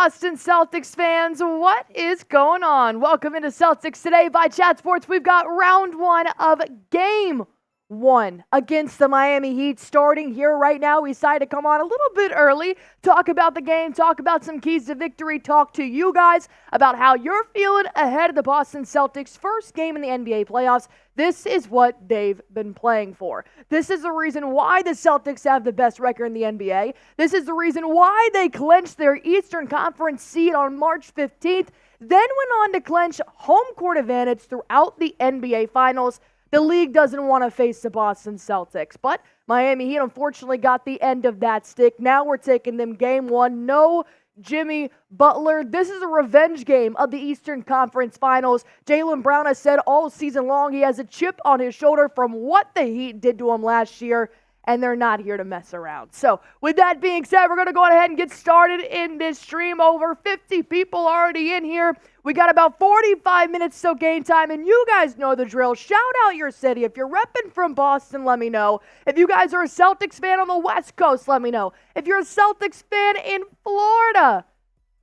Boston Celtics fans, what is going on? Welcome into Celtics Today by Chat Sports. We've got round one of game one against the Miami Heat starting here right now. We decided to come on a little bit early, talk about the game, talk about some keys to victory, talk to you guys about how you're feeling ahead of the Boston Celtics' first game in the NBA playoffs. This is what they've been playing for. This is the reason why the Celtics have the best record in the NBA. This is the reason why they clinched their Eastern Conference seed on March 15th, then went on to clinch home court advantage throughout the NBA Finals. The league doesn't want to face the Boston Celtics, but Miami Heat unfortunately got the end of that stick. Now we're taking them game one. No Jimmy Butler. This is a revenge game of the Eastern Conference Finals. Jaylen Brown has said all season long he has a chip on his shoulder from what the Heat did to him last year, and they're not here to mess around. So with that being said, we're going to go ahead and get started in this stream. Over 50 people already in here. We got about 45 minutes till game time, and you guys know the drill. Shout out your city. If you're repping from Boston, let me know. If you guys are a Celtics fan on the West Coast, let me know. If you're a Celtics fan in Florida,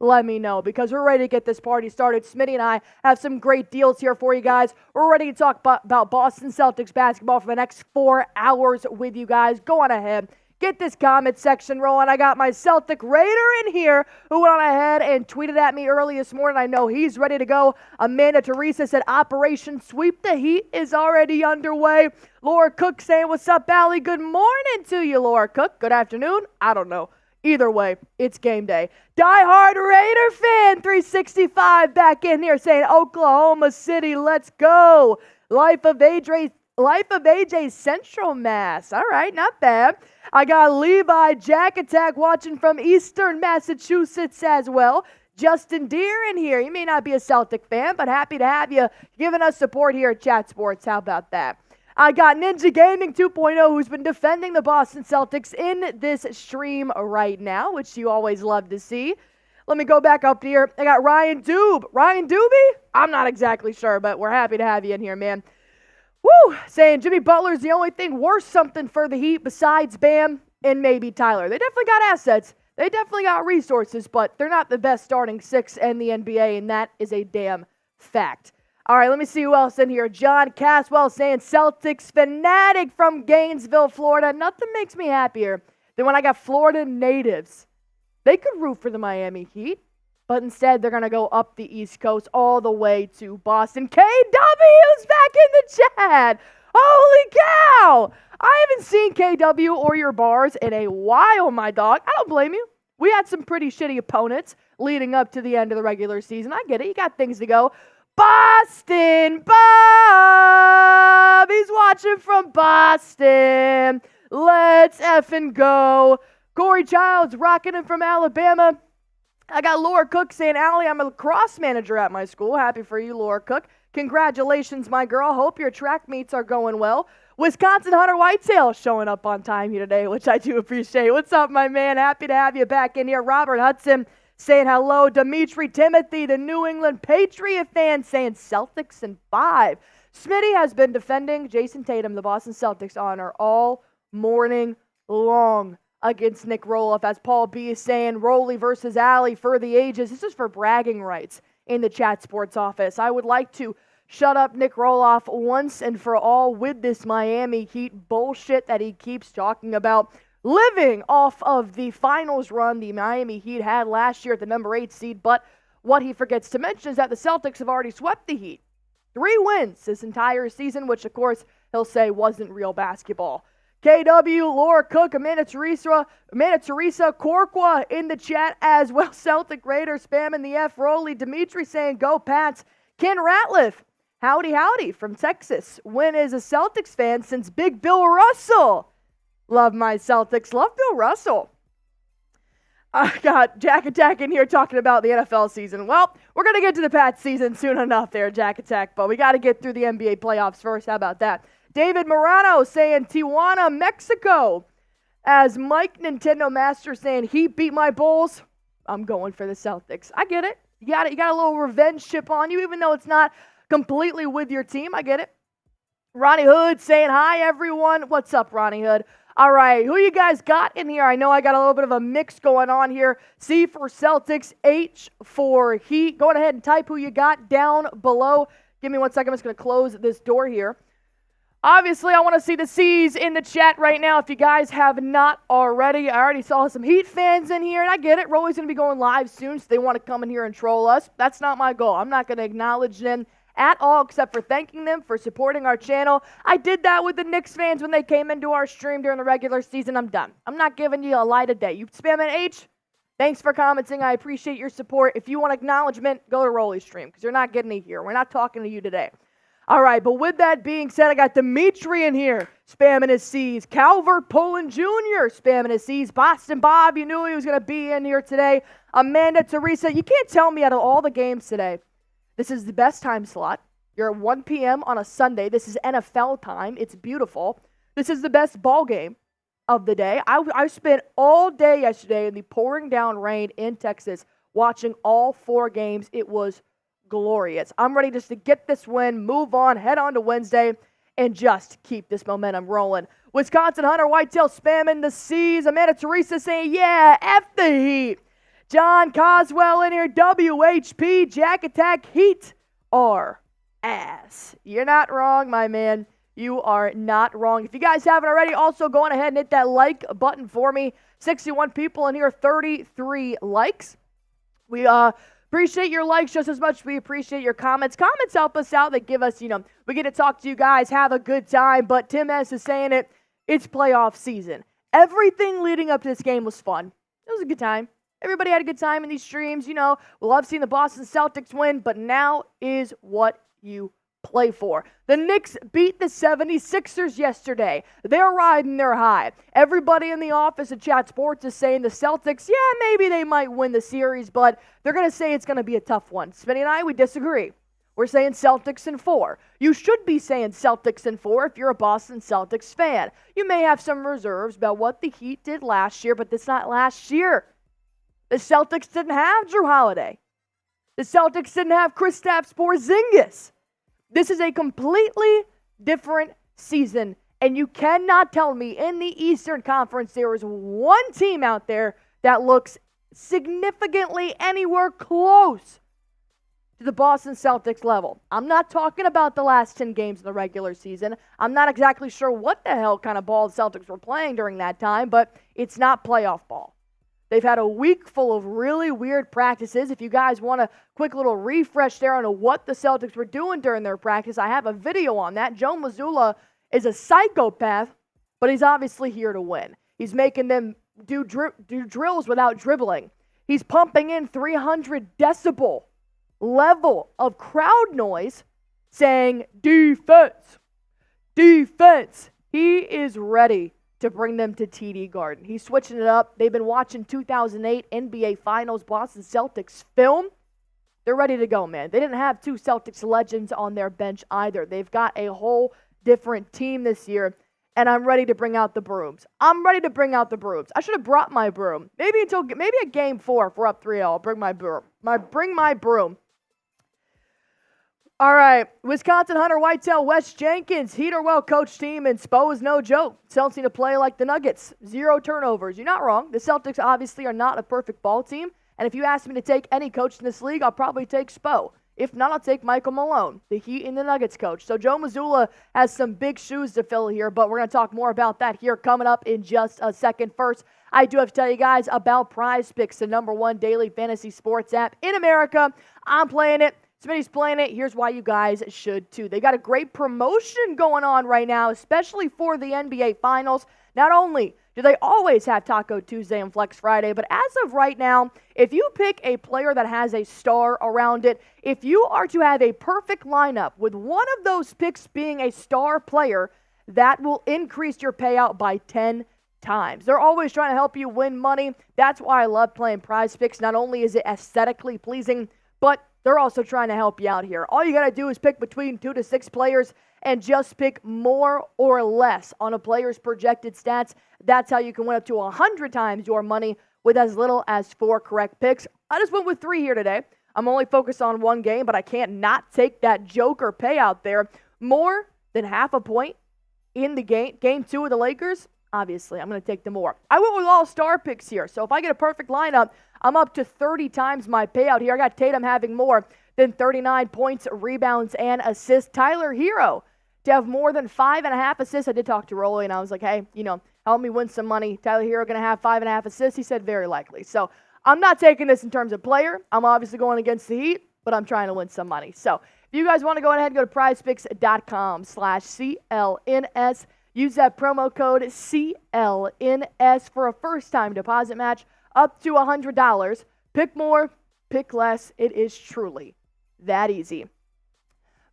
let me know, because we're ready to get this party started. Smitty and I have some great deals here for you guys. We're ready to talk about Boston Celtics basketball for the next 4 hours with you guys. Go on ahead. Get this comment section rolling. I got my Celtic Raider in here who went on ahead and tweeted at me early this morning. I know he's ready to go. Amanda Teresa said Operation Sweep the Heat is already underway. Laura Cook saying, what's up, Allie? Good morning to you, Laura Cook. Good afternoon. I don't know. Either way, it's game day. Die-hard Raider fan 365 back in here saying Oklahoma City, let's go. Life of AJ Central Mass. All right, not bad. I got Levi Jack Attack watching from Eastern Massachusetts as well. Justin Deere in here. You may not be a Celtic fan, but happy to have you giving us support here at Chat Sports. How about that? I got Ninja Gaming 2.0 who's been defending the Boston Celtics in this stream right now, which you always love to see. Let me go back up here. I got Ryan Doob. Ryan Doobie? I'm not exactly sure, but we're happy to have you in here, man. Woo! Saying Jimmy Butler's the only thing worth something for the Heat besides Bam and maybe Tyler. They definitely got assets. They definitely got resources, but they're not the best starting six in the NBA, and that is a damn fact. All right, let me see who else in here. John Caswell saying Celtics fanatic from Gainesville, Florida. Nothing makes me happier than when I got Florida natives. They could root for the Miami Heat, but instead they're going to go up the East Coast all the way to Boston. KW's back in the chat. Holy cow! I haven't seen KW or your bars in a while, my dog. I don't blame you. We had some pretty shitty opponents leading up to the end of the regular season. I get it. You got things to go. Boston Bob! He's watching from Boston. Let's effing go. Corey Childs rocking in from Alabama. I got Laura Cook saying, Allie, I'm a lacrosse manager at my school. Happy for you, Laura Cook. Congratulations, my girl. Hope your track meets are going well. Wisconsin Hunter Whitetail showing up on time here today, which I do appreciate. What's up, my man? Happy to have you back in here. Robert Hudson saying hello. Dimitri Timothy, the New England Patriot fan, saying Celtics in 5. Smitty has been defending Jayson Tatum, the Boston Celtics honor, all morning long against Nick Roloff. As Paul B is saying, Roley versus Allie for the ages. This is for bragging rights in the Chat Sports office. I would like to shut up Nick Roloff once and for all with this Miami Heat bullshit that he keeps talking about. Living off of the finals run the Miami Heat had last year at the number 8 seed, but what he forgets to mention is that the Celtics have already swept the Heat. 3 wins this entire season, which of course he'll say wasn't real basketball. KW, Laura Cook, Amanda Teresa, Corqua in the chat as well. Celtic Raiders spamming the F. Roley, Dimitri saying go Pats. Ken Ratliff, howdy from Texas. When is a Celtics fan since Big Bill Russell? Love my Celtics. Love Bill Russell. I got Jack Attack in here talking about the NFL season. Well, we're going to get to the Pats season soon enough there, Jack Attack, but we got to get through the NBA playoffs first. How about that? David Morano saying Tijuana, Mexico. As Mike Nintendo Master saying he beat my Bulls. I'm going for the Celtics. I get it. You got a little revenge chip on you, even though it's not completely with your team. I get it. Ronnie Hood saying, hi, everyone. What's up, Ronnie Hood? All right, who you guys got in here? I know I got a little bit of a mix going on here. C for Celtics, H for Heat. Go ahead and type who you got down below. Give me 1 second. I'm just going to close this door here. Obviously, I want to see the C's in the chat right now if you guys have not already. I already saw some Heat fans in here, and I get it. Rolly's going to be going live soon, so they want to come in here and troll us. That's not my goal. I'm not going to acknowledge them at all, except for thanking them for supporting our channel. I did that with the Knicks fans when they came into our stream during the regular season. I'm done. I'm not giving you a light of day. You spam an H, thanks for commenting. I appreciate your support. If you want acknowledgement, go to Rolly's stream, because you're not getting it here. We're not talking to you today. All right, but with that being said, I got Dimitri in here spamming his C's. Calvert Poland Jr. spamming his C's. Boston Bob, you knew he was going to be in here today. Amanda Teresa, you can't tell me out of all the games today, this is the best time slot. You're at 1 p.m. on a Sunday. This is NFL time. It's beautiful. This is the best ball game of the day. I spent all day yesterday in the pouring down rain in Texas watching all 4 games. It was glorious. I'm ready just to get this win, move on, head on to Wednesday, and just keep this momentum rolling. Wisconsin Hunter Whitetail spamming the C's. Amanda Teresa saying, yeah, F the Heat. John Coswell in here, WHP, Jack Attack, Heat are ass. You're not wrong, my man. You are not wrong. If you guys haven't already, also go on ahead and hit that like button for me. 61 people in here, 33 likes. We appreciate your likes just as much as we appreciate your comments. Comments help us out. They give us, we get to talk to you guys, have a good time. But Tim S. is saying it's playoff season. Everything leading up to this game was fun. It was a good time. Everybody had a good time in these streams. We love seeing the Boston Celtics win, but now is what you play for. The Knicks beat the 76ers yesterday. They're riding their high. Everybody in the office at Chat Sports is saying the Celtics, yeah, maybe they might win the series, but they're going to say it's going to be a tough one. Smitty and I, we disagree. We're saying Celtics in 4. You should be saying Celtics in 4 if you're a Boston Celtics fan. You may have some reserves about what the Heat did last year, but that's not last year. The Celtics didn't have Jrue Holiday. The Celtics didn't have Kristaps Porzingis. This is a completely different season, and you cannot tell me in the Eastern Conference there is one team out there that looks significantly anywhere close to the Boston Celtics level. I'm not talking about the last 10 games of the regular season. I'm not exactly sure what the hell kind of ball the Celtics were playing during that time, but it's not playoff ball. They've had a week full of really weird practices. If you guys want a quick little refresh there on what the Celtics were doing during their practice, I have a video on that. Joe Mazzulla is a psychopath, but he's obviously here to win. He's making them do drills without dribbling. He's pumping in 300 decibel level of crowd noise saying, defense, defense. He is ready to bring them to TD Garden. He's switching it up. They've been watching 2008 NBA Finals Boston Celtics film. They're ready to go, man. They didn't have 2 Celtics legends on their bench either. They've got a whole different team this year, and I'm ready to bring out the brooms. I'm ready to bring out the brooms. I should have brought my broom. Maybe at Game 4, if we're up 3-0, I'll bring my broom. Bring my broom. All right, Wisconsin Hunter Whitetail, Wes Jenkins, Heat are well-coached team, and Spo is no joke. Celtics need to play like the Nuggets. 0 turnovers. You're not wrong. The Celtics obviously are not a perfect ball team, and if you ask me to take any coach in this league, I'll probably take Spo. If not, I'll take Michael Malone, the Heat and the Nuggets coach. So Joe Mazzulla has some big shoes to fill here, but we're going to talk more about that here coming up in just a second. First, I do have to tell you guys about Prize Picks, the #1 daily fantasy sports app in America. I'm playing it. Smitty's playing it. Here's why you guys should too. They got a great promotion going on right now, especially for the NBA Finals. Not only do they always have Taco Tuesday and Flex Friday, but as of right now, if you pick a player that has a star around it, if you are to have a perfect lineup with one of those picks being a star player, that will increase your payout by 10 times. They're always trying to help you win money. That's why I love playing Prize Picks. Not only is it aesthetically pleasing, but they're also trying to help you out here. All you got to do is pick between 2 to 6 players and just pick more or less on a player's projected stats. That's how you can win up to 100 times your money with as little as 4 correct picks. I just went with 3 here today. I'm only focused on one game, but I can't not take that Joker payout there. More than half a point in the game 2 of the Lakers. Obviously, I'm going to take the more. I went with all-star picks here. So if I get a perfect lineup, I'm up to 30 times my payout here. I got Tatum having more than 39 points, rebounds, and assists. Tyler Hero to have more than 5.5 assists. I did talk to Rolly, and I was like, hey, help me win some money. Tyler Hero going to have 5.5 assists? He said very likely. So I'm not taking this in terms of player. I'm obviously going against the Heat, but I'm trying to win some money. So if you guys want to go ahead and go to prizepicks.com/CLNS. Use that promo code CLNS for a first-time deposit match up to $100. Pick more, pick less. It is truly that easy.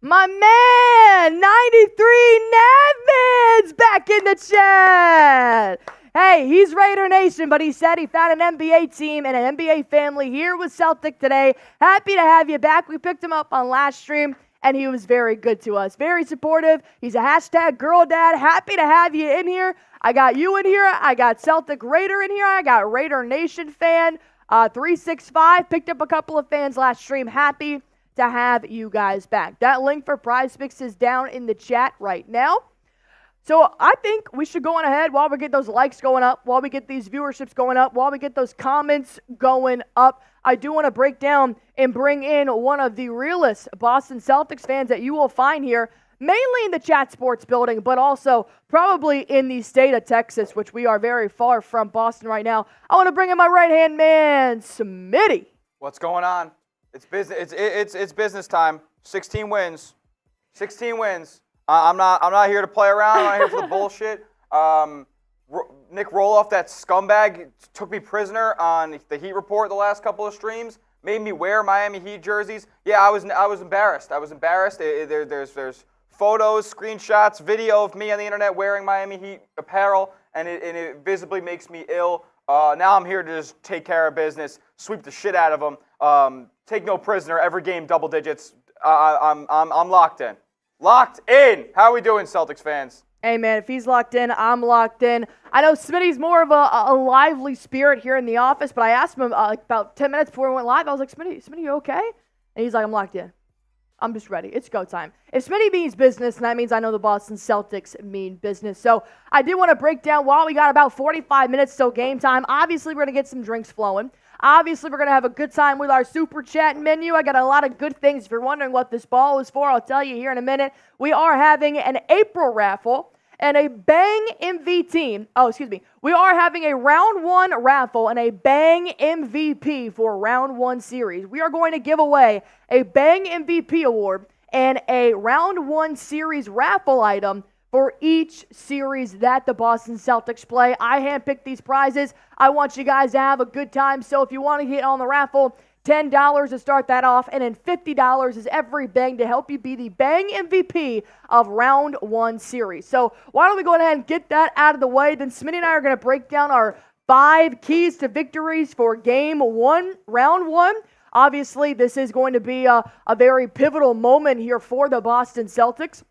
My man, 93 Navman's back in the chat. Hey, he's Raider Nation, but he said he found an NBA team and an NBA family here with Celtic Today. Happy to have you back. We picked him up on Livestream, and he was very good to us. Very supportive. He's a hashtag girl dad. Happy to have you in here. I got you in here. I got Celtic Raider in here. I got Raider Nation fan. 365. Picked up a couple of fans last stream. Happy to have you guys back. That link for Prize Picks is down in the chat right now. So I think we should go on ahead while we get those likes going up, while we get these viewerships going up, while we get those comments going up. I do want to break down and bring in one of the realest Boston Celtics fans that you will find here, mainly in the Chat Sports building, but also probably in the state of Texas, which we are very far from Boston right now. I want to bring in my right-hand man, Smitty. What's going on? It's business. It's business time. 16 wins. 16 wins. I'm not here to play around. I'm not here for the bullshit. Nick Roloff, that scumbag, took me prisoner on the Heat Report the last couple of streams. Made me wear Miami Heat jerseys. Yeah, I was embarrassed. I was embarrassed. There's photos, screenshots, video of me on the internet wearing Miami Heat apparel, and it visibly makes me ill. Now I'm here to just take care of business, sweep the shit out of them, take no prisoner. Every game, double digits. I'm locked in. Locked in. How are we doing, Celtics fans? Hey, man, if he's locked in, I'm locked in. I know Smitty's more of a lively spirit here in the office, but I asked him about 10 minutes before we went live. I was like, Smitty, you okay? And he's like, I'm locked in. I'm just ready. It's go time. If Smitty means business, and that means I know the Boston Celtics mean business. So I did want to break down while we got about 45 minutes till game time. Obviously, we're going to get some drinks flowing. Obviously, we're going to have a good time with our Super Chat menu. I got a lot of good things. If you're wondering what this ball is for, I'll tell you here in a minute. We are having an April raffle and a Bang MVP. We are having a Round 1 raffle and a Bang MVP for Round 1 series. We are going to give away a Bang MVP award and a Round 1 series raffle item for each series that the Boston Celtics play. I handpicked these prizes. I want you guys to have a good time. So if you want to get on the raffle, $10 to start that off, and then $50 is every Bang to help you be the Bang MVP of Round 1 series. So why don't we go ahead and get that out of the way? Then Smitty and I are going to break down our 5 keys to victories for Game 1, Round 1. Obviously, this is going to be a very pivotal moment here for the Boston Celtics.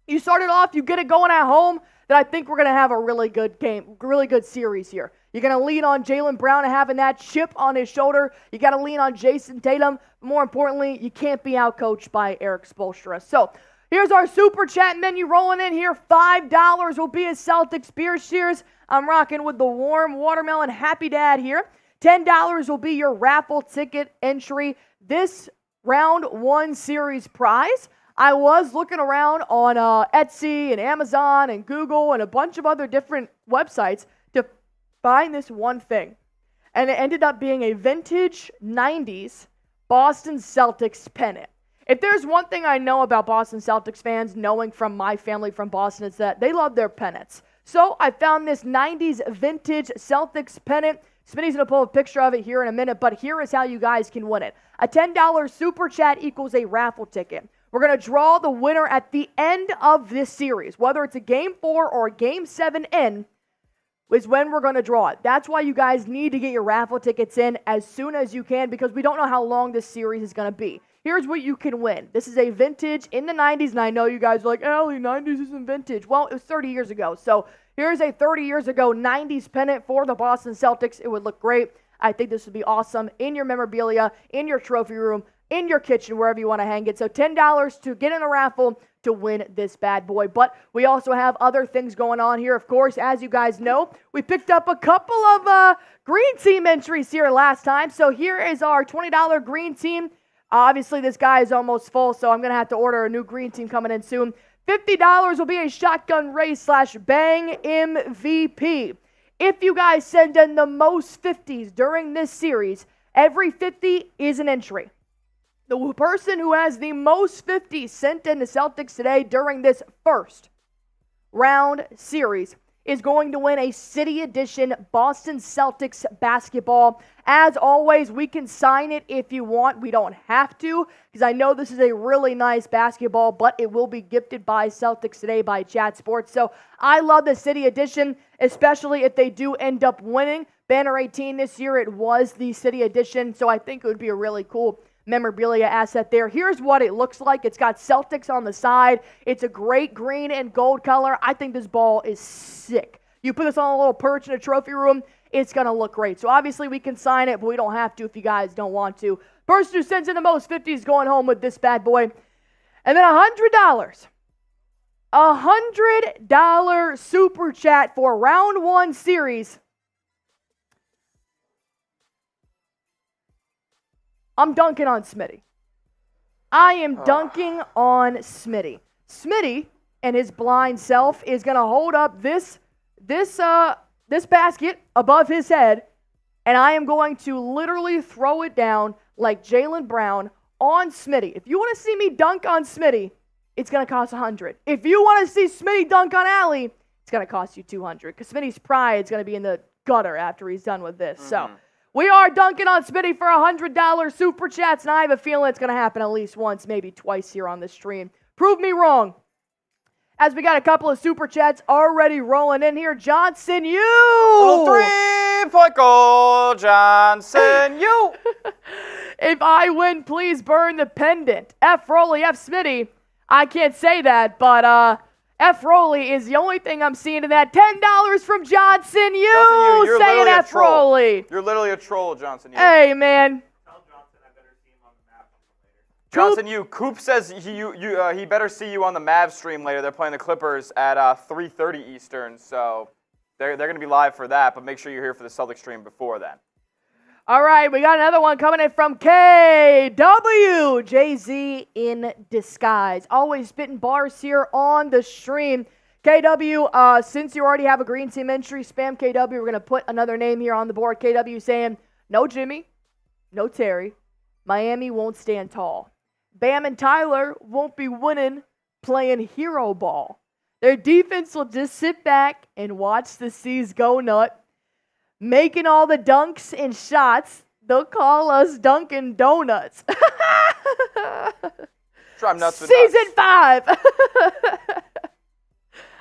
You started off, you get it going at home, then I think we're going to have a really good game, really good series here. You're going to lean on Jaylen Brown and having that chip on his shoulder. You got to lean on Jayson Tatum. More importantly, you can't be outcoached by Erik Spoelstra. So here's our Super Chat menu rolling in here. $5 will be a Celtics beer cheers. I'm rocking with the warm watermelon Happy Dad here. $10 will be your raffle ticket entry. This Round 1 series prize. I was looking around on Etsy and Amazon and Google and a bunch of other different websites to find this one thing. And it ended up being a vintage 90s Boston Celtics pennant. If there's one thing I know about Boston Celtics fans, knowing from my family from Boston, it's that they love their pennants. So I found this 90s vintage Celtics pennant. Smitty's going to pull a picture of it here in a minute, but here is how you guys can win it. A $10 Super Chat equals a raffle ticket. We're going to draw the winner at the end of this series. Whether it's a Game 4 or a Game 7 in is when we're going to draw it. That's why you guys need to get your raffle tickets in as soon as you can because we don't know how long this series is going to be. Here's what you can win. This is a vintage in the 90s, and I know you guys are like, Allie, 90s isn't vintage. Well, it was 30 years ago. So here's a 30 years ago 90s pennant for the Boston Celtics. It would look great. I think this would be awesome in your memorabilia, in your trophy room, in your kitchen, wherever you want to hang it. So $10 to get in the raffle, to win this bad boy. But we also have other things going on here. Of course, as you guys know, we picked up a couple of green team entries here last time. So here is our $20 green team. Obviously, this guy is almost full, so I'm going to have to order a new green team coming in soon. $50 will be a shotgun race / bang MVP. If you guys send in the most 50s during this series, every 50 is an entry. The person who has the most 50s sent in to Celtics Today during this first round series is going to win a City Edition Boston Celtics basketball. As always, we can sign it if you want. We don't have to, because I know this is a really nice basketball, but it will be gifted by Celtics Today by Chat Sports. So I love the City Edition, especially if they do end up winning. Banner 18 this year, it was the City Edition, so I think it would be a really cool memorabilia asset there. Here's what it looks like. It's got Celtics on the side. It's a great green and gold color. I think this ball is sick. You put this on a little perch in a trophy room, it's going to look great. So obviously we can sign it, but we don't have to if you guys don't want to. Person who sends in the most 50s going home with this bad boy. And then $100. $100 super chat for round 1 series. I'm dunking on Smitty. I am dunking on Smitty. Smitty and his blind self is going to hold up this basket above his head, and I am going to literally throw it down like Jaylen Brown on Smitty. If you want to see me dunk on Smitty, it's going to cost $100. If you want to see Smitty dunk on Allie, it's going to cost you $200, because Smitty's pride is going to be in the gutter after he's done with this. So we are dunking on Smitty for $100 super chats, and I have a feeling it's going to happen at least once, maybe twice here on the stream. Prove me wrong. As we got a couple of super chats already rolling in here. Johnson, Little 3-point goal, Johnson, you. If I win, please burn the pendant. F. Rolly, F. Smitty. I can't say that, but F. Rolly is the only thing I'm seeing in that. $10 from Johnson, you saying F. Rolly. You're literally a troll, Johnson. Hey, man. Tell Johnson I better see him on the map later. Johnson, Coop says he better see you on the Mavs stream later. They're playing the Clippers at 3:30 Eastern, so they're going to be live for that. But make sure you're here for the Celtics stream before then. All right, we got another one coming in from KW. Jay-Z in disguise. Always spitting bars here on the stream. KW, since you already have a green team entry, spam KW. We're going to put another name here on the board. KW saying, no Jimmy, no Terry. Miami won't stand tall. Bam and Tyler won't be winning playing hero ball. Their defense will just sit back and watch the C's go nut. Making all the dunks and shots, they'll call us Dunkin' Donuts. Drive nuts with Season nuts. 5.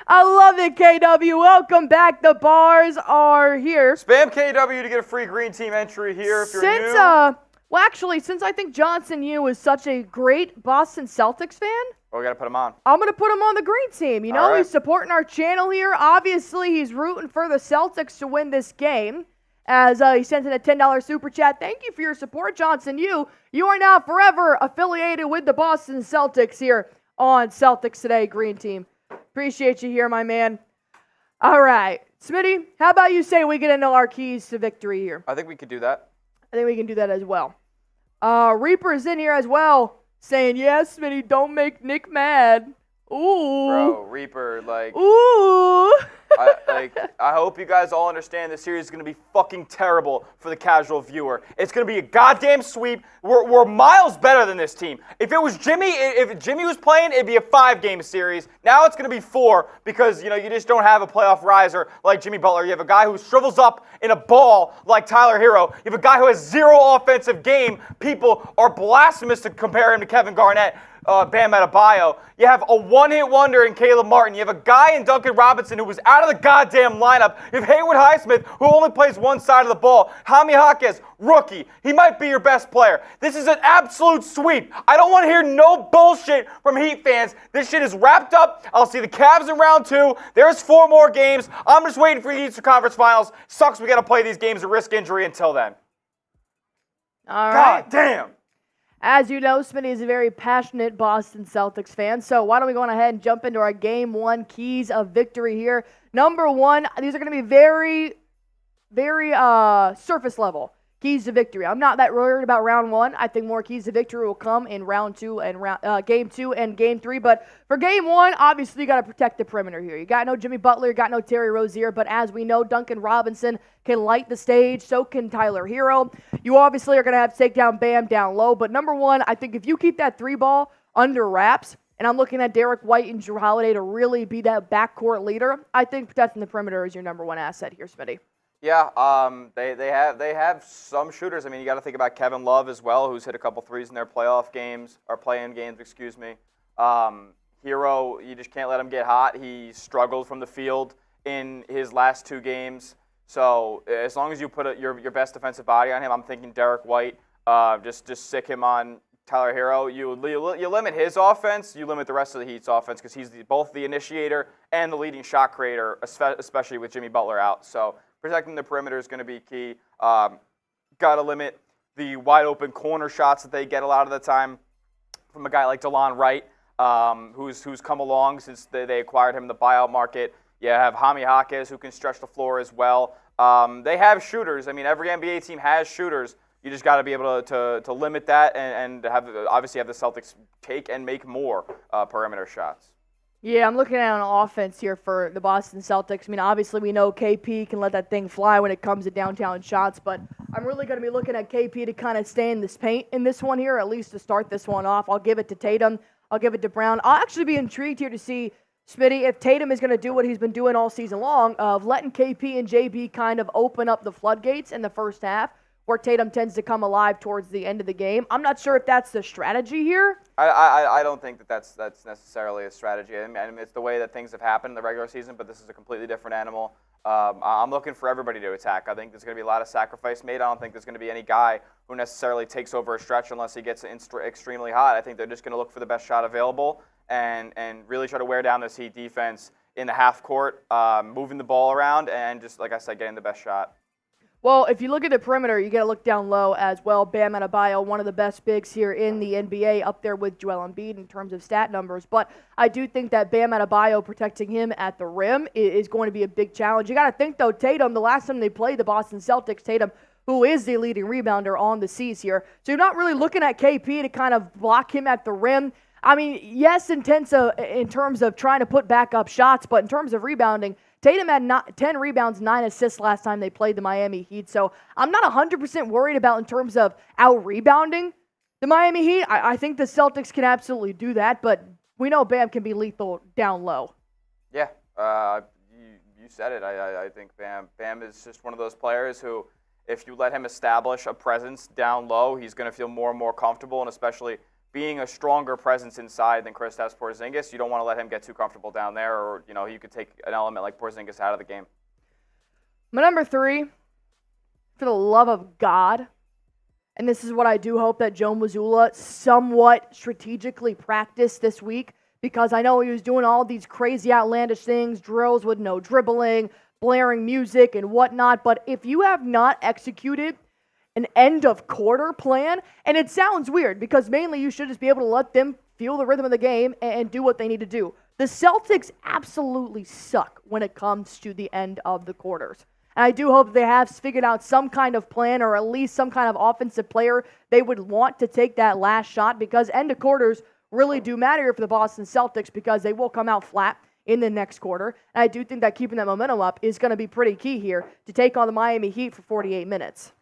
I love it, KW. Welcome back. The bars are here. Spam KW to get a free green team entry here if you're new. Well, actually, since I think Johnson Yu is such a great Boston Celtics fan, We got to put him on. I'm going to put him on the green team. You know, All right. He's supporting our channel here. Obviously, he's rooting for the Celtics to win this game. As he sent in a $10 super chat. Thank you for your support, Johnson Yu. You are now forever affiliated with the Boston Celtics here on Celtics Today Green Team. Appreciate you here, my man. All right. Smitty, how about you say we get into our keys to victory here? I think we could do that. I think we can do that as well. Reaper's in here as well, saying, yes, Smitty, don't make Nick mad. Ooh. Bro, Reaper, like... Ooh. I hope you guys all understand this series is going to be fucking terrible for the casual viewer. It's going to be a goddamn sweep. We're miles better than this team. If it was Jimmy, if Jimmy was playing, it'd be a 5-game series. Now it's going to be 4 because, you just don't have a playoff riser like Jimmy Butler. You have a guy who shrivels up in a ball like Tyler Hero. You have a guy who has 0 offensive game. People are blasphemous to compare him to Kevin Garnett. Bam Adebayo. You have a one-hit wonder in Caleb Martin. You have a guy in Duncan Robinson who was out of the goddamn lineup. You have Haywood Highsmith, who only plays one side of the ball. Jaime Jaquez, rookie. He might be your best player. This is an absolute sweep. I don't want to hear no bullshit from Heat fans. This shit is wrapped up. I'll see the Cavs in round 2. There's 4 more games. I'm just waiting for the Eastern Conference Finals. Sucks we got to play these games at risk injury until then. All right. God damn. As you know, Smitty is a very passionate Boston Celtics fan, so why don't we go on ahead and jump into our Game 1 keys of victory here. Number 1, these are going to be very surface level keys to victory. I'm not that worried about round 1. I think more keys to victory will come in round 2 and Game 2 and Game 3. But for Game 1, obviously you got to protect the perimeter here. You got no Jimmy Butler, you got no Terry Rozier, but as we know, Duncan Robinson can light the stage. So can Tyler Hero. You obviously are going to have to take down Bam down low. But number 1, I think if you keep that 3 ball under wraps, and I'm looking at Derrick White and Jrue Holiday to really be that backcourt leader, I think protecting the perimeter is your number 1 asset here, Smitty. Yeah, they have some shooters. I mean, you got to think about Kevin Love as well, who's hit a couple threes in their playoff games or play-in games, excuse me. Hero, you just can't let him get hot. He struggled from the field in his last 2 games. So as long as you put your best defensive body on him, I'm thinking Derrick White. Just sick him on Tyler Hero. You limit his offense, you limit the rest of the Heat's offense because he's both the initiator and the leading shot creator, especially with Jimmy Butler out. So protecting the perimeter is going to be key. Got to limit the wide open corner shots that they get a lot of the time from a guy like DeLon Wright, who's come along since they acquired him in the buyout market. You have Jaime Jaquez, who can stretch the floor as well. They have shooters. I mean, every NBA team has shooters. You just got to be able to limit that and obviously have the Celtics take and make more perimeter shots. Yeah, I'm looking at an offense here for the Boston Celtics. I mean, obviously we know KP can let that thing fly when it comes to downtown shots, but I'm really going to be looking at KP to kind of stay in this paint in this one here, at least to start this one off. I'll give it to Tatum. I'll give it to Brown. I'll actually be intrigued here to see, Smitty, if Tatum is going to do what he's been doing all season long of letting KP and JB kind of open up the floodgates in the first half, where Tatum tends to come alive towards the end of the game. I'm not sure if that's the strategy here. I don't think that's necessarily a strategy. I mean, it's the way that things have happened in the regular season, but this is a completely different animal. I'm looking for everybody to attack. I think there's going to be a lot of sacrifice made. I don't think there's going to be any guy who necessarily takes over a stretch unless he gets extremely hot. I think they're just going to look for the best shot available and really try to wear down this Heat defense in the half court, moving the ball around, and just, like I said, getting the best shot. Well, if you look at the perimeter, you got to look down low as well. Bam Adebayo, one of the best bigs here in the NBA, up there with Joel Embiid in terms of stat numbers. But I do think that Bam Adebayo protecting him at the rim is going to be a big challenge. You got to think, though, Tatum, the last time they played the Boston Celtics, Tatum, who is the leading rebounder on the C's here. So you're not really looking at KP to kind of block him at the rim. I mean, yes, in terms of trying to put back up shots, but in terms of rebounding, Tatum had 10 rebounds, 9 assists last time they played the Miami Heat. So I'm not 100% worried about in terms of out-rebounding the Miami Heat. I think the Celtics can absolutely do that, but we know Bam can be lethal down low. Yeah, you said it. I think Bam is just one of those players who, if you let him establish a presence down low, he's going to feel more and more comfortable, and especially being a stronger presence inside than Kristaps Porzingis, you don't want to let him get too comfortable down there, or you could take an element like Porzingis out of the game. My number 3, for the love of God, and this is what I do hope that Joe Mazzulla somewhat strategically practiced this week, because I know he was doing all these crazy outlandish things, drills with no dribbling, blaring music and whatnot, but if you have not executed an end-of-quarter plan, and it sounds weird because mainly you should just be able to let them feel the rhythm of the game and do what they need to do. The Celtics absolutely suck when it comes to the end of the quarters. And I do hope they have figured out some kind of plan or at least some kind of offensive player they would want to take that last shot, because end of quarters really do matter for the Boston Celtics because they will come out flat in the next quarter. And I do think that keeping that momentum up is going to be pretty key here to take on the Miami Heat for 48 minutes.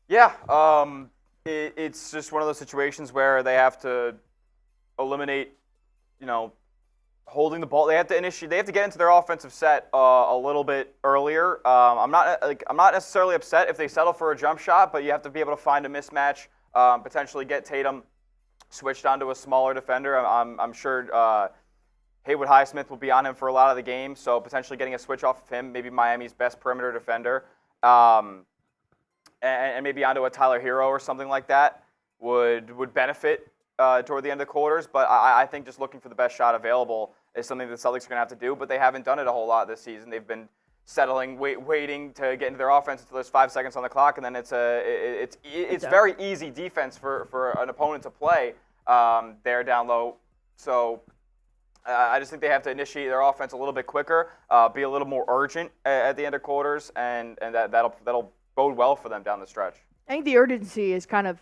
Yeah, it's just one of those situations where they have to eliminate, holding the ball. They have to get into their offensive set a little bit earlier. I'm not necessarily upset if they settle for a jump shot, but you have to be able to find a mismatch, potentially get Tatum switched onto a smaller defender. I'm sure Haywood Highsmith will be on him for a lot of the game, so potentially getting a switch off of him, maybe Miami's best perimeter defender. And maybe onto a Tyler Hero or something like that would benefit toward the end of the quarters. But I think just looking for the best shot available is something the Celtics are going to have to do. But they haven't done it a whole lot this season. They've been settling, waiting to get into their offense until there's 5 seconds on the clock, and then it's very easy defense for an opponent to play there down low. So I just think they have to initiate their offense a little bit quicker, be a little more urgent at the end of quarters, and that'll bode well for them down the stretch. I think the urgency is kind of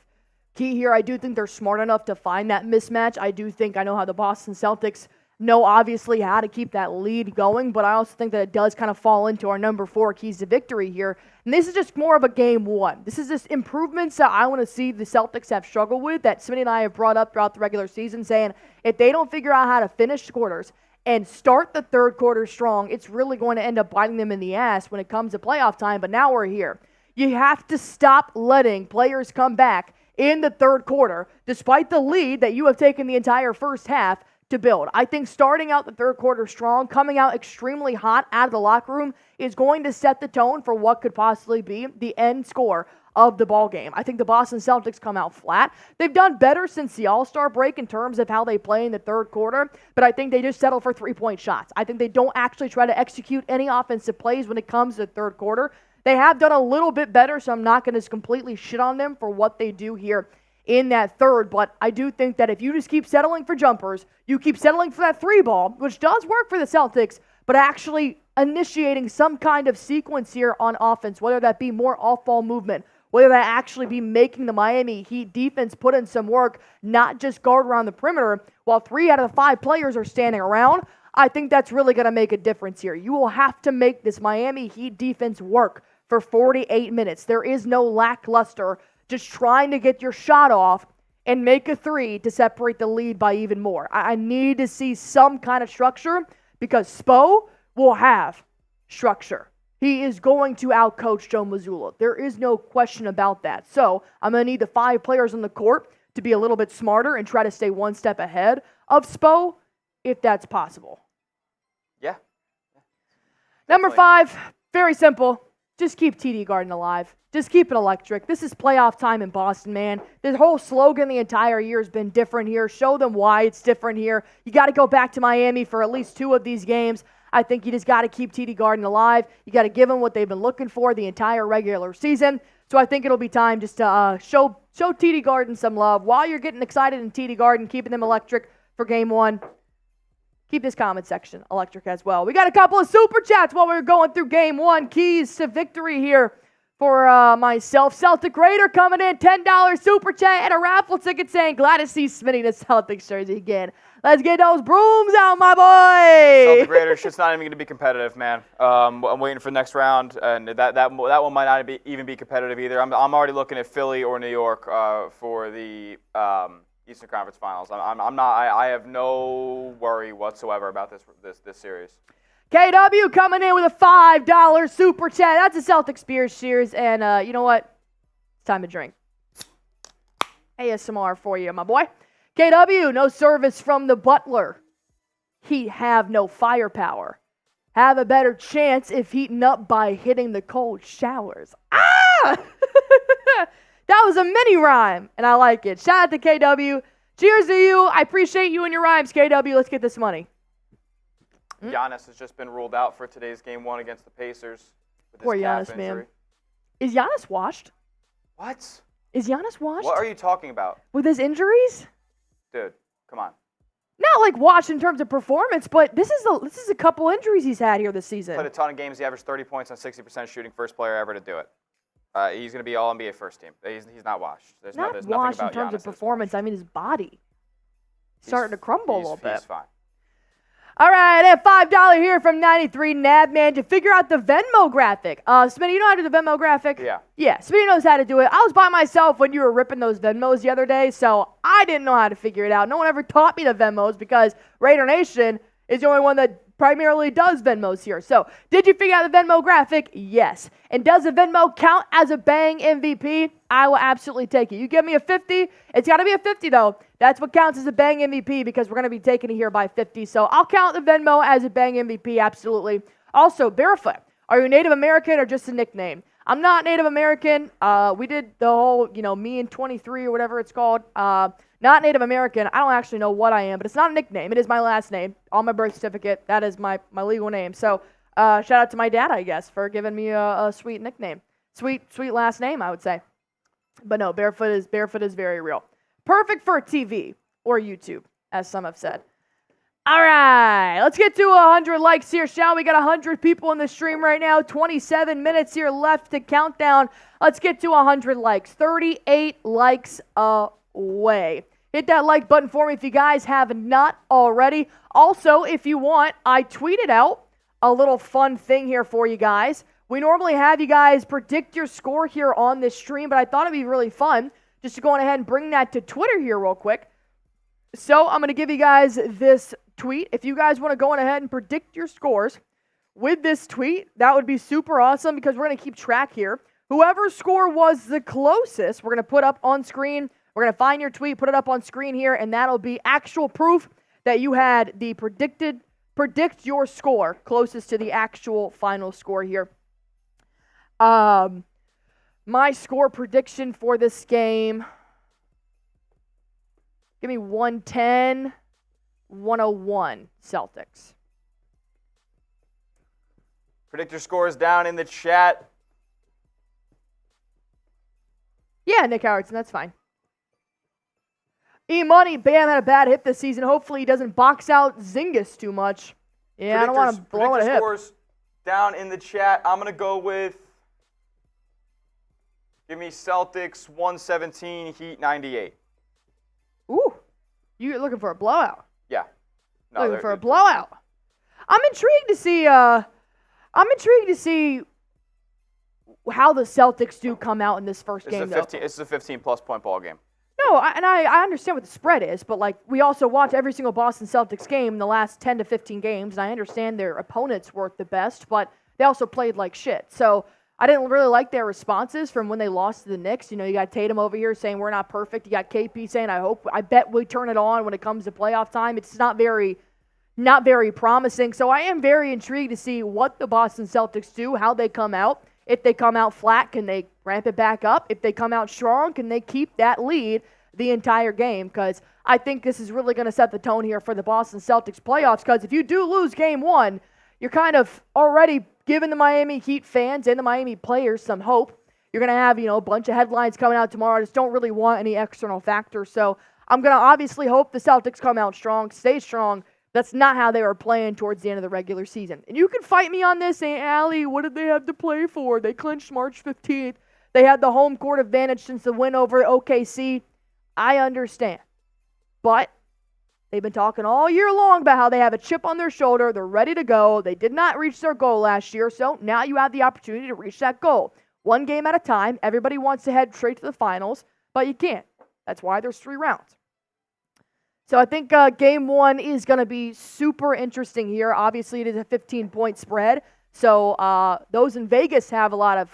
key here. I do think they're smart enough to find that mismatch. I know how the Boston Celtics know obviously how to keep that lead going, but I also think that it does kind of fall into our number 4 keys to victory here. And this is just more of a game one. This is just improvements that I want to see the Celtics have struggled with that Smitty and I have brought up throughout the regular season, saying if they don't figure out how to finish quarters and start the third quarter strong, it's really going to end up biting them in the ass when it comes to playoff time. But now we're here. You have to stop letting players come back in the third quarter, despite the lead that you have taken the entire first half to build. I think starting out the third quarter strong, coming out extremely hot out of the locker room is going to set the tone for what could possibly be the end score of the ball game. I think the Boston Celtics come out flat. They've done better since the All-Star break in terms of how they play in the third quarter, but I think they just settle for 3-point shots. I think they don't actually try to execute any offensive plays when it comes to the third quarter. They have done a little bit better, so I'm not going to completely shit on them for what they do here in that third, but I do think that if you just keep settling for jumpers, you keep settling for that 3 ball, which does work for the Celtics, but actually initiating some kind of sequence here on offense, whether that be more off-ball movement, whether that actually be making the Miami Heat defense put in some work, not just guard around the perimeter, while 3 out of the 5 players are standing around, I think that's really going to make a difference here. You will have to make this Miami Heat defense work for 48 minutes. There is no lackluster just trying to get your shot off and make a 3 to separate the lead by even more. I need to see some kind of structure because Spo will have structure. He is going to outcoach Joe Mazzulla. There is no question about that. So I'm going to need the 5 players on the court to be a little bit smarter and try to stay one step ahead of Spo if that's possible. Yeah. Number 5, very simple. Just keep TD Garden alive. Just keep it electric. This is playoff time in Boston, man. The whole slogan the entire year has been different here. Show them why it's different here. You got to go back to Miami for at least 2 of these games. I think you just got to keep TD Garden alive. You got to give them what they've been looking for the entire regular season. So I think it'll be time just to show TD Garden some love. While you're getting excited in TD Garden, keeping them electric for game 1, keep this comment section electric as well. We got a couple of super chats while we were going through game 1. Keys to victory here for myself. Celtic Raider coming in, $10 super chat and a raffle ticket saying, glad to see Smitty the Celtics jersey again. Let's get those brooms out, my boy. Celtic Raiders, shit's not even going to be competitive, man. I'm waiting for the next round, and that one might not even be competitive either. I'm already looking at Philly or New York for the Eastern Conference Finals. I have no worry whatsoever about this series. KW coming in with a $5 super chat. That's a Celtics beers cheers, and you know what? It's time to drink. ASMR for you, my boy. KW, no service from the Butler. Heat have no firepower. Have a better chance if heating up by hitting the cold showers. Ah! That was a mini rhyme, and I like it. Shout out to KW. Cheers to you. I appreciate you and your rhymes, KW. Let's get this money. Giannis has just been ruled out for today's game 1 against the Pacers. With Poor his calf Giannis, man. injury. Is Giannis washed? What? Is Giannis washed? What are you talking about? With his injuries? Dude, come on. Not like washed in terms of performance, but this is a couple injuries he's had here this season. Played a ton of games. He averaged 30 points on 60% shooting. First player ever to do it. He's going to be all NBA first team. He's not washed. There's not nothing washed about in terms Giannis of performance. I mean, his body starting to crumble a little bit. He's fine. All right, at $5 here from 93 Nabman to figure out the Venmo graphic. Smitty, you know how to do the Venmo graphic? Yeah. Yeah, Smitty knows how to do it. I was by myself when you were ripping those Venmos the other day, so I didn't know how to figure it out. No one ever taught me the Venmos because Raider Nation is the only one that primarily does Venmos here. So, did you figure out the Venmo graphic? Yes. And does a Venmo count as a bang MVP? I will absolutely take it. You give me a 50, it's got to be a 50 though. That's what counts as a bang MVP because we're going to be taking it here by 50. So I'll count the Venmo as a bang MVP, absolutely. Also, Barefoot, are you Native American or just a nickname? I'm not Native American. We did the whole, me and 23 or whatever it's called. Not Native American. I don't actually know what I am, but it's not a nickname. It is my last name on my birth certificate. That is my legal name. So Shout out to my dad, I guess, for giving me a sweet nickname. Sweet last name, I would say. But no, Barefoot is very real. Perfect for TV or YouTube, as some have said. All right, let's get to 100 likes here, shall we? Got 100 people in the stream right now. 27 minutes here left to count down. Let's get to 100 likes. 38 likes away. Hit that like button for me if you guys have not already. Also, if you want, I tweeted out a little fun thing here for you guys. We normally have you guys predict your score here on this stream, but I thought it'd be really fun just to go on ahead and bring that to Twitter here real quick. So I'm going to give you guys this tweet. If you guys want to go on ahead and predict your scores with this tweet, that would be super awesome because we're going to keep track here. Whoever's score was the closest, we're going to put up on screen. We're going to find your tweet, put it up on screen here, and that'll be actual proof that you had the predict your score closest to the actual final score here. My score prediction for this game, give me 110, 101 Celtics. Predict your scores down in the chat. Yeah, Nick Howardson, that's fine. E-Money, Bam had a bad hip this season. Hopefully he doesn't box out Zingis too much. Yeah, I don't want to blow a hip. Scores down in the chat. I'm going to go with, give me Celtics 117, Heat 98. Ooh, you're looking for a blowout. Yeah. No, looking for a blowout. I'm intrigued to see how the Celtics do come out in this first game. It's a 15-plus point ball game. No, I understand what the spread is, but like we also watch every single Boston Celtics game in the last 10 to 15 games, and I understand their opponents weren't the best, but they also played like shit. So I didn't really like their responses from when they lost to the Knicks. You know, you got Tatum over here saying we're not perfect. You got KP saying I bet we turn it on when it comes to playoff time. It's not very promising. So I am very intrigued to see what the Boston Celtics do, how they come out. If they come out flat, can they ramp it back up? If they come out strong, can they keep that lead the entire game? Because I think this is really going to set the tone here for the Boston Celtics playoffs. Because if you do lose game one, you're kind of already giving the Miami Heat fans and the Miami players some hope. You're going to have, a bunch of headlines coming out tomorrow. I just don't really want any external factors. So I'm going to obviously hope the Celtics come out strong, stay strong. That's not how they were playing towards the end of the regular season. And you can fight me on this, saying, Allie, what did they have to play for? They clinched March 15th. They had the home court advantage since the win over OKC. I understand. But they've been talking all year long about how they have a chip on their shoulder. They're ready to go. They did not reach their goal last year, so now you have the opportunity to reach that goal. One game at a time. Everybody wants to head straight to the finals, but you can't. That's why there's 3 rounds. So I think game one is going to be super interesting here. Obviously, it is a 15-point spread. So those in Vegas have a lot of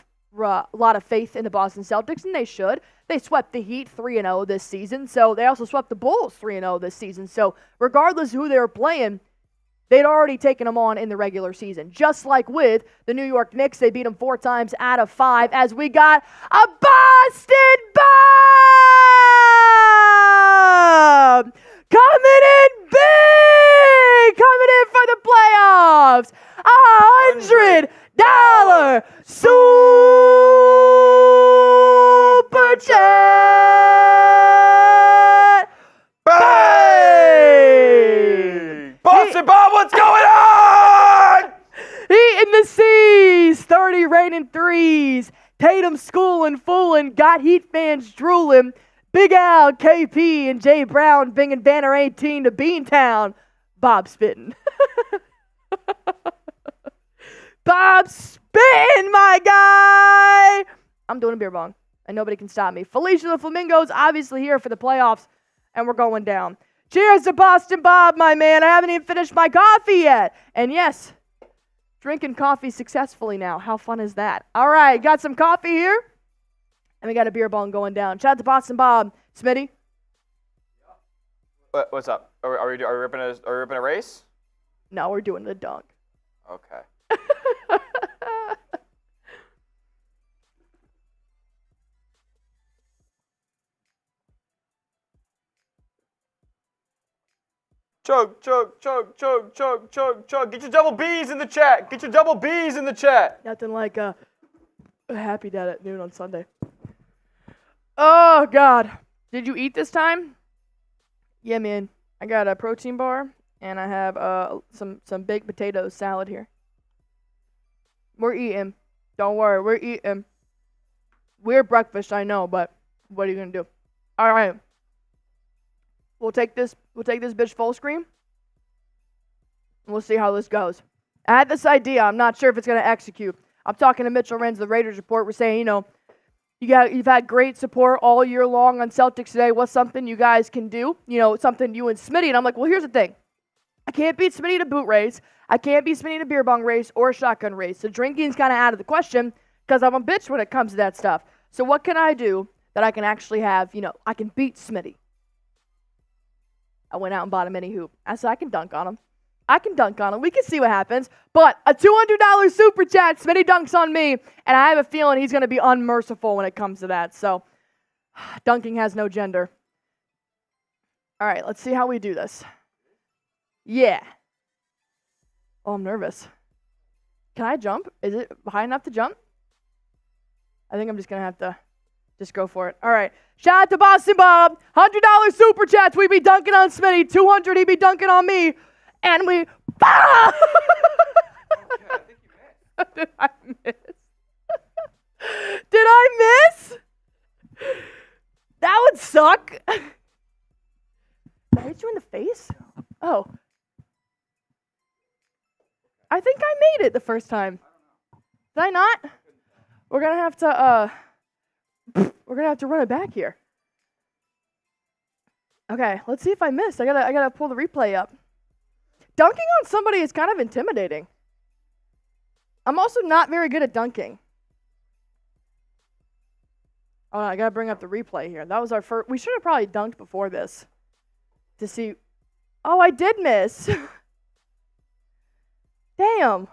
faith in the Boston Celtics, and they should. They swept the Heat 3-0 this season. So they also swept the Bulls 3-0 this season. So regardless of who they were playing, they'd already taken them on in the regular season. Just like with the New York Knicks, they beat them 4 times out of 5 as we got a Boston bomb! Coming in big! Coming in for the playoffs! $100 super chat! Bang! Boston Bob, what's going on? Heat in the C's, 30 raining threes. Tatum schooling, fooling, got Heat fans drooling. Big Al, KP, and Jay Brown bringing Banner 18 to Beantown. Bob spitting. Bob spitting, my guy. I'm doing a beer bong, and nobody can stop me. Felicia the Flamingo's obviously here for the playoffs, and we're going down. Cheers to Boston Bob, my man. I haven't even finished my coffee yet. And yes, drinking coffee successfully now. How fun is that? All right, got some coffee here. And we got a beer bong going down. Shout out to Boston Bob. Smitty? What's up? Are we ripping a race? No, we're doing the dunk. Okay. Chug, chug, chug, chug, chug, chug, chug. Get your double B's in the chat. Get your double B's in the chat. Nothing like a happy dad at noon on Sunday. Oh, God. Did you eat this time? Yeah, man. I got a protein bar, and I have some baked potato salad here. We're eating. Don't worry, we're eating. Weird breakfast, I know, but what are you going to do? All right. We'll take this bitch full screen. And we'll see how this goes. I had this idea. I'm not sure if it's going to execute. I'm talking to Mitchell Renz, the Raiders report. We're saying, you've had great support all year long on Celtics Today. What's something you guys can do? Something you and Smitty. And I'm like, well, here's the thing. I can't beat Smitty to boot race. I can't beat Smitty to beer bong race or shotgun race. So drinking's kind of out of the question because I'm a bitch when it comes to that stuff. So what can I do that I can actually have, I can beat Smitty? I went out and bought a mini hoop. I said, I can dunk on him. We can see what happens. But a $200 super chat, Smitty dunks on me, and I have a feeling he's going to be unmerciful when it comes to that. So dunking has no gender. All right, let's see how we do this. Yeah. Oh, I'm nervous. Can I jump? Is it high enough to jump? I think I'm just going to have to just go for it. All right. Shout out to Boston Bob. $100 super chats. We be dunking on Smitty. 200 he be dunking on me. And we... Ah! Okay, I think you missed. Did I miss? Did I miss? That would suck. Did I hit you in the face? Oh. I think I made it the first time. Did I not? We're gonna have to run it back here. Okay, let's see if I missed. I gotta pull the replay up. Dunking on somebody is kind of intimidating. I'm also not very good at dunking. Oh, I gotta bring up the replay here. That was our first. We should have probably dunked before this to see. Oh, I did miss. Damn.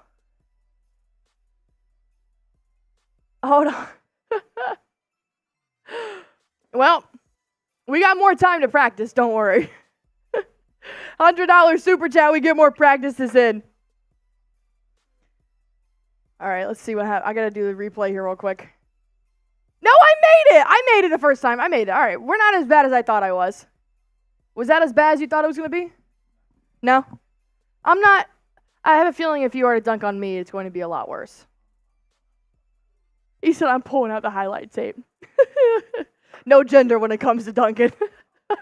Hold on. Well, we got more time to practice, don't worry. $100 super chat, we get more practices in. All right, let's see what happens. I got to do the replay here real quick. No, I made it. I made it the first time. I made it. All right, we're not as bad as I thought I was. Was that as bad as you thought it was going to be? No? I'm not. I have a feeling if you were to dunk on me, it's going to be a lot worse. He said I'm pulling out the highlight tape. No gender when it comes to dunking. All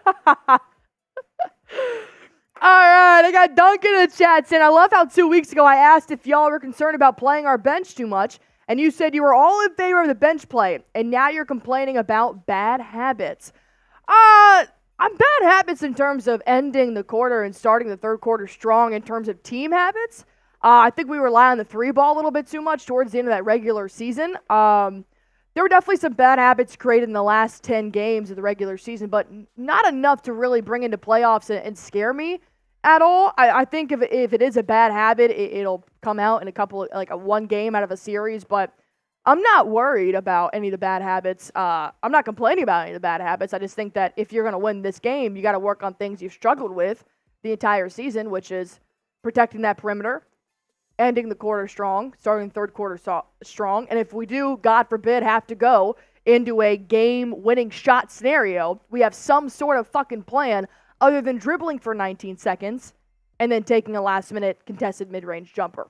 right, I got Duncan in the chats, and I love how 2 weeks ago I asked if y'all were concerned about playing our bench too much, and you said you were all in favor of the bench play, and now you're complaining about bad habits. I'm bad habits in terms of ending the quarter and starting the third quarter strong in terms of team habits. I think we rely on the three ball a little bit too much towards the end of that regular season. There were definitely some bad habits created in the last 10 games of the regular season, but not enough to really bring into playoffs and scare me at all. I think if it is a bad habit, it'll come out in a one game out of a series, but I'm not worried about any of the bad habits. I'm not complaining about any of the bad habits. I just think that if you're going to win this game, you got to work on things you've struggled with the entire season, which is protecting that perimeter, ending the quarter strong, starting the third quarter strong. And if we do, God forbid, have to go into a game-winning shot scenario, we have some sort of fucking plan other than dribbling for 19 seconds and then taking a last-minute contested mid-range jumper.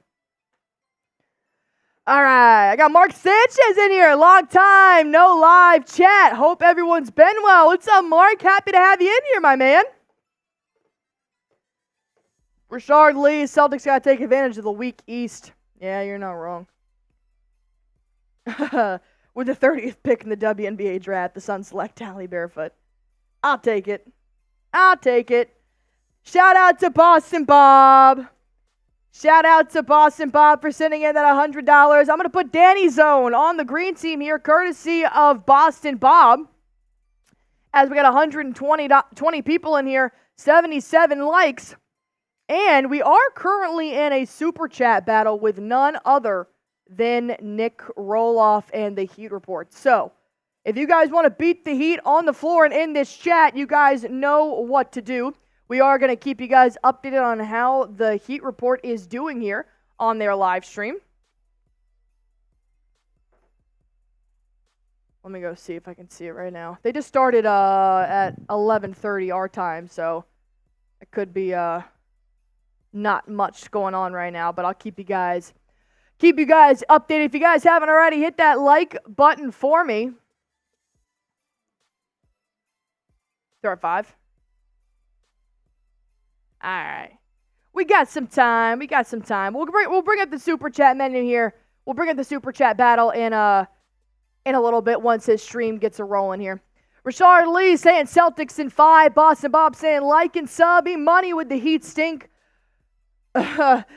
All right, I got Mark Sanchez in here. Long time, no live chat. Hope everyone's been well. What's up, Mark? Happy to have you in here, my man. Rashard Lee, Celtics got to take advantage of the weak East. Yeah, you're not wrong. With the 30th pick in the WNBA draft, the Suns select Allie Barefoot. I'll take it. Shout out to Boston Bob. Shout out to Boston Bob for sending in that $100. I'm going to put Danny Zone on the green team here, courtesy of Boston Bob. As we got 120 people in here, 77 likes. And we are currently in a super chat battle with none other than Nick Roloff and the Heat Report. So, if you guys want to beat the Heat on the floor and in this chat, you guys know what to do. We are going to keep you guys updated on how the Heat report is doing here on their live stream. Let me go see if I can see it right now. They just started at 11:30 our time, so it could be not much going on right now, but I'll keep you guys updated. If you guys haven't already, hit that like button for me. They're at 5. All right. We got some time. We'll bring up the Super Chat menu here. We'll bring up the Super Chat battle in a little bit once his stream gets a rolling here. Rashard Lee saying Celtics in 5. Boston Bob saying like and sub. Money with the Heat stink.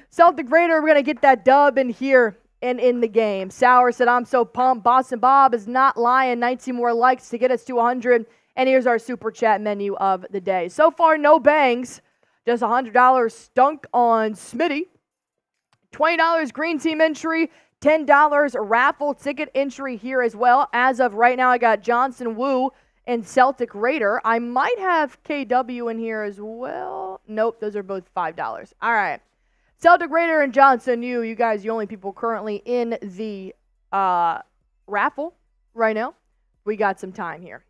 Celtic Raider, we're going to get that dub in here and in the game. Sauer said, I'm so pumped. Boston Bob is not lying. 19 more likes to get us to 100. And here's our Super Chat menu of the day. So far, no bangs. Just $100 stunk on Smitty. $20 green team entry. $10 raffle ticket entry here as well. As of right now, I got Johnson Woo and Celtic Raider. I might have KW in here as well. Nope, those are both $5. All right. Celtic Raider and Johnson, you guys, the only people currently in the raffle right now. We got some time here.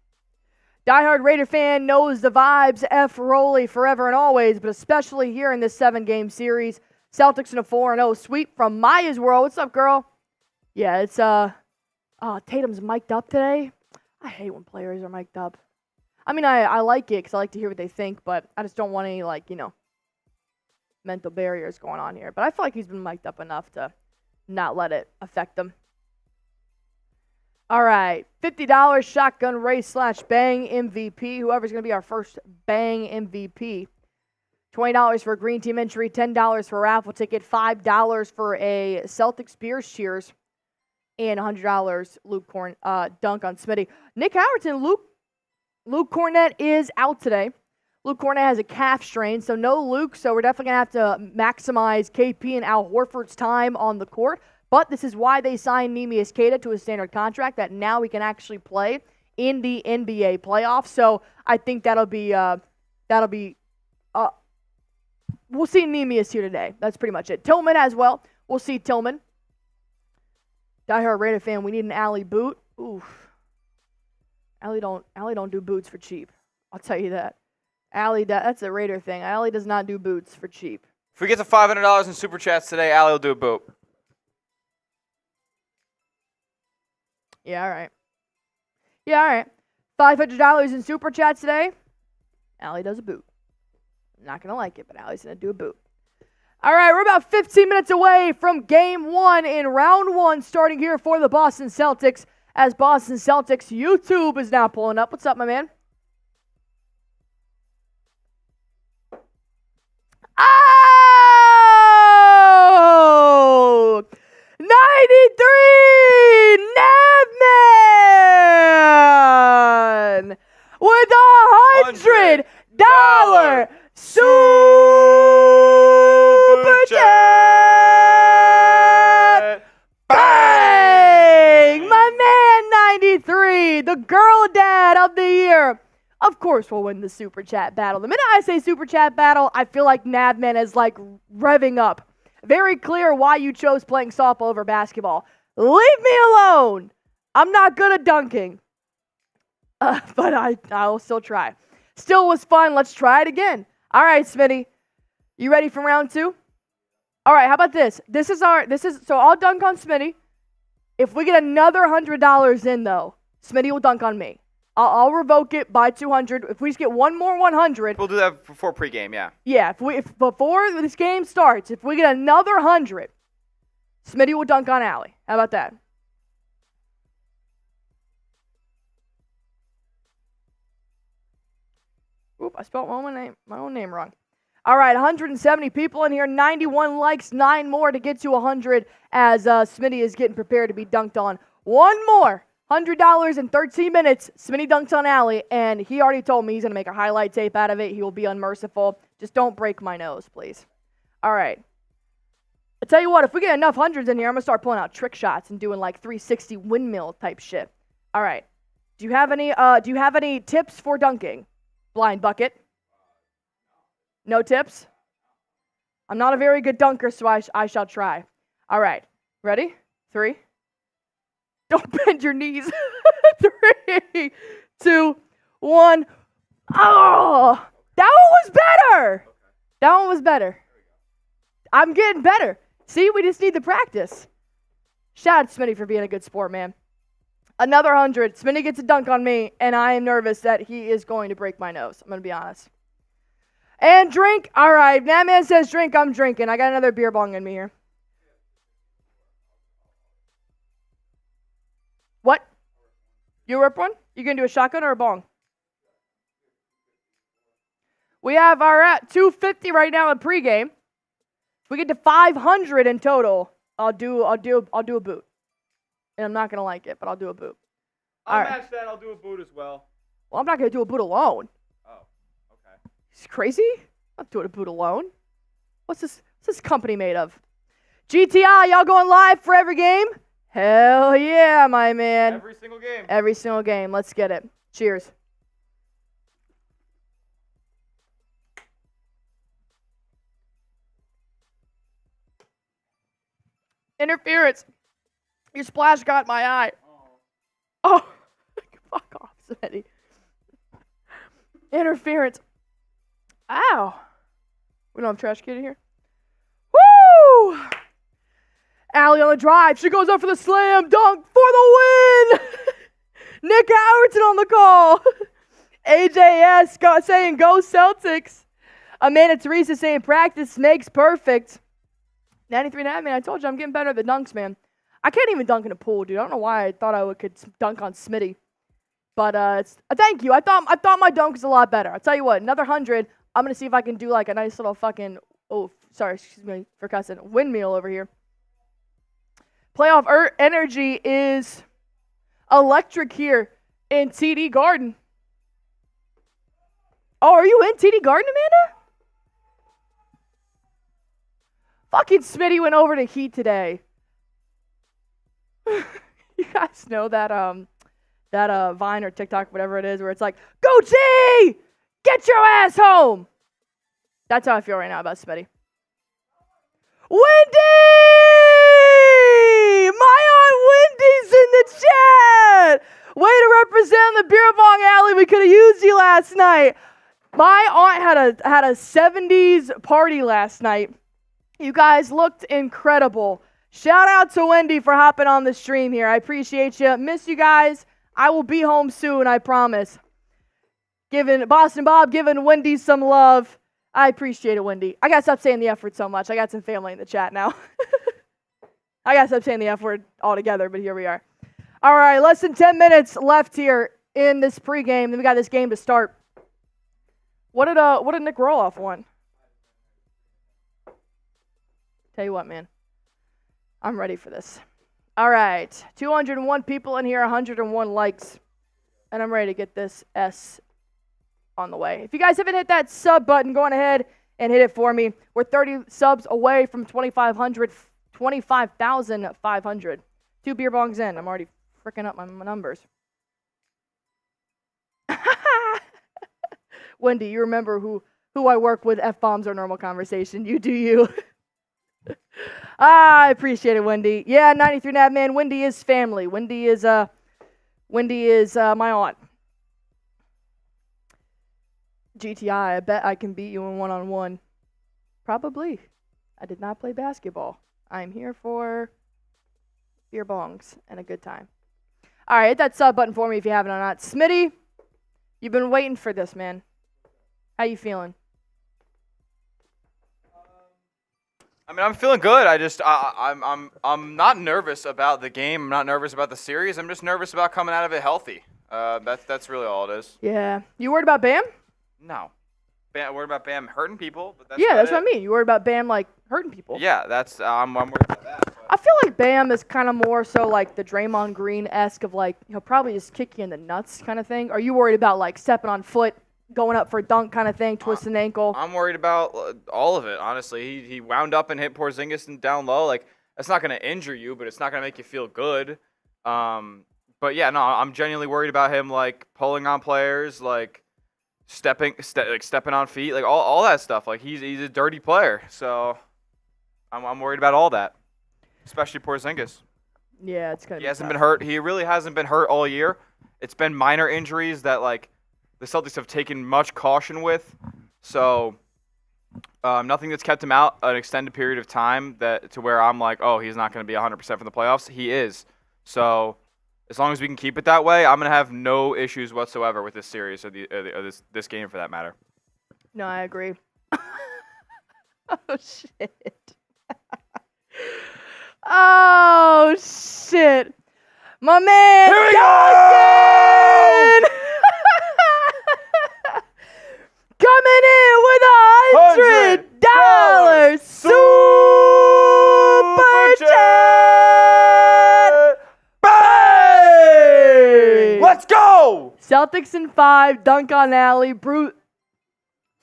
Diehard Raider fan knows the vibes. F. Roley forever and always, but especially here in this 7-game series. Celtics in a 4-0 sweep from Maya's World. What's up, girl? Yeah, it's Tatum's mic'd up today. I hate when players are mic'd up. I mean, I like it because I like to hear what they think, but I just don't want any, mental barriers going on here. But I feel like he's been mic'd up enough to not let it affect him. All right, $50 shotgun race / bang MVP. Whoever's going to be our first bang MVP. $20 for a green team entry, $10 for a raffle ticket, $5 for a Celtics Beers Cheers, and $100 Luke dunk on Smitty. Nick Howerton, Luke Cornett is out today. Luke Cornett has a calf strain, so no Luke, so we're definitely going to have to maximize KP and Al Horford's time on the court. But this is why they signed Neemias Queta to a standard contract, that now we can actually play in the NBA playoffs. So I think that'll be we'll see Neemias here today. That's pretty much it. Tillman as well. We'll see Tillman. Diehard Raider fan, we need an Allie boot. Oof. Allie don't do boots for cheap. I'll tell you that. Allie, that's a Raider thing. Allie does not do boots for cheap. If we get to $500 in Super Chats today, Allie will do a boot. Yeah, all right. $500 in Super Chats today. Allie does a boot. I'm not going to like it, but Allie's going to do a boot. All right, we're about 15 minutes away from Game 1 in Round 1, starting here for the Boston Celtics, as Boston Celtics YouTube is now pulling up. What's up, my man? Oh! 93 Navman with $100 Super Chat. Bang! My man 93, the girl dad of the year. Of course we'll win the Super Chat battle. The minute I say Super Chat battle, I feel like Navman is revving up. Very clear why you chose playing softball over basketball. Leave me alone. I'm not good at dunking. But I'll still try. Still was fun. Let's try it again. All right, Smitty. You ready for round 2? All right, how about this? So I'll dunk on Smitty. If we get another $100 in, though, Smitty will dunk on me. I'll revoke it by 200. If we just get one more 100. We'll do that before pregame, yeah. Yeah, if before this game starts, if we get another 100, Smitty will dunk on Allie. How about that? Oop, I spelled my own name wrong. All right, 170 people in here, 91 likes, 9 more to get to 100 as Smitty is getting prepared to be dunked on. One more. $100 in 13 minutes. Smitty dunks on Allie, and he already told me he's going to make a highlight tape out of it. He will be unmerciful. Just don't break my nose, please. All right. I tell you what, if we get enough hundreds in here, I'm going to start pulling out trick shots and doing 360 windmill type shit. All right. Do you have any tips for dunking? Blind bucket. No tips? I'm not a very good dunker, so I shall try. All right. Ready? 3. Don't bend your knees. 3, 2, 1. Oh, that one was better. That one was better. I'm getting better. See, we just need the practice. Shout out to Smitty for being a good sport, man. Another 100. Smitty gets a dunk on me, and I am nervous that he is going to break my nose. I'm going to be honest. And drink. All right. That man says drink. I'm drinking. I got another beer bong in me here. What? You rip one? You going to do a shotgun or a bong? We have our at 250 right now in pregame. If we get to 500 in total, I'll do a boot. And I'm not going to like it, but I'll do a boot. I'll match that. I'll do a boot as well. Well, I'm not going to do a boot alone. Oh, okay. He's crazy? I'm not doing a boot alone. What's this company made of? GTI, y'all going live for every game? Hell yeah, my man. Every single game. Every single game. Let's get it. Cheers. Interference. Your splash got my eye. Oh. Fuck off, Smitty. Interference. Ow. We don't have trash can in here. Woo! Allie on the drive. She goes up for the slam dunk for the win. Nick Howerton on the call. AJS saying go Celtics. Amanda Teresa saying practice makes perfect. 93.5, man. I told you I'm getting better at the dunks, man. I can't even dunk in a pool, dude. I don't know why I thought I could dunk on Smitty. But thank you. I thought my dunk was a lot better. I'll tell you what, another 100. I'm going to see if I can do like a nice little fucking, excuse me for cussing, windmill over here. Playoff energy is electric here in TD Garden. Oh, are you in TD Garden, Amanda? Fucking Smitty went over to Heat today. You guys know that Vine or TikTok, whatever it is, where it's like, go T! Get your ass home! That's how I feel right now about Smitty. Wendy! My Aunt Wendy's in the chat! Way to represent the beer bong alley. We could have used you last night. My aunt had a 70s party last night. You guys looked incredible. Shout out to Wendy for hopping on the stream here. I appreciate you. Miss you guys. I will be home soon, I promise. Boston Bob giving Wendy some love. I appreciate it, Wendy. I got to stop saying the F word so much. I got some family in the chat now. I got to stop saying the F word altogether, but here we are. All right, less than 10 minutes left here in this pregame. Then we got this game to start. What did Nick Roloff want? Tell you what, man. I'm ready for this. All right. 201 people in here, 101 likes. And I'm ready to get this S on the way. If you guys haven't hit that sub button, go on ahead and hit it for me. We're 30 subs away from 25,500. 2 beer bongs in. I'm already freaking up my numbers. Wendy, you remember who I work with. F-bombs are normal conversation. You do you. I appreciate it, Wendy. Yeah, 93 Nab man. Wendy is family. Wendy is my aunt. GTI, I bet I can beat you in one-on-one. Probably. I did not play basketball. I'm here for beer bongs and a good time. All right, hit that sub button for me if you haven't or not. Smitty, you've been waiting for this, man. How you feeling? I mean, I'm feeling good. I'm not nervous about the game. I'm not nervous about the series. I'm just nervous about coming out of it healthy. That's really all it is. Yeah. You worried about Bam? No. Worried about Bam hurting people, but that's what I mean. You worried about Bam like hurting people? Yeah, I'm worried about that. But. I feel like Bam is kind of more so like the Draymond Green-esque of like he'll probably just kick you in the nuts kind of thing. Are you worried about like stepping on foot, going up for a dunk kind of thing, twisting an ankle? I'm worried about all of it, honestly. He wound up and hit Porzingis and down low. Like, that's not going to injure you, but it's not going to make you feel good. But, yeah, no, I'm genuinely worried about him, like, pulling on players, like, stepping on feet, like all that stuff. Like he's a dirty player, so I'm worried about all that, especially Porzingis. Yeah, it's gonna. He hasn't been hurt. He really hasn't been hurt all year. It's been minor injuries that like the Celtics have taken much caution with. So nothing that's kept him out an extended period of time that to where I'm like, oh, he's not going to be 100% for the playoffs. He is. So as long as we can keep it that way, I'm going to have no issues whatsoever with this series or this game for that matter. No, I agree. Oh shit. Oh shit. My man Here we Duncan! Coming in with $100 super chat. Bang! Let's go! Celtics in 5, dunk on Allie.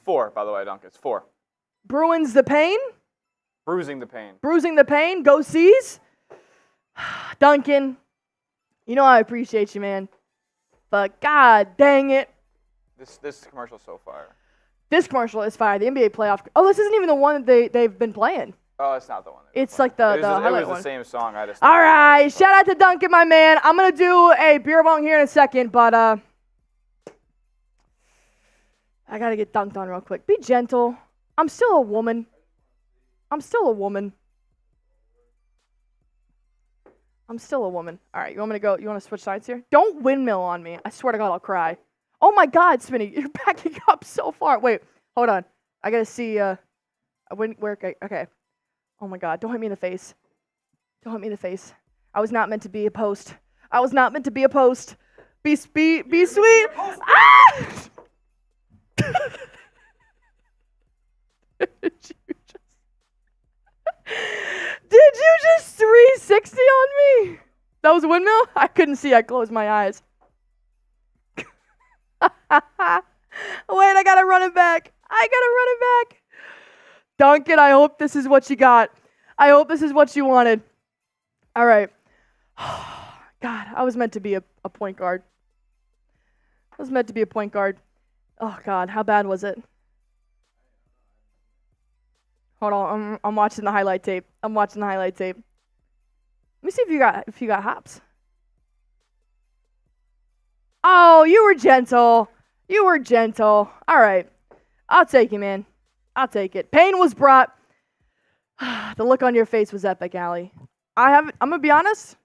4, by the way, Dunk. It's 4. Bruins the pain. Bruising the pain. Bruising the pain. Go C's. Duncan, you know I appreciate you, man. But god dang it. This commercial's so fire. This commercial is fire. The NBA playoff. Oh, this isn't even the one that they've been playing. Oh, it's not the one. It's like the highlight it was one. the same song. I just. All right, shout out to Duncan, my man. I'm gonna do a beer bong here in a second, but I gotta get dunked on real quick. Be gentle. I'm still a woman. I'm still a woman. I'm still a woman. All right, you want me to go? You want to switch sides here? Don't windmill on me. I swear to God, I'll cry. Oh my God, Spinny, you're backing up so far. Wait, hold on. I gotta see. I wouldn't work. Okay. Oh my God, don't hit me in the face. Don't hit me in the face. I was not meant to be a post. I was not meant to be a post. Be sweet. Ah! Did you just 360 on me? That was a windmill? I couldn't see. I closed my eyes. Wait, I gotta run it back. Duncan, I hope this is what you got. I hope this is what you wanted. All right. God, I was meant to be a point guard. Oh, God, how bad was it? Hold on, I'm watching the highlight tape. Let me see if you got hops. Oh, you were gentle. All right. I'll take it, man. I'll take it. Pain was brought. The look on your face was epic, Allie. I'm going to be honest.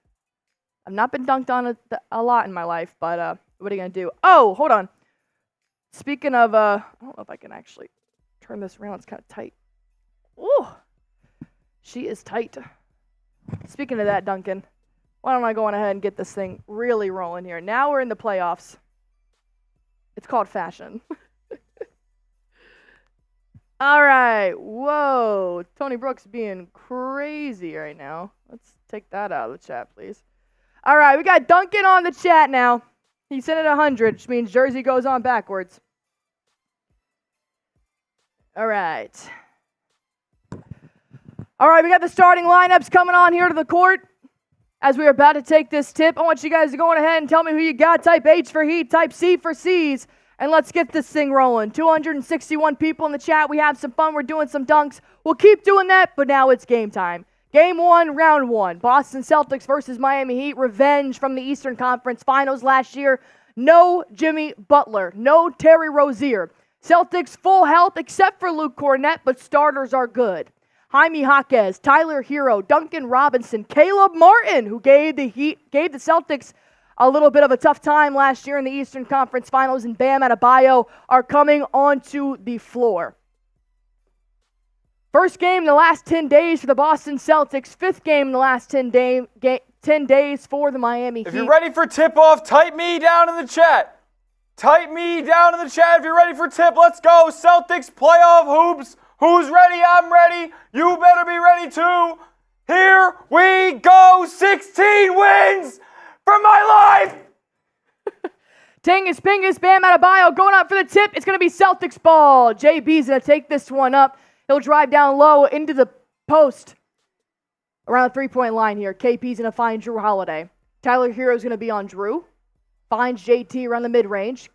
I've not been dunked on a lot in my life, but what are you going to do? Oh, hold on. Speaking of, I don't know if I can actually turn this around. It's kind of tight. Ooh, she is tight. Speaking of that, Duncan, why don't I go on ahead and get this thing really rolling here? Now we're in the playoffs. It's called fashion. All right. Whoa. Tony Brooks being crazy right now. Let's take that out of the chat, please. All right. We got Duncan on the chat now. He sent it 100, which means Jersey goes on backwards. All right. All right. We got the starting lineups coming on here to the court. As we are about to take this tip, I want you guys to go on ahead and tell me who you got. Type H for Heat, type C for C's, and let's get this thing rolling. 261 people in the chat. We have some fun. We're doing some dunks. We'll keep doing that, but now it's game time. Game 1, round 1. Boston Celtics versus Miami Heat. Revenge from the Eastern Conference Finals last year. No Jimmy Butler. No Terry Rozier. Celtics full health except for Luke Cornett, but starters are good. Jaime Jaquez, Tyler Hero, Duncan Robinson, Caleb Martin, who gave the Celtics a little bit of a tough time last year in the Eastern Conference Finals, and Bam Adebayo are coming onto the floor. First game in the last 10 days for the Boston Celtics. Fifth game in the last 10 days for the Miami Heat. If you're ready for tip-off, type me down in the chat. Type me down in the chat if you're ready for tip. Let's go. Celtics playoff hoops. Who's ready? I'm ready. You better be ready too. Here we go. 16 wins for my life. Tingus, Pingus, Bam Adebayo going up for the tip. It's going to be Celtics ball. JB's going to take this one up. He'll drive down low into the post around the 3-point line here. KP's going to find Jrue Holiday. Tyler Hero's going to be on Jrue. Finds JT around the mid-range.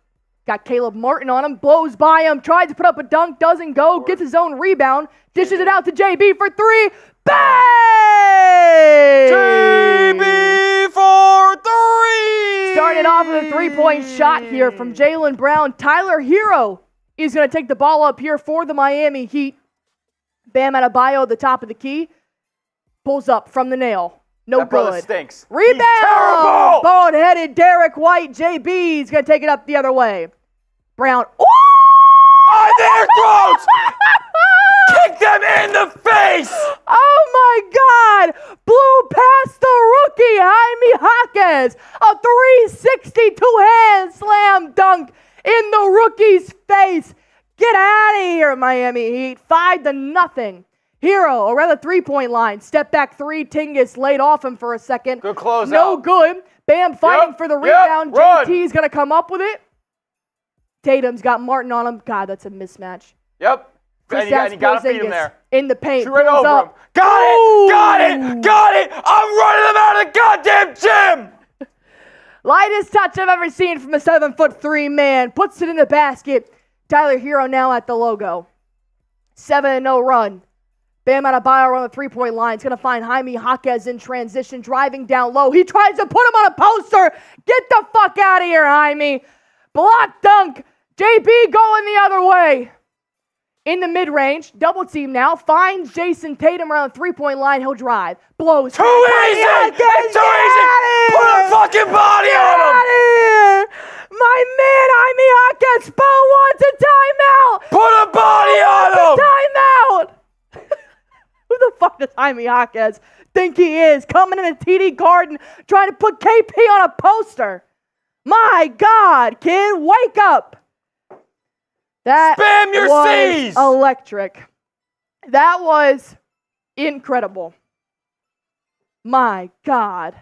Got Caleb Martin on him, blows by him, tried to put up a dunk, doesn't go, gets his own rebound, dishes it out to JB for three. Bang! JB for three! Starting off with a three-point shot here from Jaylen Brown. Tyler Hero is going to take the ball up here for the Miami Heat. Bam Adebayo at the top of the key. Pulls up from the nail. No that brother good. Stinks. Rebound! He's terrible! Bone-headed Derrick White. JB is going to take it up the other way. Brown. Ooh! On their throats! Kick them in the face! Oh my God! Blew past the rookie, Jaime Jaquez. A 360 two-hand slam dunk in the rookie's face. Get out of here, Miami Heat. 5-0. Hero around the three-point line. Step back three. Tingus laid off him for a second. Good close No out. good. Bam fighting for the rebound. Run. JT's going to come up with it. Tatum's got Martin on him. God, that's a mismatch. Yep. And you got to feed him Porzingis there. in the paint. Shoot right Pulls over him. up. Got Ooh. it! Got it! Got it! I'm running them out of the goddamn gym! Lightest touch I've ever seen from a 7'3" man. Puts it in the basket. Tyler Hero now at the logo. 7-0 run. Bam Adebayo on the three-point line. He's going to find Jaime Jaquez in transition, driving down low. He tries to put him on a poster. Get the fuck out of here, Jaime. Block dunk. JB going the other way. In the mid-range, double team now. Finds Jayson Tatum around the three-point line. He'll drive. Blows. Too easy! It's too easy! Put a fucking body on him! Here. My man, Jaime Jaquez, Bo wants a timeout. Put a body on him! Timeout. Who the fuck does Jaime Jaquez think he is? Coming in a TD Garden, trying to put KP on a poster. My God, kid, wake up. That Spam your was C's. electric. That was incredible. My God.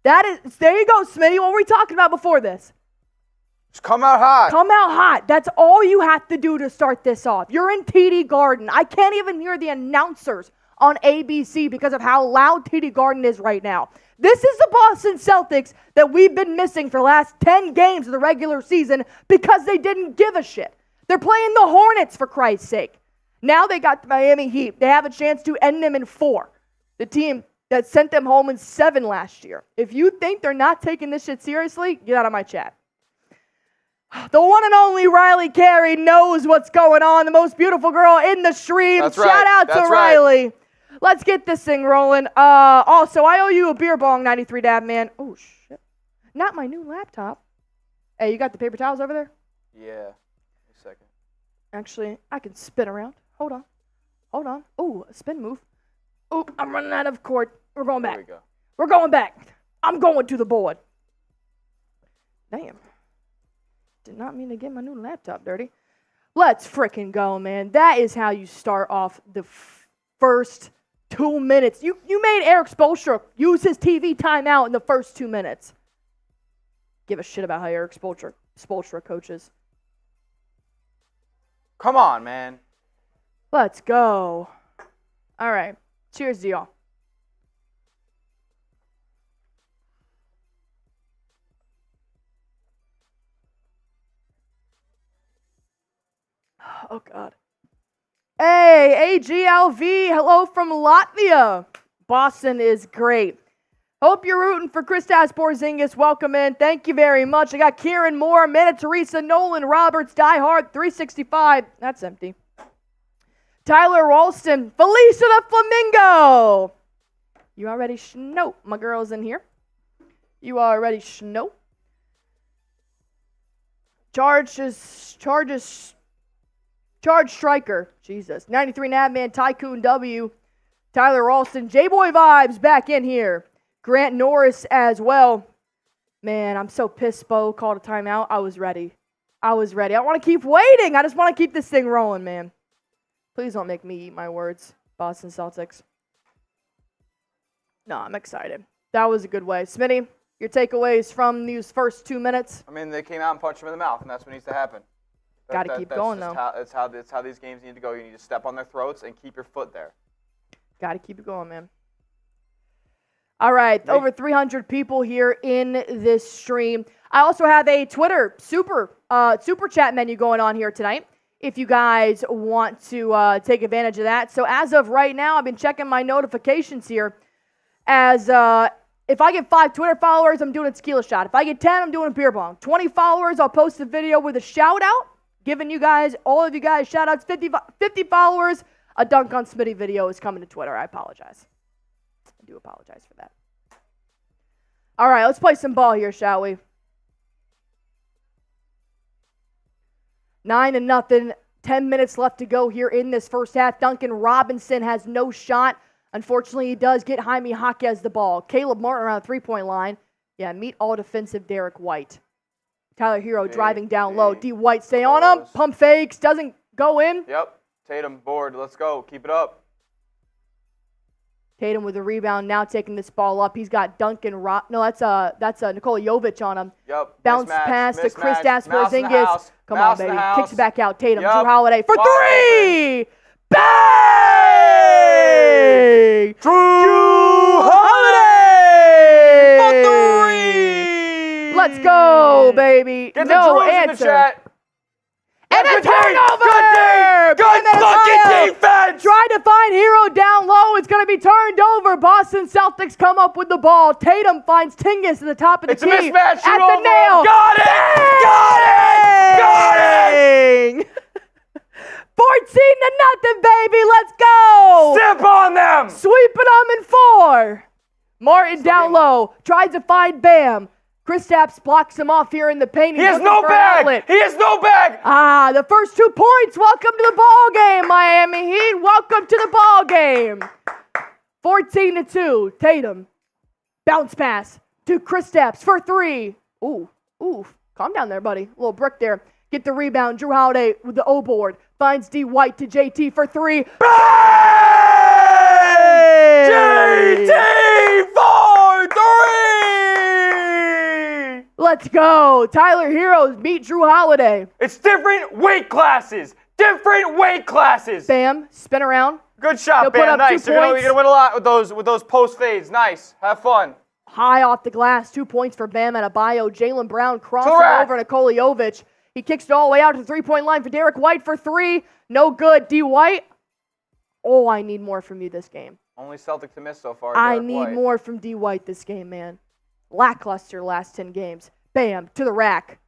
There you go, Smitty. What were we talking about before this? Just come out hot. Come out hot. That's all you have to do to start this off. You're in TD Garden. I can't even hear the announcers on ABC because of how loud TD Garden is right now. This is the Boston Celtics that we've been missing for the last 10 games of the regular season because they didn't give a shit. They're playing the Hornets, for Christ's sake. Now they got the Miami Heat. They have a chance to end them in 4. The team that sent them home in 7 last year. If you think they're not taking this shit seriously, get out of my chat. The one and only Riley Carey knows what's going on. The most beautiful girl in the stream. That's Shout right. out to That's right. Riley. Let's get this thing rolling. Also, I owe you a beer bong, 93 Dab Man. Oh, shit. Not my new laptop. Hey, you got the paper towels over there? Yeah. A second. Actually, I can spin around. Hold on. Oh, a spin move. Oh, I'm running out of cord. We're going back. There we go. We're going back. I'm going to the board. Damn. Did not mean to get my new laptop dirty. Let's frickin' go, man. That is how you start off the first 2 minutes. You made Eric Spoelstra use his TV timeout in the first 2 minutes. Give a shit about how Eric Spoelstra coaches. Come on, man. Let's go. All right. Cheers to y'all. Oh, God. Hey, AGLV, hello from Latvia. Boston is great. Hope you're rooting for Kristaps Porzingis. Welcome in. Thank you very much. I got Kieran Moore, Amanda Teresa, Nolan Roberts, Die Hard, 365. That's empty. Tyler Ralston, Felicia the Flamingo. You already know my girl's in here. You already know. Charge Striker. Jesus. 93 Nabman, Tycoon W. Tyler Ralston. J-Boy Vibes back in here. Grant Norris as well. Man, I'm so pissed Bo called a timeout. I was ready. I don't want to keep waiting. I just want to keep this thing rolling, man. Please don't make me eat my words, Boston Celtics. No, I'm excited. That was a good way. Smitty, your takeaways from these first 2 minutes? I mean, they came out and punched him in the mouth, and that's what needs to happen. Got to keep going, though. That's how these games need to go. You need to step on their throats and keep your foot there. Got to keep it going, man. All right, over 300 people here in this stream. I also have a Twitter super super chat menu going on here tonight if you guys want to take advantage of that. So as of right now, I've been checking my notifications here. As if I get 5 Twitter followers, I'm doing a tequila shot. If I get 10, I'm doing a beer bong. 20 followers, I'll post a video with a shout out, giving you guys, all of you guys, shout outs. 50 followers, a Dunk on Smitty video is coming to Twitter. I apologize. I do apologize for that. All right, let's play some ball here, shall we? 9-0, 10 minutes left to go here in this first half. Duncan Robinson has no shot. Unfortunately, he does get Jaime Jaquez the ball. Caleb Martin around the three-point line. Yeah, meet all defensive Derrick White. Tyler Hero driving down low. D. White stay on him. Pump fakes. Doesn't go in. Yep. Tatum board. Let's go. Keep it up. Tatum with a rebound, now taking this ball up. He's got Duncan that's Nikola Jovic on him. Yep. Bounce Mismatch, pass to mismatch. Kristaps Mouse in the Porzingis. house. Come Mouse on, in baby. the house. Kicks it back out. Tatum. Yep. Jrue Holiday for Wide three. Bang! Jrue Holiday for three. Let's go, baby. Get the no Drews answer. in the chat. And a Good turnover! Good fucking defense! Trying to find Hero down low. It's going to be turned over. Boston Celtics come up with the ball. Tatum finds Tingis at the top of the key. It's a mismatch. At the nail. Got it! Got it! Got it! 14-0, baby. Let's go. Sip on them! Sweeping them in 4. Martin down low. Tries to find Bam. Kristaps blocks him off here in the paint. He has no bag! He has no bag! The first 2 points. Welcome to the ball game, Miami Heat. Welcome to the ball game. 14-2. Tatum. Bounce pass to Kristaps for 3. Ooh. Calm down there, buddy. A little brick there. Get the rebound. Jrue Holiday with the O board. Finds D. White to JT for 3. Bang! JT for 3! Let's go. Tyler Heroes beat Jrue Holiday. It's different weight classes. Different weight classes. Bam. Spin around. Good shot, He'll put Bam. up Nice. 2 You're points. gonna win a lot with those post fades. Nice. Have fun. High off the glass. 2 points for Bam Adebayo. Jaylen Brown crossing Correct. over Nikola Jovic. He kicks it all the way out to the three-point line for Derrick White for 3. No good. D. White. Oh, I need more from you this game. Only Celtic to miss so far. I Derrick need White. more from D. White this game, man. Lackluster last 10 games. Bam, to the rack.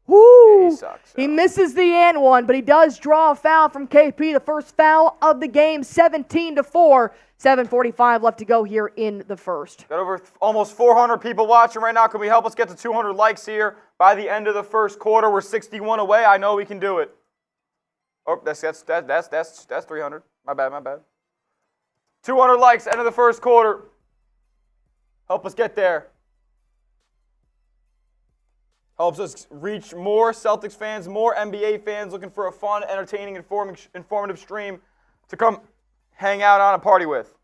Woo! Yeah, he sucks. He misses the and one, but he does draw a foul from KP, the first foul of the game, 17-4. 7:45 left to go here in the first. Got over almost 400 people watching right now. Can we help us get to 200 likes here by the end of the first quarter? We're 61 away. I know we can do it. Oh, that's 300. My bad. 200 likes, end of the first quarter. Help us get there. Helps us reach more Celtics fans, more NBA fans looking for a fun, entertaining, informative stream to come hang out on and party with.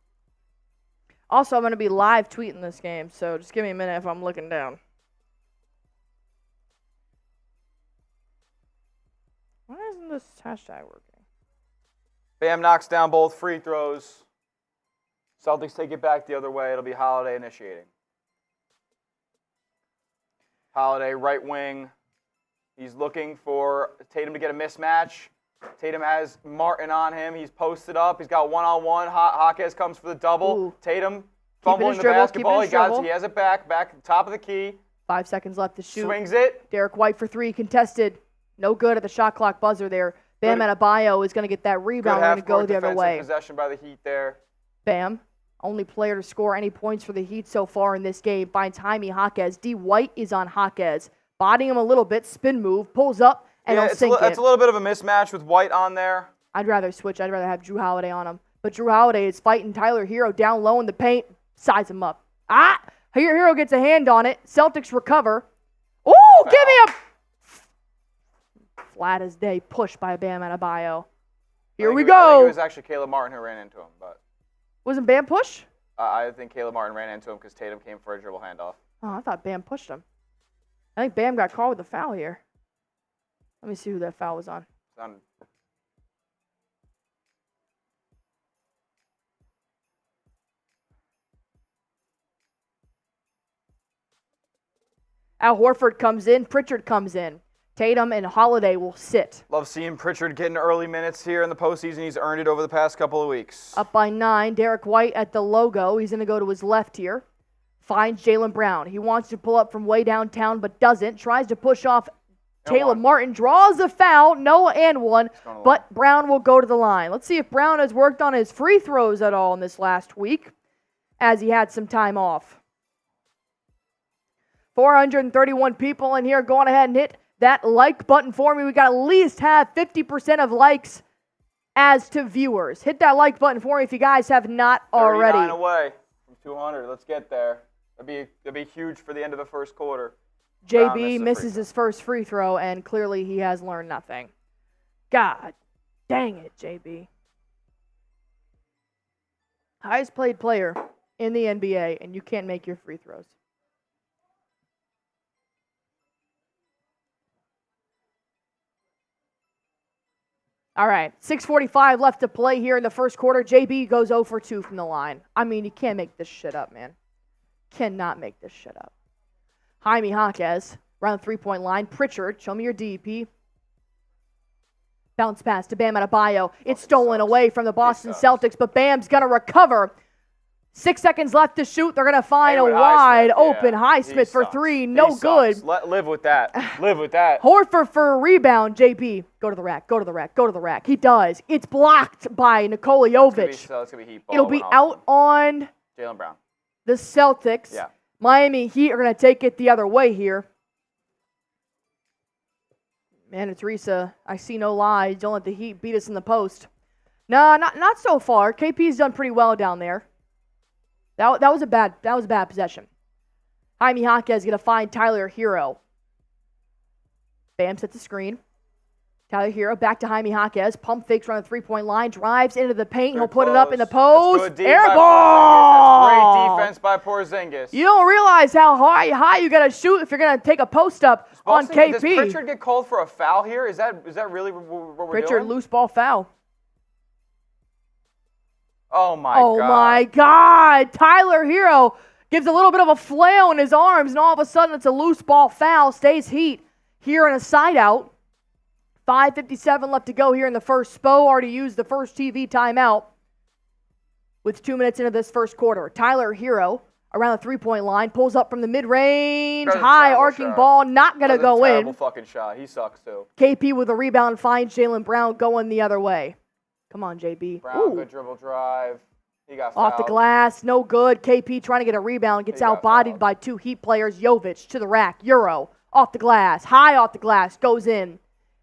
Also, I'm going to be live tweeting this game, so just give me a minute if I'm looking down. Why isn't this hashtag working? Bam knocks down both free throws. Celtics take it back the other way. It'll be Holiday initiating. Holiday, right wing. He's looking for Tatum to get a mismatch. Tatum has Martin on him. He's posted up. He's got one-on-one. Jaquez comes for the double. Ooh. Tatum fumbling the basketball. He has it back at the top of the key. 5 seconds left to shoot. Swings it. Derrick White for 3, contested. No good at the shot clock buzzer there. Bam Adebayo is going to get that rebound. We're going to go the other way. Possession by the Heat there. Bam, only player to score any points for the Heat so far in this game, finds Jaime Jaquez. D. White is on Jaquez. Bodying him a little bit, spin move, pulls up, and he'll sink it. It's a little bit of a mismatch with White on there. I'd rather switch. I'd rather have Jrue Holiday on him. But Jrue Holiday is fighting Tyler Hero down low in the paint. Size him up. Hero gets a hand on it. Celtics recover. Ooh, give me a flat as day push by Bam Adebayo. Here we go. I think it was actually Caleb Martin who ran into him, but Wasn't Bam push? I think Caleb Martin ran into him because Tatum came for a dribble handoff. Oh, I thought Bam pushed him. I think Bam got called with a foul here. Let me see who that foul was on. Al Horford comes in. Pritchard comes in. Tatum and Holiday will sit. Love seeing Pritchard getting early minutes here in the postseason. He's earned it over the past couple of weeks. Up by 9, Derrick White at the logo. He's going to go to his left here. Finds Jaylen Brown. He wants to pull up from way downtown, but doesn't. Tries to push off Taylor Martin. Draws a foul. No and one. But Brown will go to the line. Let's see if Brown has worked on his free throws at all in this last week, as he had some time off. 431 people in here. Go on ahead and hit that like button for me. We got at least have 50% of likes as to viewers. Hit that like button for me if you guys have not already. 39 away from 200. Let's get there. That'd be huge for the end of the first quarter. JB misses his first free throw, and clearly he has learned nothing. God dang it, JB. Highest played player in the NBA, and you can't make your free throws. All right, 6:45 left to play here in the first quarter. JB goes 0 for 2 from the line. I mean, you can't make this shit up, man. Cannot make this shit up. Jaime Jaquez around the three-point line. Pritchard, show me your DP. Bounce pass to Bam Adebayo. It's stolen away from the Boston Celtics, but Bam's going to recover. 6 seconds left to shoot. They're going to find a wide open Highsmith for 3. No good. Live with that. Live with that. Horford for a rebound. JP, go to the rack, go to the rack, go to the rack. He does. It's blocked by Nikola Jovic. It'll be out on Jaylen Brown. The Celtics. Yeah. Miami Heat are going to take it the other way here. Man, it's Teresa. I see no lies. Don't let the Heat beat us in the post. No, not so far. KP's done pretty well down there. That was a bad possession. Jaime Jaquez is going to find Tyler Hero. Bam sets the screen. Tyler Hero back to Jaime Jaquez. Pump fakes around the three-point line. Drives into the paint. He'll put it up in the post. Air ball! That's great defense by Porzingis. You don't realize how high you got to shoot if you're going to take a post up on KP. Does Pritchard get called for a foul here? Is that really what we're doing? Pritchard, loose ball foul. Oh, my God. Tyler Hero gives a little bit of a flail in his arms, and all of a sudden it's a loose ball foul. Stays Heat here in a side out. 5:57 left to go here in the first. Spo already used the first TV timeout with 2 minutes into this first quarter. Tyler Hero around the three-point line, pulls up from the mid-range, high arcing ball, not going to go in. Terrible fucking shot. He sucks too. KP with a rebound finds Jaylen Brown going the other way. Come on, JB. Brown, good dribble drive. He got fouled. Off the glass, no good. KP trying to get a rebound, gets outbodied by 2 Heat players. Jovic to the rack, Euro, off the glass, high off the glass, goes in.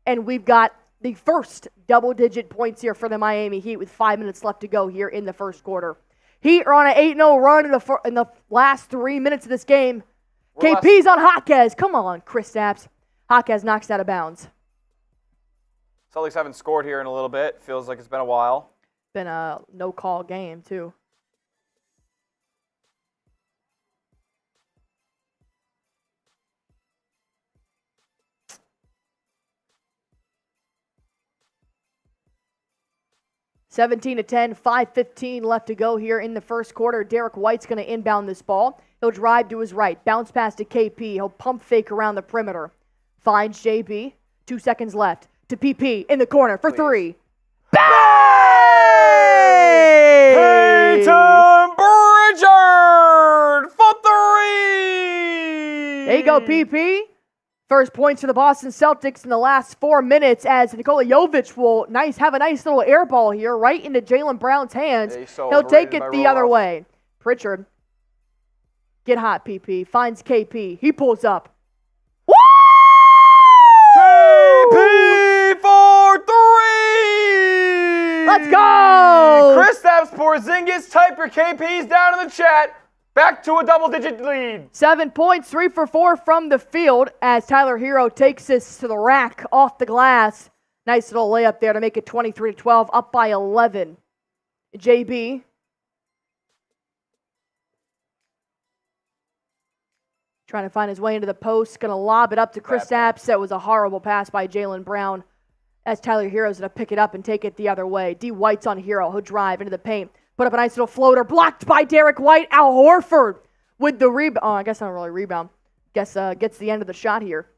And we've got the first double-digit points here for the Miami Heat with 5 minutes left to go here in the first quarter. Heat are on an 8-0 run in the last 3 minutes of this game. KP's on Jaquez. Come on, Kristaps. Jaquez knocks out of bounds. Celtics haven't scored here in a little bit. Feels like it's been a while. Been a no-call game, too. (17-10), 5:15 left to go here in the first quarter. Derrick White's going to inbound this ball. He'll drive to his right, bounce pass to KP. He'll pump fake around the perimeter. Finds JB. 2 seconds left to PP in the corner for 3. Bang! Peyton Pritchard for 3! There you go, PP. First points for the Boston Celtics in the last 4 minutes as Nikola Jovic will have a nice little air ball here right into Jaylen Brown's hands. He'll take it the other way. Pritchard, get hot, PP. Finds KP. He pulls up. Woo! KP for 3! Let's go! Kristaps, Porzingis, type your KPs down in the chat. Back to a double-digit lead. 7 points, 3 for 4 from the field as Tyler Hero takes this to the rack off the glass. Nice little layup there to make it 23-12, up by 11. JB. Trying to find his way into the post. Going to lob it up to Kristaps. That was a horrible pass by Jaylen Brown as Tyler Hero's going to pick it up and take it the other way. D. White's on Hero. He'll drive into the paint. Put up a nice little floater, blocked by Derrick White. Al Horford with the rebound. Oh, I guess not really rebound. Guess gets the end of the shot here.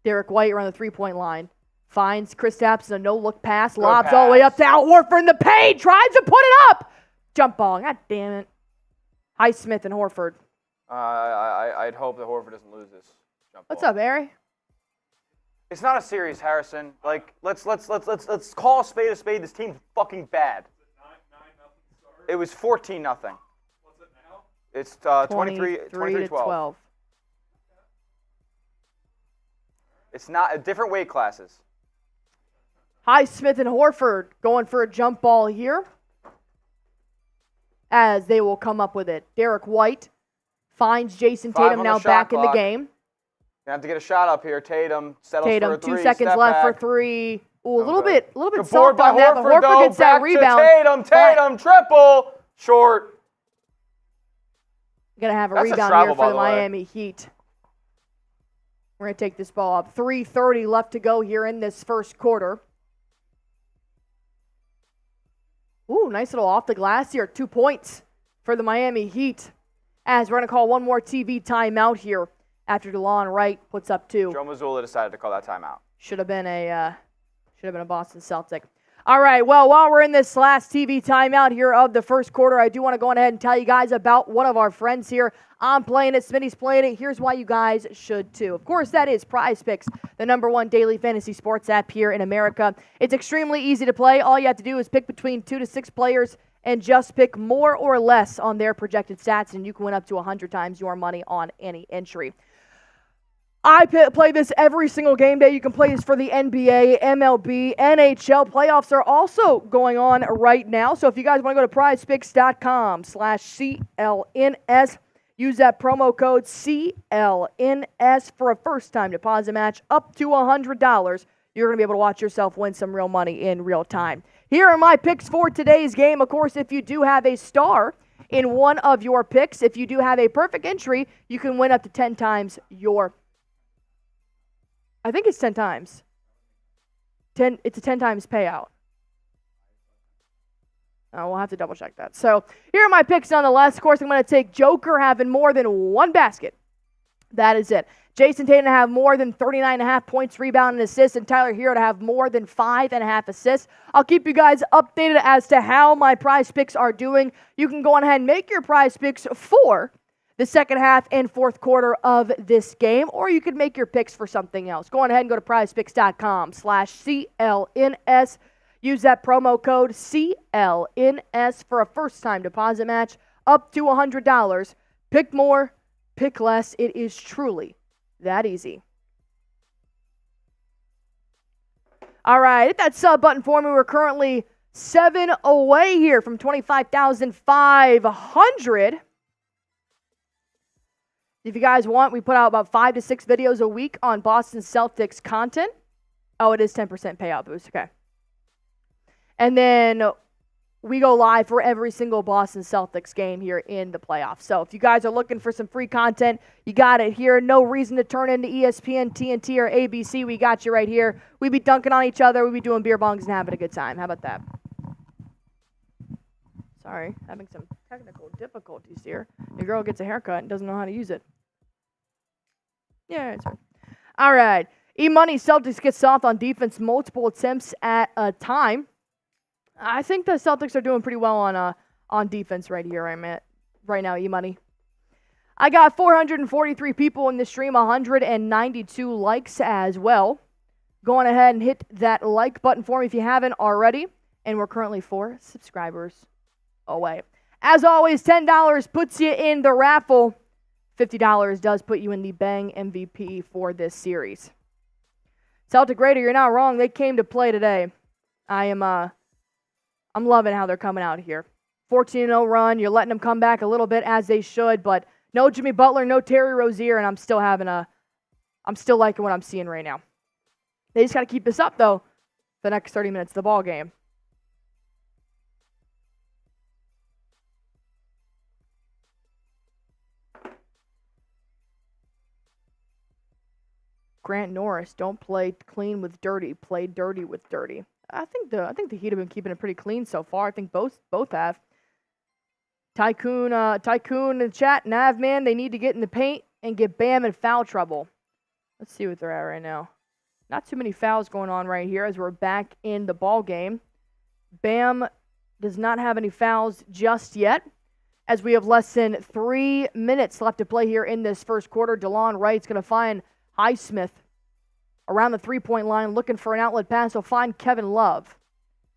Derrick White around the three-point line. Finds Kristaps in a no-look pass. Good Lobs pass. all the way up to Al Horford in the paint. Tries to put it up. Jump ball. God damn it. Highsmith and Horford. I'd hope that Horford doesn't lose this jump What's ball. up, Ari? It's not a series, Harrison. Like, let's call a spade a spade. This team's fucking bad. It was 14-0. What's it now? It's 23-12. It's not different weight classes. Highsmith and Horford going for a jump ball here as they will come up with it. Derrick White finds Jayson 5 Tatum on the now shot back in the clock. game. You have to get a shot up here. Tatum settles for Tatum, a 3. 2 seconds step left back. for 3. Ooh, a little good. bit Good soft board by on that, but Horford, Horford though. gets that Back rebound. to Tatum, triple, short. Gonna have a That's a rebound travel, here by for the the way. Miami Heat. We're gonna take this ball up. 3:30 left to go here in this first quarter. Ooh, nice little off the glass here. 2 points for the Miami Heat. As we're gonna call one more TV timeout here after DeLon Wright puts up 2. Joe Mazzulla decided to call that timeout. Should have been a Boston Celtic. All right, well, while we're in this last TV timeout here of the first quarter, I do want to go ahead and tell you guys about one of our friends here. I'm playing it, Smitty's playing it. Here's why you guys should too. Of course, that is Prize Picks, the #1 daily fantasy sports app here in America. It's extremely easy to play. All you have to do is pick between 2 to 6 players and just pick more or less on their projected stats, and you can win up to 100 times your money on any entry. I play this every single game day. You can play this for the NBA, MLB, NHL. Playoffs are also going on right now. So if you guys want to go to prizepicks.com/CLNS, use that promo code CLNS for a first-time deposit match up to $100. You're going to be able to watch yourself win some real money in real time. Here are my picks for today's game. Of course, if you do have a star in one of your picks, if you do have a perfect entry, you can win up to 10 times your I think it's 10 times. It's a 10 times payout. We'll have to double check that. So here are my picks nonetheless. Of course, I'm going to take Joker having more than 1 basket. That is it. Jayson Tatum to have more than 39.5 points, rebound, and assists, and Tyler Hero to have more than 5.5 assists. I'll keep you guys updated as to how my prize picks are doing. You can go on ahead and make your prize picks for the second half and fourth quarter of this game, or you could make your picks for something else. Go on ahead and go to prizepicks.com/CLNS. Use that promo code CLNS for a first-time deposit match up to $100. Pick more, pick less. It is truly that easy. All right, hit that sub button for me. We're currently 7 away here from 25,500. If you guys want, we put out about 5 to 6 videos a week on Boston Celtics content. Oh, it is 10% payout boost. Okay. And then we go live for every single Boston Celtics game here in the playoffs. So if you guys are looking for some free content, you got it here. No reason to turn into ESPN, TNT, or ABC. We got you right here. We be dunking on each other. We be doing beer bongs and having a good time. How about that? Sorry, having some technical difficulties here. Your girl gets a haircut and doesn't know how to use it. Yeah, it's right. All right. E-Money, Celtics get soft on defense, multiple attempts at a time. I think the Celtics are doing pretty well on defense right here. I'm at right now, E-Money. I got 443 people in the stream, 192 likes as well. Go on ahead and hit that like button for me if you haven't already. And we're currently 4 subscribers away. As always, $10 puts you in the raffle. $50 does put you in the Bang MVP for this series. Celtic Raider, you're not wrong. They came to play today. I'm loving how they're coming out here. 14-0 run. You're letting them come back a little bit as they should, but no Jimmy Butler, no Terry Rozier, and I'm still liking what I'm seeing right now. They just got to keep this up though. The next 30 minutes of the ball game. Grant Norris, don't play clean with dirty, play dirty with dirty. I think the Heat have been keeping it pretty clean so far. I think both have. Tycoon in the chat, Nav man, they need to get in the paint and get Bam in foul trouble. Let's see what they're at right now. Not too many fouls going on right here as we're back in the ball game. Bam does not have any fouls just yet, as we have less than 3 minutes left to play here in this first quarter. DeLon Wright's going to find Highsmith around the three-point line looking for an outlet pass. He'll find Kevin Love.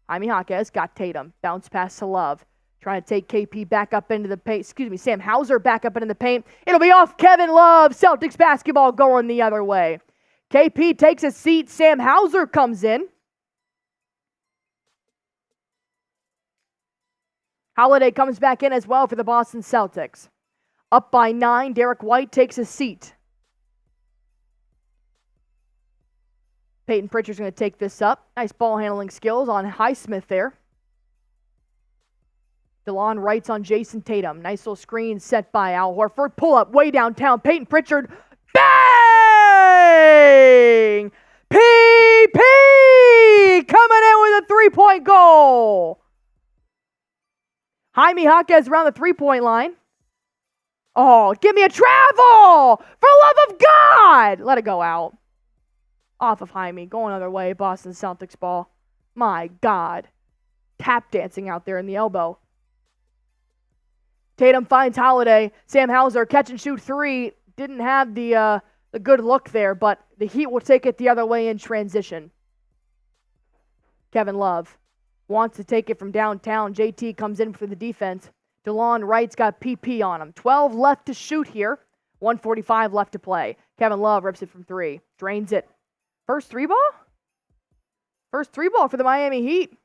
Jaime Jaquez got Tatum. Bounce pass to Love. Trying to take KP back up into the paint. Sam Hauser back up into the paint. It'll be off Kevin Love. Celtics basketball going the other way. KP takes a seat. Sam Hauser comes in. Holiday comes back in as well for the Boston Celtics. Up by 9, Derrick White takes a seat. Peyton Pritchard's going to take this up. Nice ball handling skills on Highsmith there. DeLon Wright's on Jayson Tatum. Nice little screen set by Al Horford. Pull up way downtown. Peyton Pritchard. Bang! PP coming in with a three-point goal. Jaime Jaquez around the three-point line. Oh, give me a travel! For the love of God! Let it go out. Off of Jaime. Going other way. Boston Celtics ball. My God. Tap dancing out there in the elbow. Tatum finds Holiday. Sam Hauser, catch and shoot three. Didn't have the good look there, but the Heat will take it the other way in transition. Kevin Love wants to take it from downtown. JT comes in for the defense. DeLon Wright's got PP on him. 12 left to shoot here. 1:45 left to play. Kevin Love rips it from three. Drains it. First three ball? First three ball for the Miami Heat.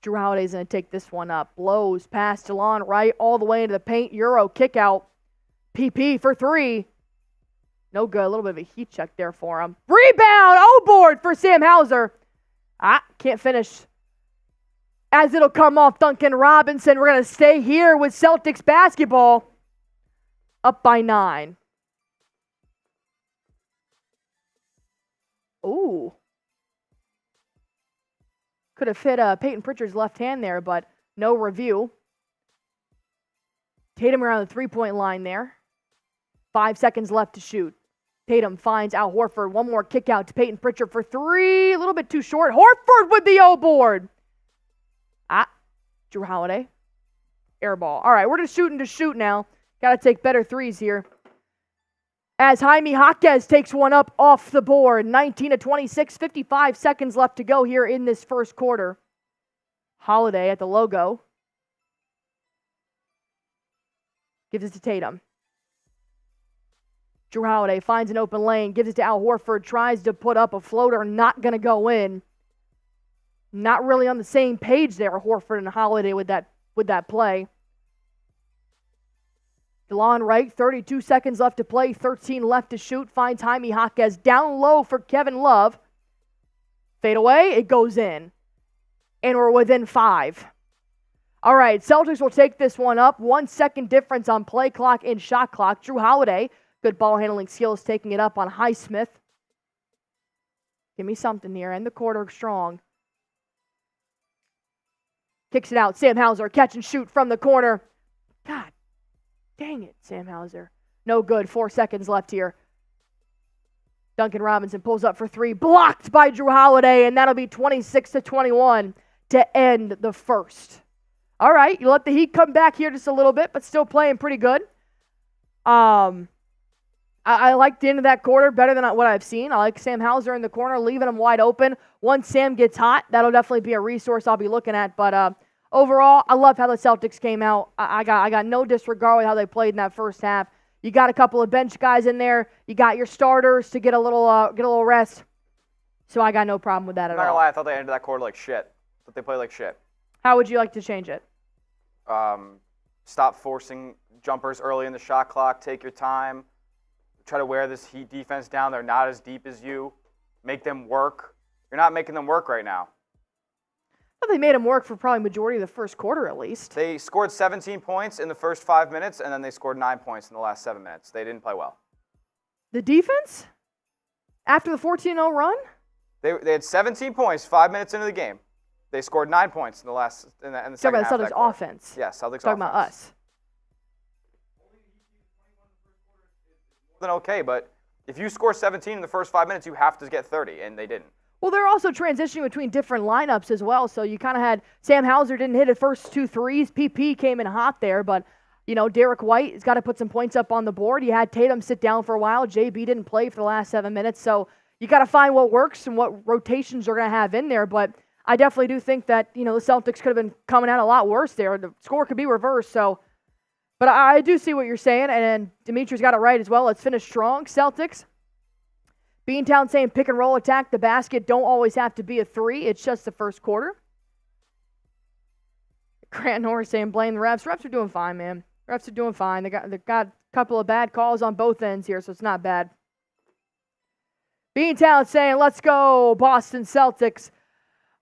Jrue Holiday's going to take this one up. Blows past DeLon Wright all the way into the paint. Euro kick out. PP for three. No good. A little bit of a heat check there for him. Rebound. Oh, board for Sam Hauser. Can't finish. As it'll come off Duncan Robinson. We're going to stay here with Celtics basketball. Up by 9. Ooh. Could have fit Peyton Pritchard's left hand there, but no review. Tatum around the three-point line there. 5 seconds left to shoot. Tatum finds Al Horford. One more kick out to Peyton Pritchard for three. A little bit too short. Horford with the O board. Jrue Holiday. Air ball. All right, we're just shooting to shoot now. Got to take better threes here. As Jaime Jaquez takes one up off the board. 19-26, 55 seconds left to go here in this first quarter. Holiday at the logo. Gives it to Tatum. Jrue Holiday finds an open lane, gives it to Al Horford, tries to put up a floater, not going to go in. Not really on the same page there, Horford and Holiday with that play. DeLon Wright, 32 seconds left to play, 13 left to shoot, finds Jaime Jaquez down low for Kevin Love. Fade away, it goes in. And we're within 5. All right, Celtics will take this one up. 1 second difference on play clock and shot clock. Jrue Holiday, good ball handling skills, taking it up on Highsmith. Give me something here. End the quarter strong. Kicks it out. Sam Hauser, catch and shoot from the corner. God dang it, Sam Hauser. No good. 4 seconds left here. Duncan Robinson pulls up for three. Blocked by Jrue Holiday, and that'll be 26-21 to end the first. All right, you let the Heat come back here just a little bit, but still playing pretty good. I like the end of that quarter better than what I've seen. I like Sam Hauser in the corner, leaving him wide open. Once Sam gets hot, that'll definitely be a resource I'll be looking at. But overall, I love how the Celtics came out. I got no disregard with how they played in that first half. You got a couple of bench guys in there. You got your starters to get a little rest. So I got no problem with that at all. I'm not gonna lie, I thought they ended that quarter like shit. But they played like shit. How would you like to change it? Stop forcing jumpers early in the shot clock. Take your time. Try to wear this Heat defense down. They're not as deep as you. Make them work. You're not making them work right now. Well, they made them work for probably majority of the first quarter at least. They scored 17 points in the first 5 minutes, and then they scored 9 points in the last 7 minutes. They didn't play well. The defense? After the 14-0 run? They had 17 points 5 minutes into the game. They scored 9 points in the second half. Talking about the Celtics offense. Yes, Celtics Talking about us. then okay. But if you score 17 in the first 5 minutes, you have to get 30, and they didn't. Well, they're also transitioning between different lineups as well. So you kind of had Sam Hauser didn't hit his first 2 threes. PP came in hot there, but Derrick White has got to put some points up on the board. You had Tatum sit down for a while. JB didn't play for the last 7 minutes. So you got to find what works and what rotations you're going to have in there. But I definitely do think that, the Celtics could have been coming out a lot worse there. The score could be reversed. So, but I do see what you're saying, and Dimitri's got it right as well. Let's finish strong. Celtics. Beantown saying pick and roll attack the basket. Don't always have to be a 3. It's just the first quarter. Grant Norris saying blame the refs. Refs are doing fine, man. Refs are doing fine. They got a couple of bad calls on both ends here, so it's not bad. Beantown saying let's go Boston Celtics.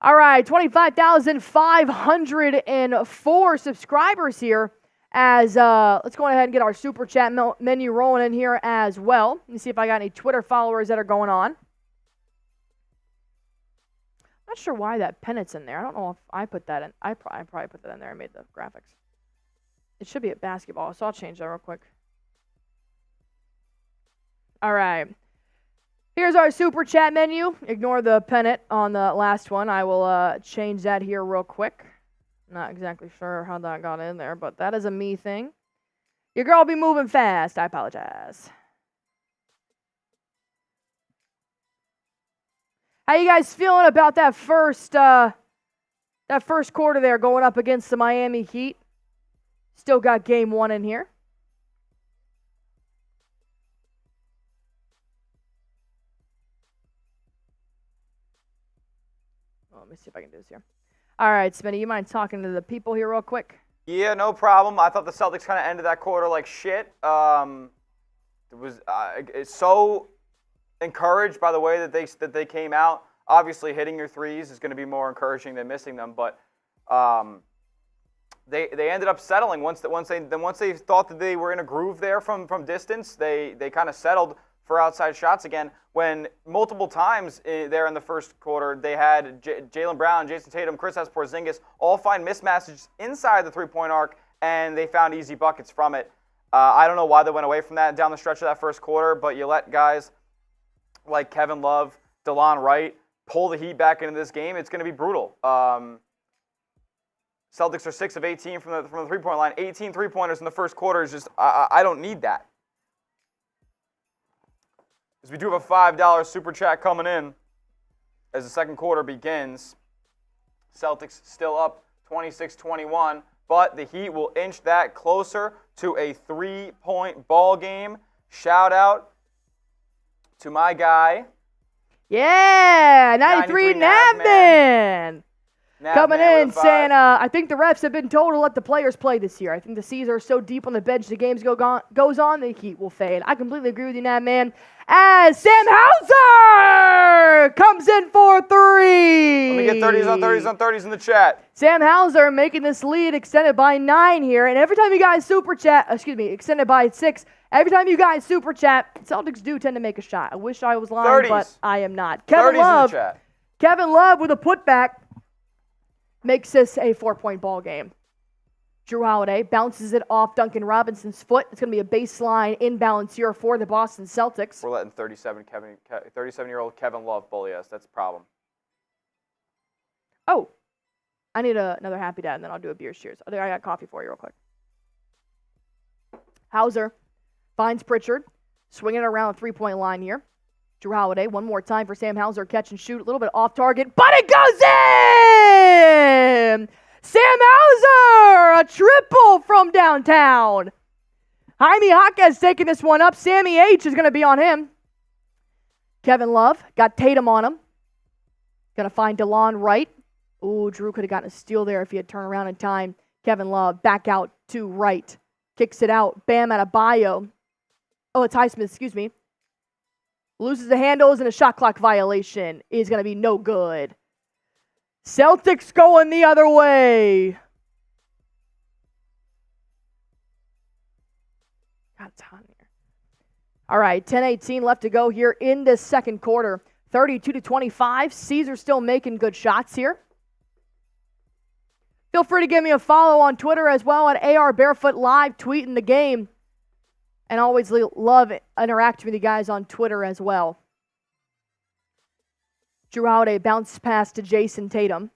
All right, 25,504 subscribers here. As let's go ahead and get our super chat menu rolling in here as well. Let me see if I got any Twitter followers that are going on. Not sure why that pennant's in there. I don't know if I put that in. I probably put that in there. I made the graphics. It should be at basketball, so I'll change that real quick. All right. Here's our super chat menu. Ignore the pennant on the last one. I will change that here real quick. Not exactly sure how that got in there, but that is a me thing. Your girl be moving fast. I apologize. How you guys feeling about that first quarter there going up against the Miami Heat? Still got game 1 in here. Let me see if I can do this here. All right, Smitty, you mind talking to the people here real quick? Yeah, no problem. I thought the Celtics kind of ended that quarter like shit. It's so encouraged by the way that they came out. Obviously, hitting your threes is going to be more encouraging than missing them, but they ended up settling once they thought that they were in a groove there from distance. They kind of settled for outside shots again, when multiple times there in the first quarter they had Jaylen Brown, Jayson Tatum, Kristaps, Porzingis all find mismatches inside the three-point arc, and they found easy buckets from it. I don't know why they went away from that down the stretch of that first quarter, but you let guys like Kevin Love, DeLon Wright pull the Heat back into this game, it's going to be brutal. Celtics are 6 of 18 from the three-point line. 18 three-pointers in the first quarter is just, I don't need that. As we do have a $5 super chat coming in as the second quarter begins. Celtics still up 26-21, but the Heat will inch that closer to a 3-point ball game. Shout out to my guy. Yeah, 93 Navman. Coming in saying, I think the refs have been told to let the players play this year. I think the C's are so deep on the bench, the games goes on, the Heat will fade. I completely agree with you, Navman. As Sam Hauser comes in for 3. Let me get 30s on 30s on 30s in the chat. Sam Hauser making this lead extended by 9 here. And every time you guys extended by 6. Every time you guys super chat, Celtics do tend to make a shot. I wish I was lying, 30s. but I am not. 30s in the chat. Kevin Love with a putback makes this a 4-point ball game. Jrue Holiday bounces it off Duncan Robinson's foot. It's going to be a baseline inbounds here for the Boston Celtics. We're letting 37-year-old Kevin Love bully us. That's a problem. Oh, I need another happy dad, and then I'll do a beer cheers. I got coffee for you real quick. Hauser finds Pritchard, swinging it around the 3-point line here. Jrue Holiday, one more time for Sam Hauser, catch and shoot, a little bit off target, but it goes in! Sam Hauser, a triple from downtown. Jaime Jaquez taking this one up. Sammy H is going to be on him. Kevin Love got Tatum on him. Going to find DeLon Wright. Ooh, Jrue could have gotten a steal there if he had turned around in time. Kevin Love back out to Wright. Kicks it out. Bam Adebayo. Oh, it's Highsmith, excuse me. Loses the handles and a shot clock violation is going to be no good. Celtics going the other way. God, it's hot in here. All right, 10:18 left to go here in this second quarter. 32-25. Caesar still making good shots here. Feel free to give me a follow on Twitter as well at AR Barefoot Live, tweeting the game. And always love interacting with you guys on Twitter as well. Jrue Holiday bounce pass to Jayson Tatum.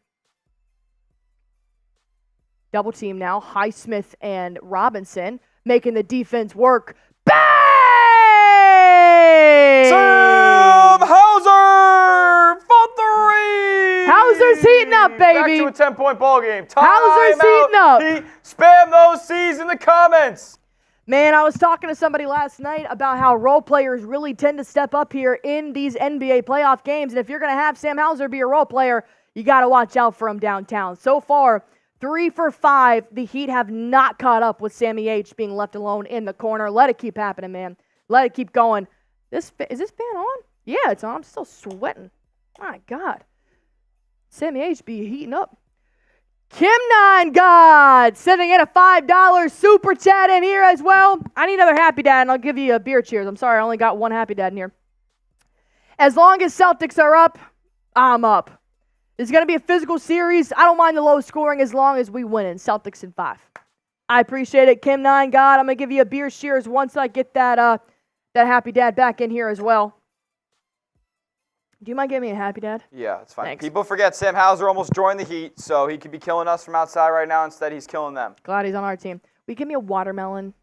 Double team now. Highsmith and Robinson making the defense work. Bang! Sam Hauser for three! Hauser's heating up, baby. Back to a 10-point ball game. Hauser's heating up. Spam those C's in the comments. Man, I was talking to somebody last night about how role players really tend to step up here in these NBA playoff games. And if you're going to have Sam Hauser be a role player, you got to watch out for him downtown. So far, 3 for 5. The Heat have not caught up with Sammy H being left alone in the corner. Let it keep happening, man. Let it keep going. Is this fan on? Yeah, it's on. I'm still sweating. My God. Sammy H be heating up. Kim Nine God sending in a $5 super chat in here as well. I need another happy dad, and I'll give you a beer cheers. I'm sorry, I only got one happy dad in here. As long as Celtics are up, I'm up. It's going to be a physical series. I don't mind the low scoring as long as we win in Celtics in 5. I appreciate it, Kim Nine God. I'm going to give you a beer cheers once I get that happy dad back in here as well. Do you mind giving me a happy dad? Yeah, it's fine. Thanks. People forget Sam Hauser almost joined the Heat, so he could be killing us from outside right now. Instead, he's killing them. Glad he's on our team. Will you give me a watermelon?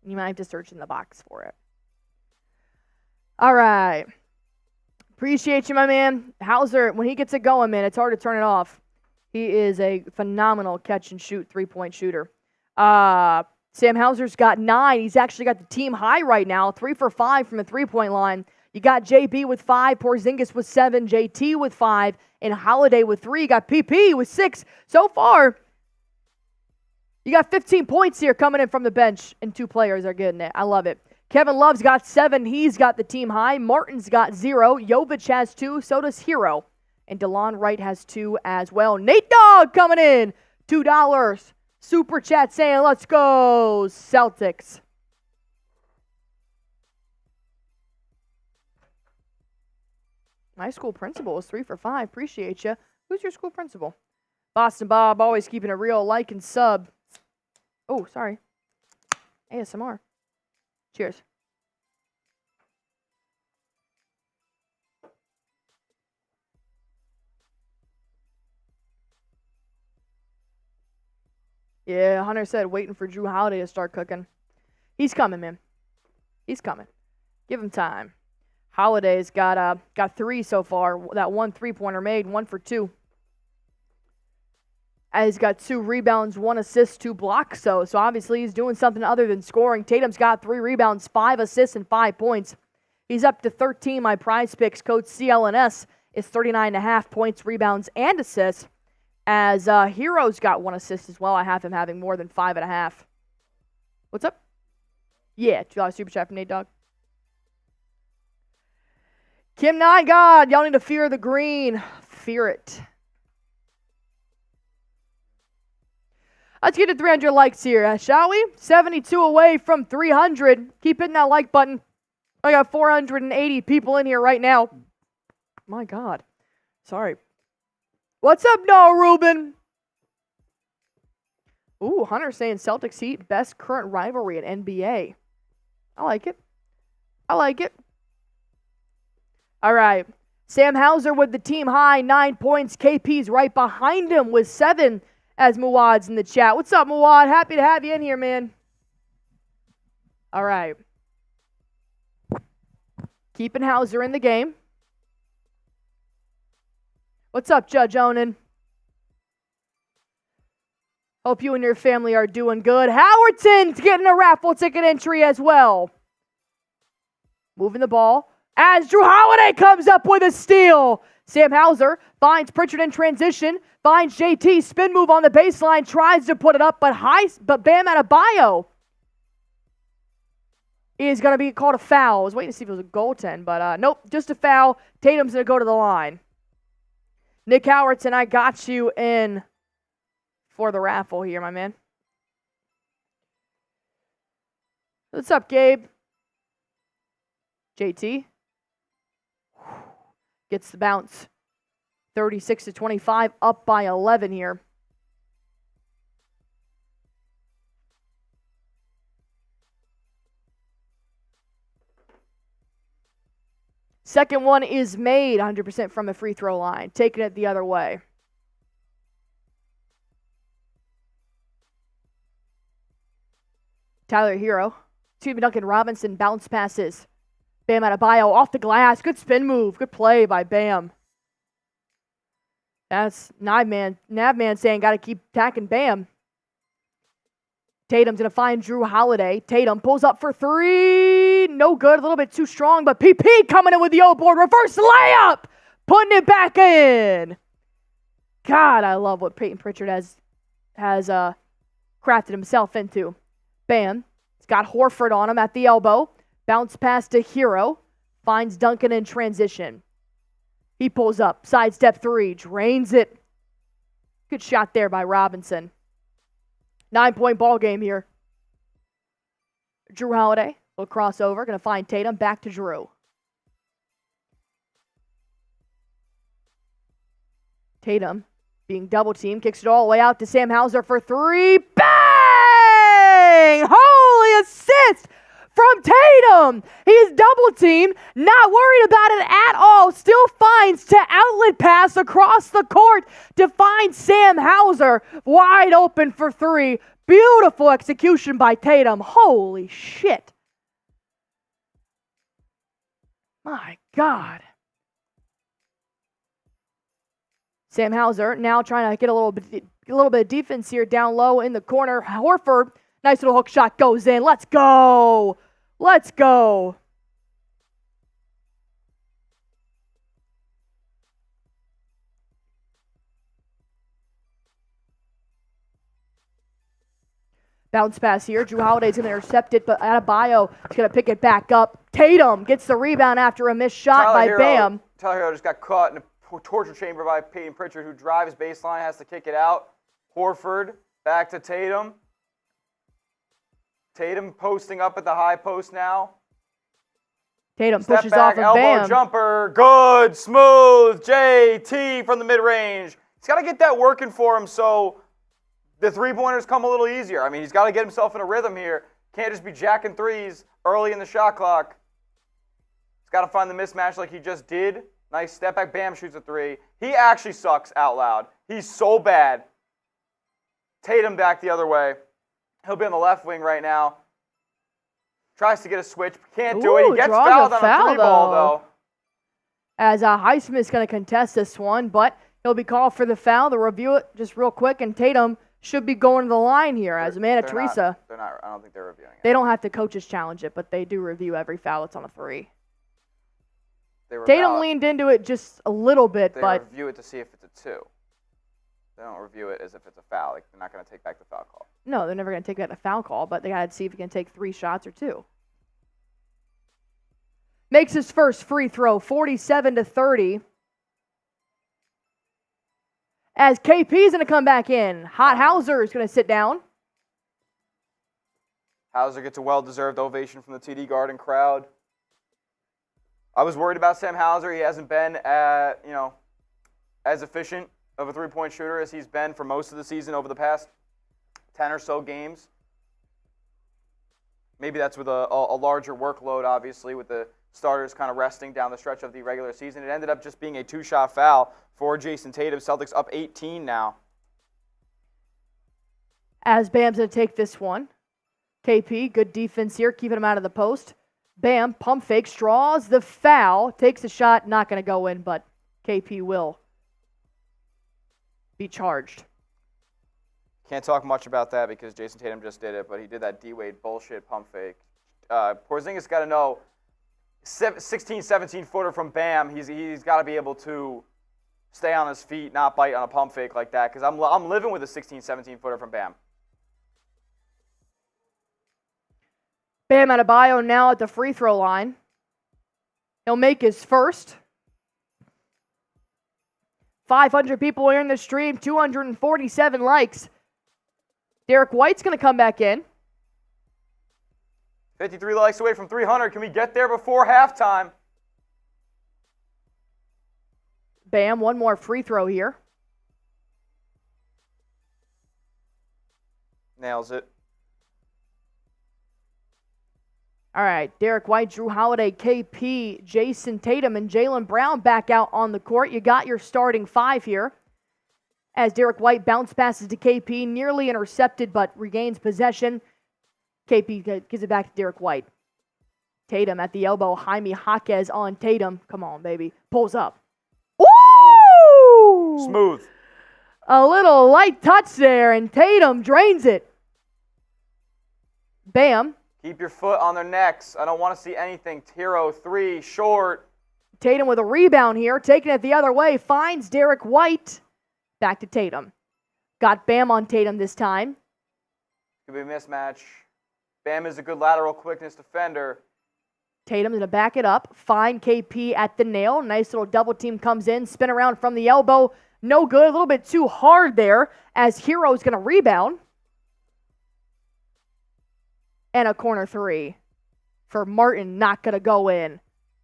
You might have to search in the box for it. All right. Appreciate you, my man. Hauser, when he gets it going, man, it's hard to turn it off. He is a phenomenal catch-and-shoot three-point shooter. Sam Hauser's got 9. He's actually got the team high right now, 3 for 5 from the three-point line. You got JB with 5, Porzingis with 7, JT with 5, and Holiday with 3. You got PP with 6. So far, you got 15 points here coming in from the bench, and 2 players are getting it. I love it. Kevin Love's got 7. He's got the team high. Martin's got 0. Jovic has 2. So does Hero. And DeLon Wright has 2 as well. Nate Dogg coming in. $2. Super chat saying, let's go, Celtics. My school principal is 3 for 5. Appreciate you. Who's your school principal? Boston Bob, always keeping it real. Like and sub. Oh, sorry. ASMR. Cheers. Yeah, Hunter said waiting for Jrue Holiday to start cooking. He's coming, man. He's coming. Give him time. Holiday's got 3 so far. That 1 3-pointer made, 1 for 2. He's got 2 rebounds, 1 assist, 2 blocks. So obviously he's doing something other than scoring. Tatum's got 3 rebounds, 5 assists, and 5 points. He's up to 13. My prize picks code CLNS is 39.5 points, rebounds, and assists. As Hero's got 1 assist as well. I have him having more than 5.5. What's up? Yeah, $2 super chat from Nate Dogg. Kim Nine God, y'all need to fear the green. Fear it. Let's get to 300 likes here, shall we? 72 away from 300. Keep hitting that like button. I got 480 people in here right now. My God. Sorry. What's up, Noah Rubin? Ooh, Hunter saying Celtics Heat, best current rivalry in NBA. I like it. I like it. All right. Sam Hauser with the team high, 9 points. KP's right behind him with 7 as Muwad's in the chat. What's up, Muwad? Happy to have you in here, man. All right. Keeping Hauser in the game. What's up, Judge Onan? Hope you and your family are doing good. Howardton's getting a raffle ticket entry as well. Moving the ball. As Jrue Holiday comes up with a steal. Sam Hauser finds Pritchard in transition. Finds JT. Spin move on the baseline. Tries to put it up, but Bam Adebayo is going to be called a foul. I was waiting to see if it was a goaltend, but nope, just a foul. Tatum's going to go to the line. Nick Howardton, I got you in for the raffle here, my man. What's up, Gabe? JT gets the bounce. 36-25, up by 11 here. Second one is made 100% from the free throw line, taking it the other way. Tyler Hero, Duncan Robinson bounce passes. Bam Adebayo off the glass. Good spin move. Good play by Bam. That's Navman saying got to keep attacking Bam. Tatum's going to find Jrue Holiday. Tatum pulls up for three. No good. A little bit too strong, but PP coming in with the O-board. Reverse layup. Putting it back in. God, I love what Peyton Pritchard has crafted himself into. Bam. He's got Horford on him at the elbow. Bounce pass to Hero. Finds Duncan in transition. He pulls up. Sidestep three. Drains it. Good shot there by Robinson. 9-point ball game here. Jrue Holiday. Little crossover. Going to find Tatum. Back to Jrue. Tatum being double teamed. Kicks it all the way out to Sam Hauser for three. Bang! Holy assist from Tatum. He is double teamed. Not worried about it at all. Still finds to outlet pass across the court to find Sam Hauser. Wide open for three. Beautiful execution by Tatum. Holy shit. My God. Sam Hauser now trying to get a little bit of defense here down low in the corner. Horford, nice little hook shot goes in. Let's go. Let's go. Bounce pass here. Jrue Holiday's going to intercept it, but Adeabyo is going to pick it back up. Tatum gets the rebound after a missed shot by Bam. Tyler Hero just got caught in a torture chamber by Peyton Pritchard, who drives baseline, has to kick it out. Horford back to Tatum. Tatum posting up at the high post now. Tatum Step pushes back, off of elbow Bam. jumper, good, smooth, JT from the mid-range. He's got to get that working for him so the three-pointers come a little easier. I mean, he's got to get himself in a rhythm here. Can't just be jacking threes early in the shot clock. He's got to find the mismatch like he just did. Nice step back, Bam shoots a three. He actually sucks out loud. He's so bad. Tatum back the other way. He'll be on the left wing right now. Tries to get a switch, can't do it. He gets fouled on a three ball, though. As Highsmith is going to contest this one, but he'll be called for the foul. They'll review it just real quick, and Tatum should be going to the line here as Amanda Teresa. They're not. I don't think they're reviewing it. They don't have to coaches challenge it, but they do review every foul that's on a three. Tatum leaned into it just a little bit, but they review it to see if it's a two. They don't review it as if it's a foul. Like, they're not going to take back the foul call. No, they're never going to take back the foul call, but they got to see if he can take three shots or two. Makes his first free throw, 47-30. As KP is going to come back in. Hot Hauser is going to sit down. Hauser gets a well-deserved ovation from the TD Garden crowd. I was worried about Sam Hauser. He hasn't been as efficient of a three-point shooter as he's been for most of the season over the past 10 or so games. Maybe that's with a larger workload, obviously, with the starters kind of resting down the stretch of the regular season. It ended up just being a two-shot foul for Jayson Tatum. Celtics up 18 now. As Bam's going to take this one. KP, good defense here, keeping him out of the post. Bam, pump fake, draws the foul, takes a shot, not going to go in, but KP will be charged. Can't talk much about that because Jayson Tatum just did it, but he did that D-Wade bullshit pump fake. Porzingis got to know, 16, 17-footer from Bam, he's got to be able to stay on his feet, not bite on a pump fake like that, because I'm living with a 16, 17-footer from Bam. Bam Adebayo now at the free throw line. He'll make his first. 500 people are in the stream, 247 likes. Derrick White's going to come back in. 53 likes away from 300. Can we get there before halftime? Bam, one more free throw here. Nails it. All right, Derrick White, Jrue Holiday, KP, Jayson Tatum, and Jaylen Brown back out on the court. You got your starting 5 here. As Derrick White bounce passes to KP, nearly intercepted but regains possession. KP gives it back to Derrick White. Tatum at the elbow, Jaime Jaquez on Tatum. Come on, baby. Pulls up. Ooh! Smooth. A little light touch there, and Tatum drains it. Bam. Keep your foot on their necks. I don't want to see anything. Tiro, 3, short. Tatum with a rebound here, taking it the other way, finds Derrick White. Back to Tatum. Got Bam on Tatum this time. Could be a mismatch. Bam is a good lateral quickness defender. Tatum's going to back it up. Find KP at the nail. Nice little double team comes in. Spin around from the elbow. No good. A little bit too hard there as Hero's going to rebound. And a corner 3 for Martin. Not going to go in.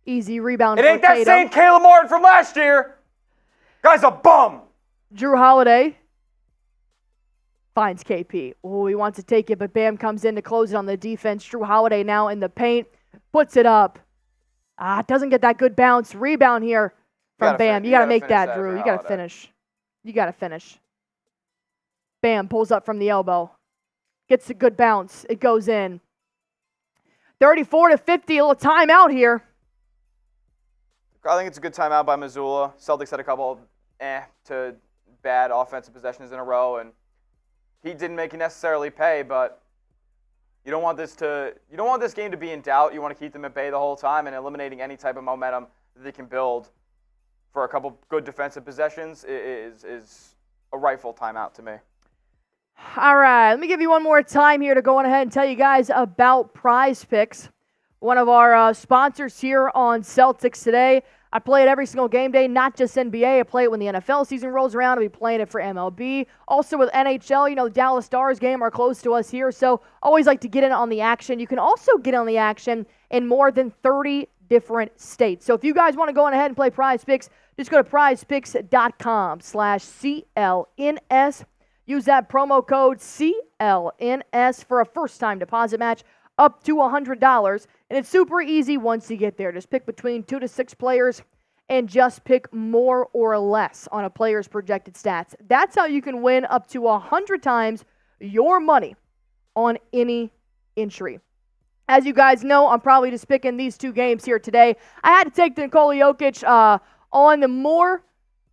Easy rebound for Tatum. It ain't that same Caleb Martin from last year. Guy's a bum. Jrue Holiday finds KP. Oh, he wants to take it, but Bam comes in to close it on the defense. Jrue Holiday now in the paint. Puts it up. Doesn't get that good bounce. Rebound here from Bam. You got to make that, Jrue. You got to finish. You got to finish. Bam pulls up from the elbow. Gets a good bounce. It goes in. 34-50, a little timeout here. I think it's a good timeout by Missoula. Celtics had a couple to bad offensive possessions in a row, and he didn't make it necessarily pay, but you don't want this game to be in doubt. You want to keep them at bay the whole time, and eliminating any type of momentum that they can build for a couple good defensive possessions is a rightful timeout to me. All right, let me give you one more time here to go on ahead and tell you guys about Prize Picks, one of our sponsors here on Celtics Today. I play it every single game day, not just NBA. I play it when the NFL season rolls around. I'll be playing it for MLB. Also with NHL, the Dallas Stars game are close to us here, so always like to get in on the action. You can also get on the action in more than 30 different states. So if you guys want to go on ahead and play Prize Picks, just go to prizepicks.com/CLNS. Use that promo code CLNS for a first-time deposit match up to $100. And it's super easy once you get there. Just pick between 2 to 6 players and just pick more or less on a player's projected stats. That's how you can win up to 100 times your money on any entry. As you guys know, I'm probably just picking these 2 games here today. I had to take the Nikola Jokic on the more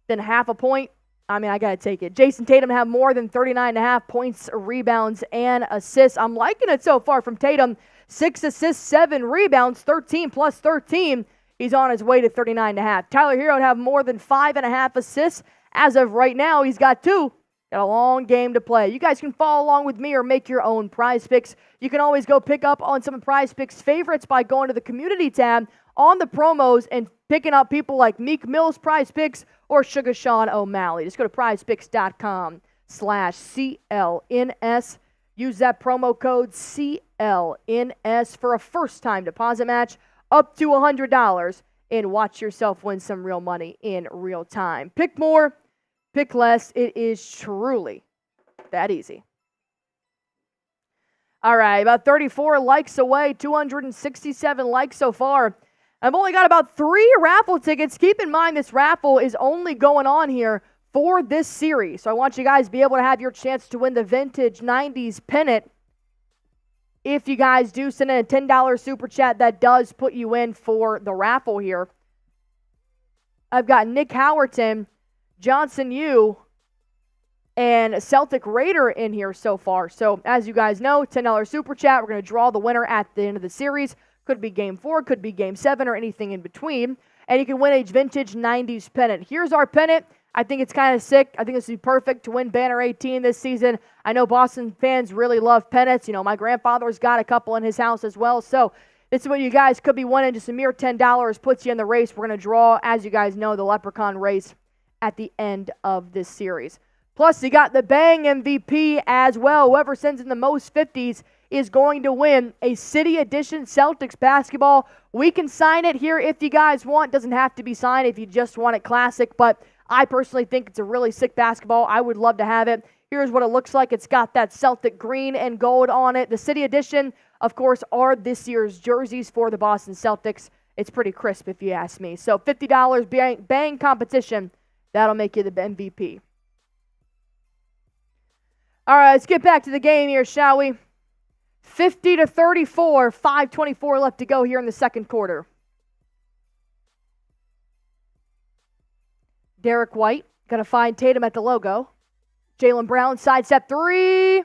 than half a point. I got to take it. Jayson Tatum have more than 39.5 points, rebounds, and assists. I'm liking it so far from Tatum. 6 assists, 7 rebounds, 13 plus 13. He's on his way to 39.5. Tyler Hero would have more than 5.5 assists. As of right now, he's got 2. Got a long game to play. You guys can follow along with me or make your own Prize Picks. You can always go pick up on some of Prize Picks favorites by going to the community tab on the promos and picking up people like Meek Mill's Prize Picks or Sugar Sean O'Malley. Just go to prizepicks.com/CLNS. Use that promo code CLNS for a first-time deposit match up to $100 and watch yourself win some real money in real time. Pick more, pick less. It is truly that easy. All right, about 34 likes away, 267 likes so far. I've only got about 3 raffle tickets. Keep in mind this raffle is only going on here for this series. So I want you guys to be able to have your chance to win the vintage 90s pennant. If you guys do send in a $10 super chat, that does put you in for the raffle here. I've got Nick Howerton, Johnson Yu, and Celtic Raider in here so far. So as you guys know, $10 super chat. We're going to draw the winner at the end of the series. Could be Game 4, could be Game 7, or anything in between. And you can win a vintage 90s pennant. Here's our pennant. I think it's kind of sick. I think this would be perfect to win Banner 18 this season. I know Boston fans really love pennants. My grandfather's got a couple in his house as well. So this is what you guys could be winning. Just a mere $10 puts you in the race. We're going to draw, as you guys know, the Leprechaun race at the end of this series. Plus, you got the Bang MVP as well. Whoever sends in the most 50s is going to win a City Edition Celtics basketball. We can sign it here if you guys want. Doesn't have to be signed if you just want it classic, but I personally think it's a really sick basketball. I would love to have it. Here's what it looks like. It's got that Celtic green and gold on it. The City Edition, of course, are this year's jerseys for the Boston Celtics. It's pretty crisp if you ask me. So $50 bang competition. That'll make you the MVP. All right, let's get back to the game here, shall we? 50-34, 5:24 left to go here in the second quarter. Derrick White going to find Tatum at the logo. Jaylen Brown, sidestep three.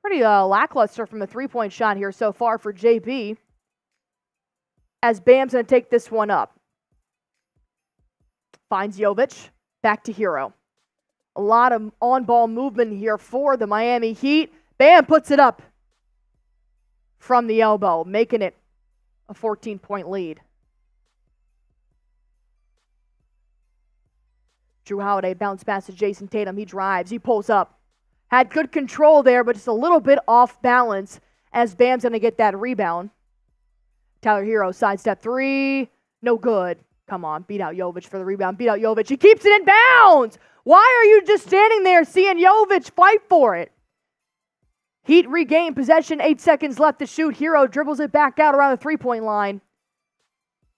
Pretty lackluster from the three-point shot here so far for JB. As Bam's going to take this one up. Finds Jovic. Back to Hero. A lot of on-ball movement here for the Miami Heat. Bam puts it up from the elbow, making it a 14-point lead. Jrue Holiday bounce pass to Jayson Tatum. He drives. He pulls up. Had good control there, but just a little bit off balance as Bam's going to get that rebound. Tyler Hero, sidestep three. No good. Come on, beat out Jovic for the rebound. Beat out Jovic. He keeps it in bounds. Why are you just standing there seeing Jovic fight for it? Heat regain possession. 8 seconds left to shoot. Hero dribbles it back out around the three-point line.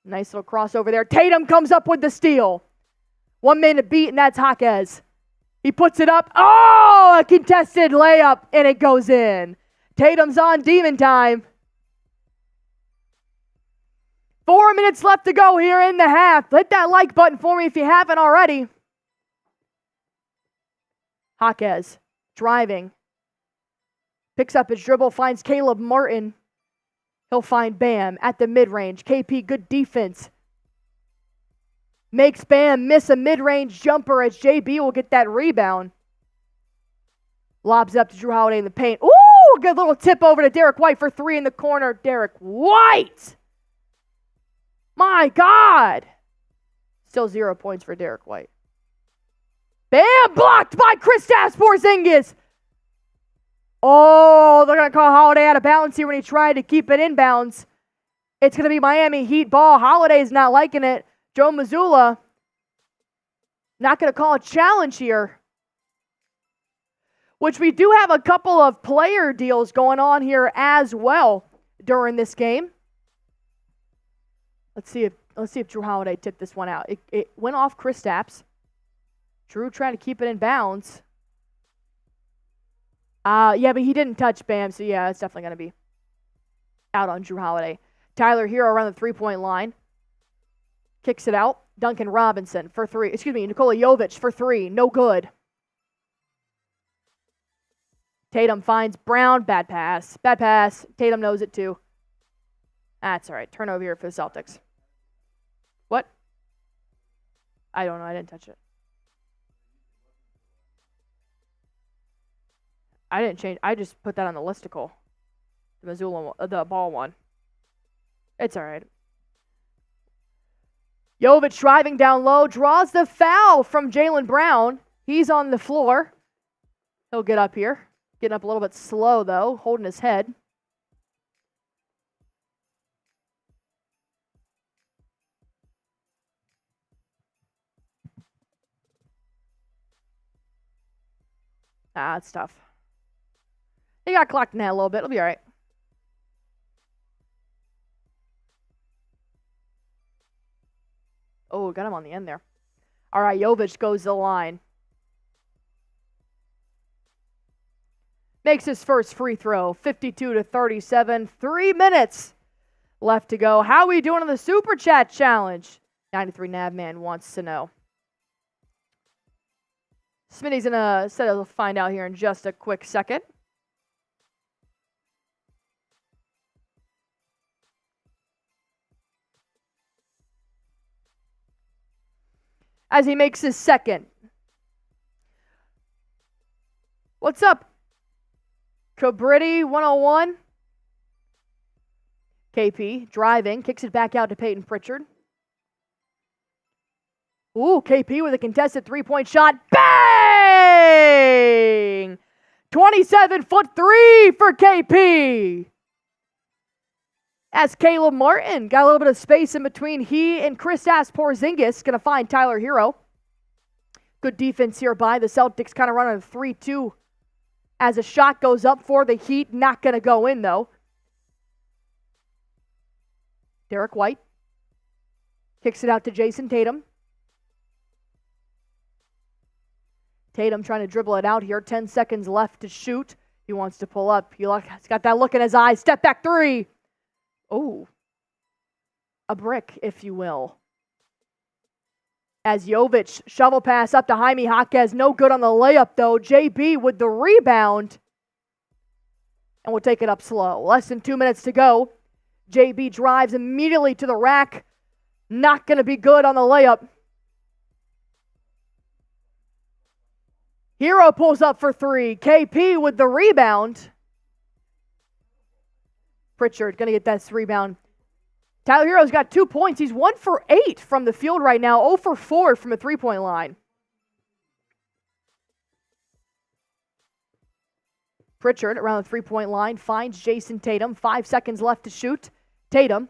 Nice little crossover there. Tatum comes up with the steal. 1 minute beat, and that's Jaquez. He puts it up. Oh, a contested layup, and it goes in. Tatum's on demon time. 4 minutes left to go here in the half. Hit that like button for me if you haven't already. Jaquez driving. Picks up his dribble, finds Caleb Martin. He'll find Bam at the mid-range. KP, good defense. Makes Bam miss a mid-range jumper as JB will get that rebound. Lobs up to Jrue Holiday in the paint. Ooh, good little tip over to Derrick White for three in the corner. Derrick White! My God! Still 0 points for Derrick White. Bam! Blocked by Kristaps Porzingis. Oh, they're going to call Holiday out of bounds here when he tried to keep it in bounds. It's going to be Miami Heat ball. Holiday's not liking it. Joe Mazzulla not going to call a challenge here. Which we do have a couple of player deals going on here as well during this game. Let's see if Jrue Holiday tipped this one out. It went off Kristaps. Jrue trying to keep it in bounds. Yeah, but he didn't touch Bam, so yeah, it's definitely going to be out on Jrue Holiday. Tyler Hero around the three-point line. Kicks it out. Duncan Robinson for three. Nikola Jovic for three. No good. Tatum finds Brown. Bad pass. Bad pass. Tatum knows it too. That's all right. Turnover here for the Celtics. What? I don't know. I didn't touch it. I didn't change. I just put that on the listicle. The Mazzulla, the ball one. It's all right. Jovic driving down low, draws the foul from Jaylen Brown. He's on the floor. He'll get up here. Getting up a little bit slow, though, holding his head. That's tough. He got clocked in that a little bit. It'll be all right. Oh, got him on the end there. All right, Jovic goes to the line. Makes his first free throw, 52-37. 3 minutes left to go. How are we doing on the Super Chat Challenge? 93 Navman wants to know. Smitty's going to say he'll find out here in just a quick second. As he makes his second. What's up, Cabrini 101? KP driving, kicks it back out to Peyton Pritchard. Ooh, KP with a contested three-point shot. Bang! 27-foot three for KP. As Caleb Martin got a little bit of space in between he and Kristaps Porzingis. Going to find Tyler Hero. Good defense here by the Celtics, kind of running a 3-2 as a shot goes up for the Heat. Not going to go in, though. Derrick White kicks it out to Jayson Tatum. Tatum trying to dribble it out here. 10 seconds left to shoot. He wants to pull up. He's got that look in his eyes. Step back three. Oh. A brick, if you will. As Jovic shovel pass up to Jaime Jaquez. No good on the layup, though. JB with the rebound. And we'll take it up slow. Less than 2 minutes to go. JB drives immediately to the rack. Not going to be good on the layup. Hero pulls up for three. KP with the rebound. Pritchard going to get that rebound. Tyler Hero's got 2 points. He's 1 for 8 from the field right now. 0 for 4 from a three-point line. Pritchard around the three-point line finds Jayson Tatum. 5 seconds left to shoot. Tatum.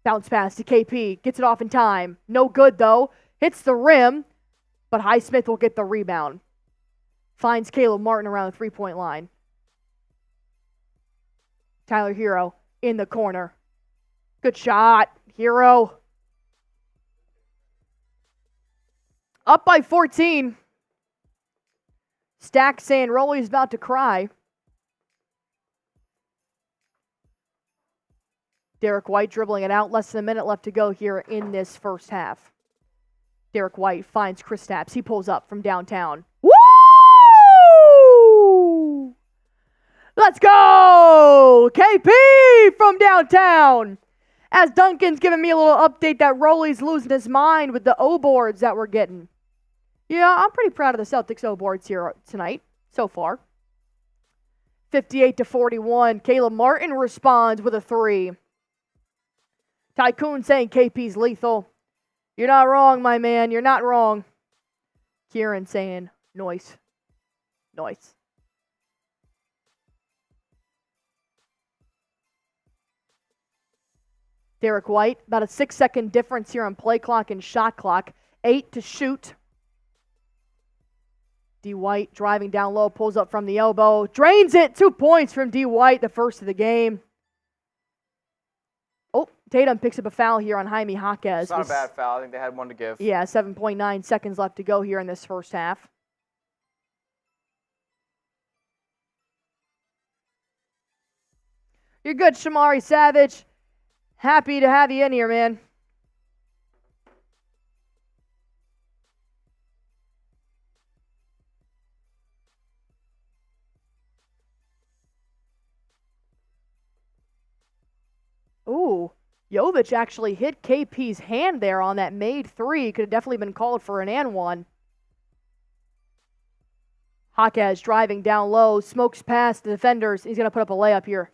Bounce pass to KP. Gets it off in time. No good, though. Hits the rim. But Highsmith will get the rebound. Finds Caleb Martin around the three-point line. Tyler Hero in the corner. Good shot. Hero. Up by 14. Stack saying Rolly's about to cry. Derrick White dribbling it out. Less than a minute left to go here in this first half. Derrick White finds Kristaps. He pulls up from downtown. Woo! Let's go! KP from downtown. As Duncan's giving me a little update that Rolly's losing his mind with the O-boards that we're getting. Yeah, I'm pretty proud of the Celtics O-boards here tonight so far. 58-41. Caleb Martin responds with a three. Tycoon saying KP's lethal. You're not wrong, my man. You're not wrong. Kieran saying, noise. Noise. Derrick White, about a 6-second difference here on play clock and shot clock. 8 to shoot. D. White driving down low, pulls up from the elbow. Drains it. 2 points from D. White, the first of the game. Oh, Tatum picks up a foul here on Jaime Jaquez. It's not a bad foul. I think they had one to give. Yeah, 7.9 seconds left to go here in this first half. You're good, Shamari Savage. Happy to have you in here, man. Ooh, Jovic actually hit KP's hand there on that made three. Could have definitely been called for an and one. Jaquez driving down low, smokes past the defenders. He's going to put up a layup here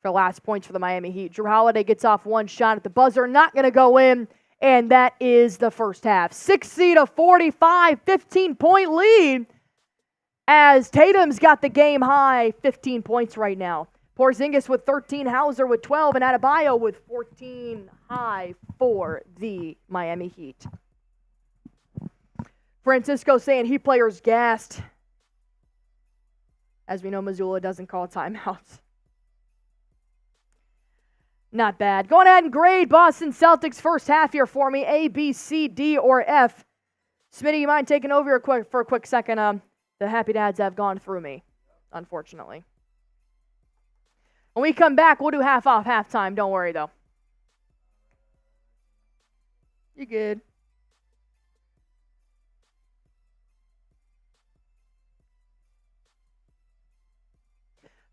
for last points for the Miami Heat. Jrue Holiday gets off one shot at the buzzer, not going to go in, and that is the first half. 60-45, 15-point lead as Tatum's got the game high 15 points right now. Porzingis with 13, Hauser with 12, and Adeabyo with 14 high for the Miami Heat. Francisco saying Heat players gassed. As we know, Missoula doesn't call timeouts. Not bad. Go ahead and grade Boston Celtics first half here for me. A, B, C, D, or F. Smitty, you mind taking over for a quick second? The happy dads have gone through me, unfortunately. When we come back, we'll do half off halftime. Don't worry, though. You good.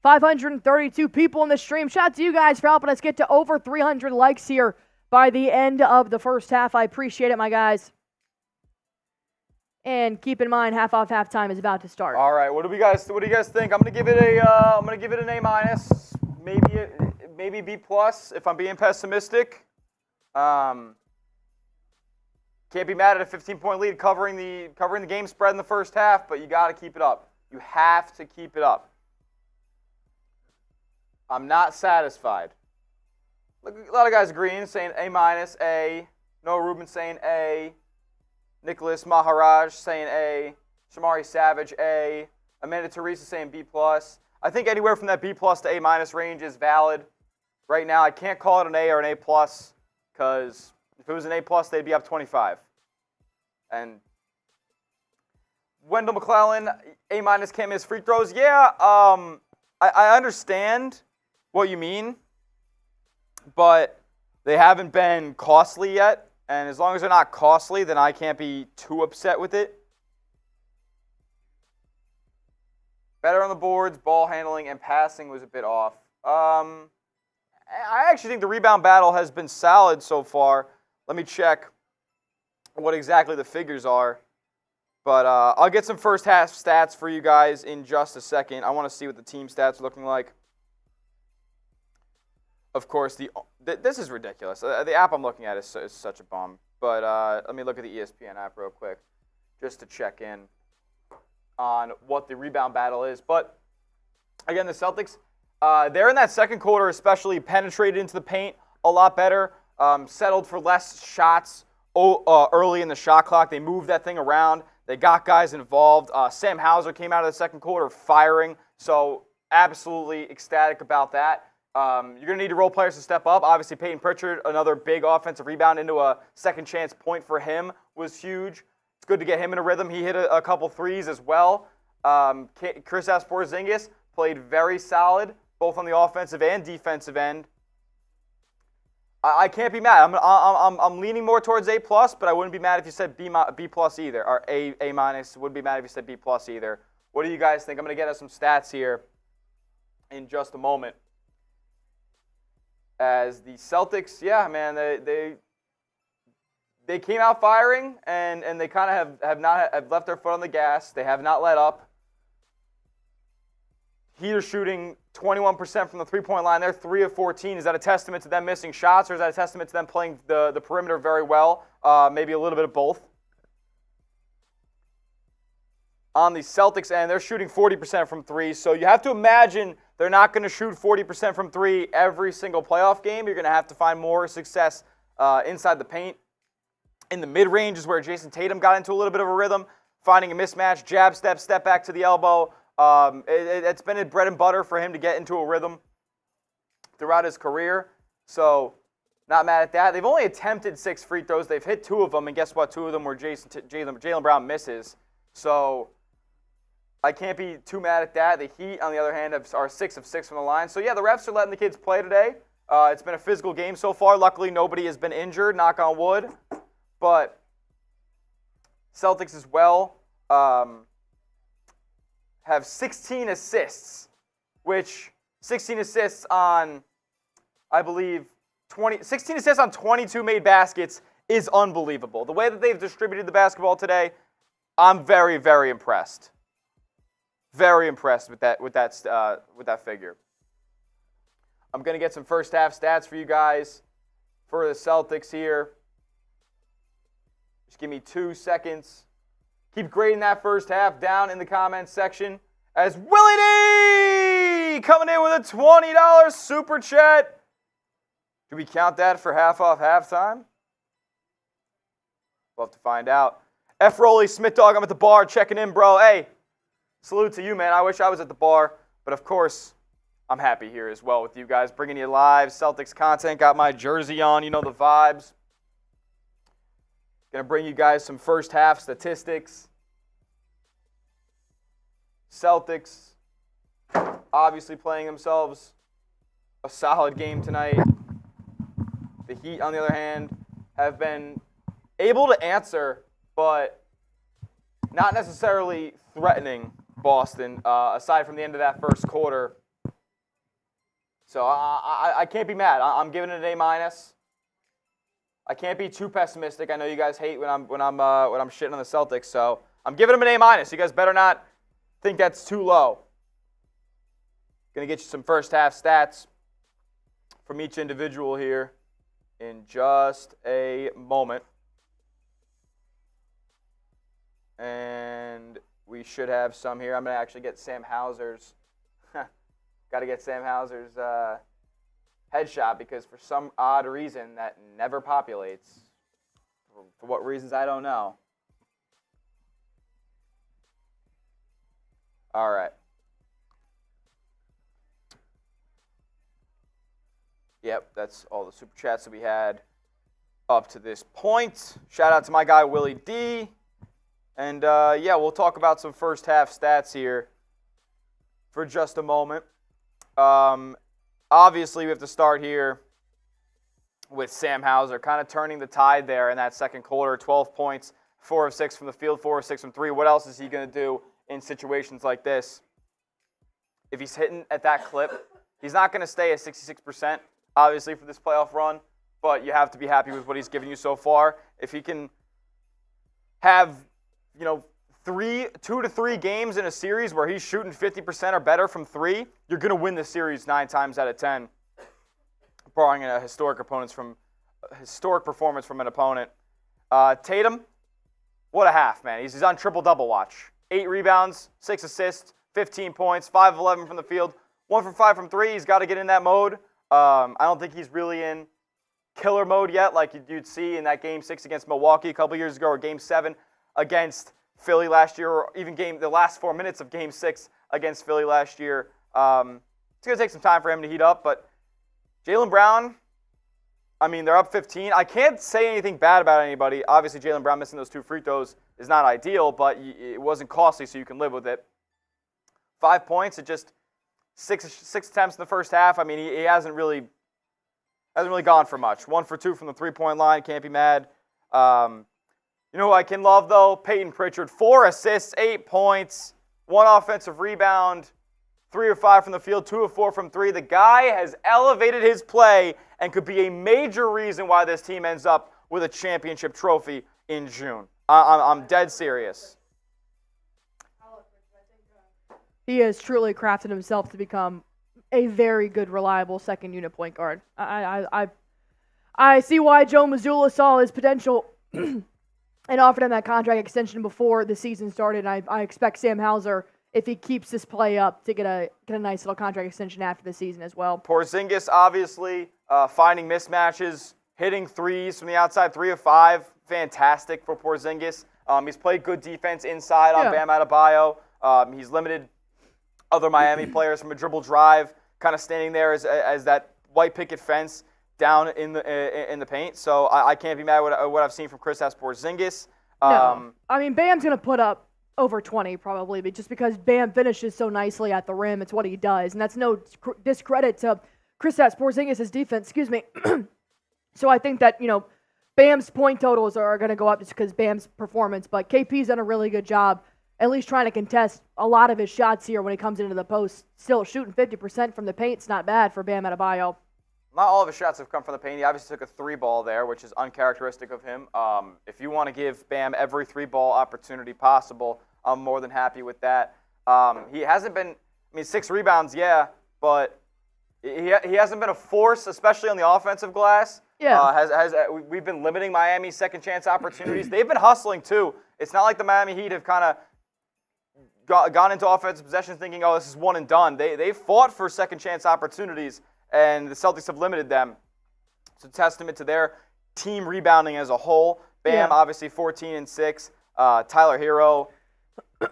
$532 people in the stream. Shout out to you guys for helping us get to over 300 likes here by the end of the first half. I appreciate it, my guys. And keep in mind, half off halftime is about to start. All right, what do you guys think? I'm gonna give it an A minus, maybe B plus if I'm being pessimistic. Can't be mad at a 15-point lead covering the game spread in the first half, but you got to keep it up. You have to keep it up. I'm not satisfied. Look, a lot of guys agreeing, saying A minus, A. Noah Rubin saying A. Nicholas Maharaj saying A. Shamari Savage, A. Amanda Teresa saying B+. I think anywhere from that B+ to A- range is valid. Right now, I can't call it an A or an A+, because if it was an A+, they'd be up 25. And Wendell McClellan, A- can't miss free throws. Yeah, I understand what you mean, but they haven't been costly yet. And as long as they're not costly, then I can't be too upset with it. Better on the boards, ball handling, and passing was a bit off. I actually think the rebound battle has been solid so far. Let me check what exactly the figures are. But I'll get some first half stats for you guys in just a second. I want to see what the team stats are looking like. Of course, this is ridiculous. The app I'm looking at is such a bum. But let me look at the ESPN app real quick just to check in on what the rebound battle is. But, again, the Celtics, they're in that second quarter especially penetrated into the paint a lot better, settled for less shots early in the shot clock. They moved that thing around. They got guys involved. Sam Hauser came out of the second quarter firing, so absolutely ecstatic about that. You're going to need your role players to step up. Obviously, Peyton Pritchard, another big offensive rebound into a second chance point for him was huge. It's good to get him in a rhythm. He hit a couple threes as well. Kristaps Porzingis played very solid, both on the offensive and defensive end. I can't be mad. I'm leaning more towards A+, but I wouldn't be mad if you said B+ either, or A-. Wouldn't be mad if you said B+ either. What do you guys think? I'm going to get us some stats here in just a moment. As the Celtics, yeah, man, they came out firing, and they kind of have left their foot on the gas. They have not let up. Heat are shooting 21% from the three-point line. They're 3 of 14. Is that a testament to them missing shots, or is that a testament to them playing the perimeter very well? Maybe a little bit of both. On the Celtics end, they're shooting 40% from three. So you have to imagine they're not going to shoot 40% from three every single playoff game. You're going to have to find more success inside the paint. In the mid-range is where Jayson Tatum got into a little bit of a rhythm, finding a mismatch, jab step back to the elbow. It's been a bread and butter for him to get into a rhythm throughout his career. So not mad at that. They've only attempted 6 free throws. They've hit 2 of them, and guess what? 2 of them were Jaylen Brown misses. So I can't be too mad at that. The Heat, on the other hand, are 6 of 6 from the line. So, yeah, the refs are letting the kids play today. It's been a physical game so far. Luckily, nobody has been injured, knock on wood. But Celtics as well have 16 assists, which 16 assists on, I believe, 16 assists on 22 made baskets is unbelievable. The way that they've distributed the basketball today, I'm very, very impressed. Very impressed with that figure. I'm going to get some first half stats for you guys for the Celtics here. Just give me 2 seconds. Keep grading that first half down in the comments section. As Willie D coming in with a $20 super chat. Do we count that for half off halftime? We'll have to find out. F. Rolly, Smith Dog, I'm at the bar checking in, bro. Hey, salute to you, man. I wish I was at the bar. But, of course, I'm happy here as well with you guys. Bringing you live Celtics content. Got my jersey on. You know the vibes. Going to bring you guys some first half statistics. Celtics obviously playing themselves a solid game tonight. The Heat, on the other hand, have been able to answer, but not necessarily threatening Boston, aside from the end of that first quarter. So I can't be mad. I'm giving it an A-. I can't be too pessimistic. I know you guys hate when I'm shitting on the Celtics, so I'm giving them an A-. You guys better not think that's too low. Gonna get you some first half stats from each individual here in just a moment. And we should have some here. I'm going to actually get Sam Hauser's. Got to get Sam Hauser's headshot because for some odd reason that never populates. For what reasons, I don't know. All right. Yep, that's all the super chats that we had up to this point. Shout out to my guy Willie D. And yeah, we'll talk about some first half stats here for just a moment. Obviously, we have to start here with Sam Hauser kind of turning the tide there in that second quarter. 12 points, 4 of 6 from the field, 4 of 6 from 3. What else is he going to do in situations like this? If he's hitting at that clip, he's not going to stay at 66%, obviously, for this playoff run, but you have to be happy with what he's given you so far. If he can have, 2 to 3 games in a series where he's shooting 50% or better from 3, you're going to win the series 9 times out of 10, barring a historic performance from an opponent. Tatum, what a half, man. He's on triple-double watch. 8 rebounds, 6 assists, 15 points, 5 of 11 from the field, 1 for 5 from 3. He's got to get in that mode. I don't think he's really in killer mode yet like you'd see in that Game 6 against Milwaukee a couple years ago, or Game 7 against Philly last year, or even the last 4 minutes of Game 6 against Philly last year. It's going to take some time for him to heat up, but Jaylen Brown, they're up 15. I can't say anything bad about anybody. Obviously, Jaylen Brown missing those 2 free throws is not ideal, but it wasn't costly, so you can live with it. 5 points at just six attempts in the first half. He hasn't really gone for much. 1 for 2 from the 3-point line. Can't be mad. You know who I can love, though? Peyton Pritchard. 4 assists, 8 points, 1 offensive rebound, 3 of 5 from the field, 2 of 4 from 3. The guy has elevated his play and could be a major reason why this team ends up with a championship trophy in June. I'm dead serious. He has truly crafted himself to become a very good, reliable second unit point guard. I see why Joe Mazzulla saw his potential and offered him that contract extension before the season started. I expect Sam Hauser, if he keeps this play up, to get a nice little contract extension after the season as well. Porzingis, obviously, finding mismatches, hitting threes from the outside, 3 of 5. Fantastic for Porzingis. He's played good defense inside on Bam Adebayo. He's limited other Miami players from a dribble drive, kind of standing there as that white picket fence down in the paint. So I can't be mad at what I've seen from Kristaps Porzingis. No. Bam's going to put up over 20 probably, but just because Bam finishes so nicely at the rim, it's what he does. And that's no discredit to Kristaps Porzingis' defense, So I think that, Bam's point totals are going to go up just because Bam's performance. But KP's done a really good job at least trying to contest a lot of his shots here when he comes into the post. Still shooting 50% from the paint. It's not bad for Bam Adebayo. Not all of his shots have come from the paint. He obviously took a 3-ball there, which is uncharacteristic of him. If you want to give Bam every 3-ball opportunity possible, I'm more than happy with that. He hasn't been, 6 rebounds, yeah, but he hasn't been a force, especially on the offensive glass. Yeah. We've been limiting Miami's second chance opportunities. They've been hustling too. It's not like the Miami Heat have kind of gone into offensive possessions thinking, oh, this is one and done. They fought for second chance opportunities, and the Celtics have limited them. It's a testament to their team rebounding as a whole. Bam, obviously 14 and 6. Tyler Hero,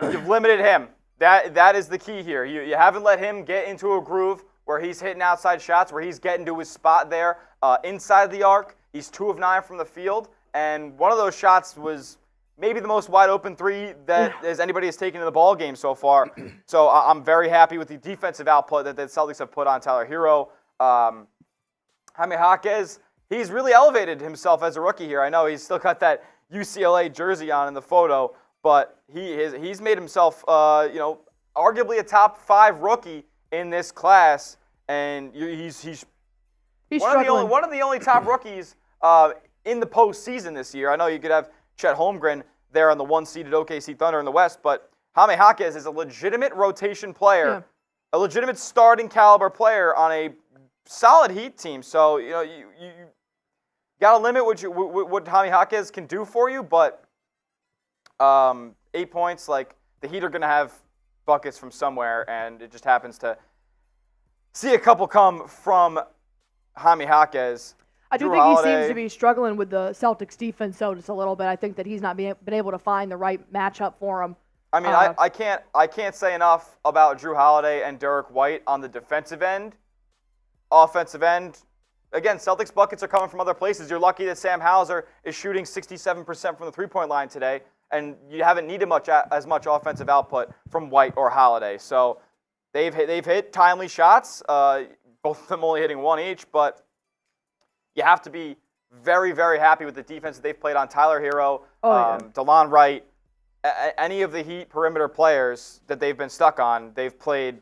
you've limited him. That is the key here. You haven't let him get into a groove where he's hitting outside shots, where he's getting to his spot there inside the arc. He's 2 of 9 from the field, and one of those shots was maybe the most wide-open 3 that anybody has taken in the ball game so far. So I'm very happy with the defensive output that the Celtics have put on Tyler Hero. Jaime Jaquez, he's really elevated himself as a rookie here. I know he's still got that UCLA jersey on in the photo, but he's made himself, arguably a top 5 rookie in this class, and he's one of the only top rookies in the postseason this year. I know you could have Chet Holmgren there on the 1-seeded OKC Thunder in the West, but Jaime Jaquez is a legitimate rotation player, a legitimate starting caliber player on a solid Heat team. So you got to limit what Jaime Jaquez can do for you, but 8 points, like the Heat are going to have buckets from somewhere, and it just happens to see a couple come from Jaime Jaquez. I do think he seems to be struggling with the Celtics defense, though, just a little bit. I think that he's not been able to find the right matchup for him I mean, I can't say enough about Jrue Holiday and Derrick White on the defensive end. Offensive end, again, Celtics buckets are coming from other places. You're lucky that Sam Hauser is shooting 67% from the three-point line today, and you haven't needed as much offensive output from White or Holiday. So they've hit timely shots, both of them only hitting one each, but you have to be very, very happy with the defense that they've played on Tyler Hero, DeLon Wright, any of the Heat perimeter players that they've been stuck on, they've played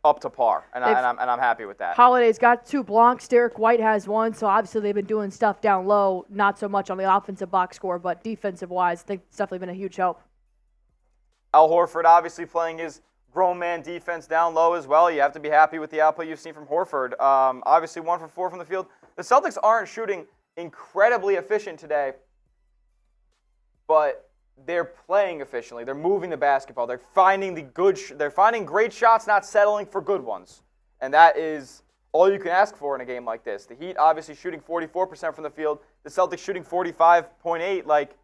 up to par, and I'm happy with that. Holiday's got 2 blocks. Derrick White has 1, so obviously they've been doing stuff down low, not so much on the offensive box score, but defensive-wise, I think it's definitely been a huge help. Al Horford obviously playing his grown man defense down low as well. You have to be happy with the output you've seen from Horford. Obviously 1 for 4 from the field. The Celtics aren't shooting incredibly efficient today, but they're playing efficiently. They're moving the basketball. They're finding they're finding great shots, not settling for good ones. And that is all you can ask for in a game like this. The Heat obviously shooting 44% from the field. The Celtics shooting 45.8. Like,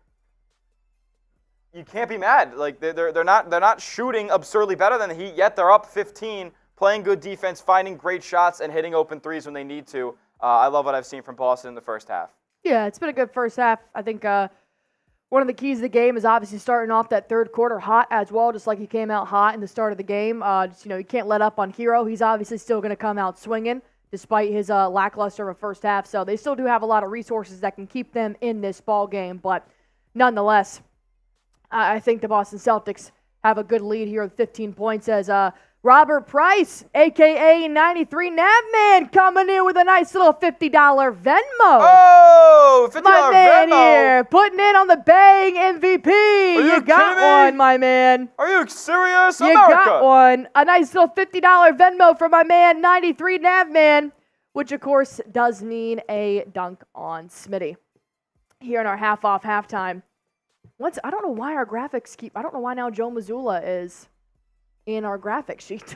you can't be mad. Like, they're not shooting absurdly better than the Heat, yet they're up 15, playing good defense, finding great shots, and hitting open threes when they need to. I love what I've seen from Boston in the first half. Yeah, it's been a good first half. I think one of the keys of the game is obviously starting off that third quarter hot as well, just like he came out hot in the start of the game. You can't let up on Hero. He's obviously still going to come out swinging despite his lackluster of a first half. So they still do have a lot of resources that can keep them in this ball game. But nonetheless, I think the Boston Celtics have a good lead here with 15 points as Robert Price, a.k.a. 93 Navman, coming in with a nice little $50 Venmo. Oh, $50 my man Venmo. Here, putting in on the Bang MVP. You got one, my man. Are you serious? You got one. A nice little $50 Venmo from my man, 93 Navman, which, of course, does mean a dunk on Smitty. Here in our half-off halftime. I don't know why our graphics I don't know why now Joe Mazzulla is in our graphic sheet.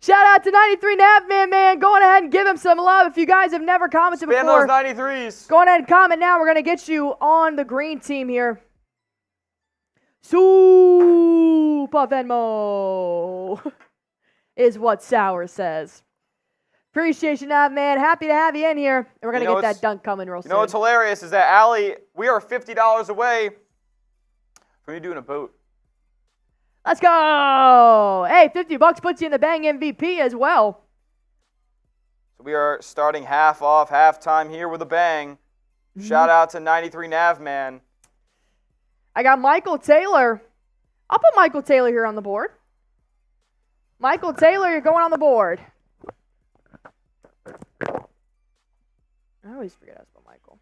Shout out to 93 Navman, man. Go on ahead and give him some love. If you guys have never commented Spam before, those 93s. Go on ahead and comment now. We're going to get you on the green team here. Super Venmo is what Sour says. Appreciate you, Navman. Happy to have you in here. And we're going to get that dunk coming real soon. You know what's hilarious is that, Allie, we are $50 away from you doing a boot. Let's go. Hey, $50 puts you in the Bang MVP as well. So we are starting halftime here with a bang. Shout out to 93 Navman. I got Michael Taylor. I'll put Michael Taylor here on the board. Michael Taylor, you're going on the board. I always forget to ask about Michael.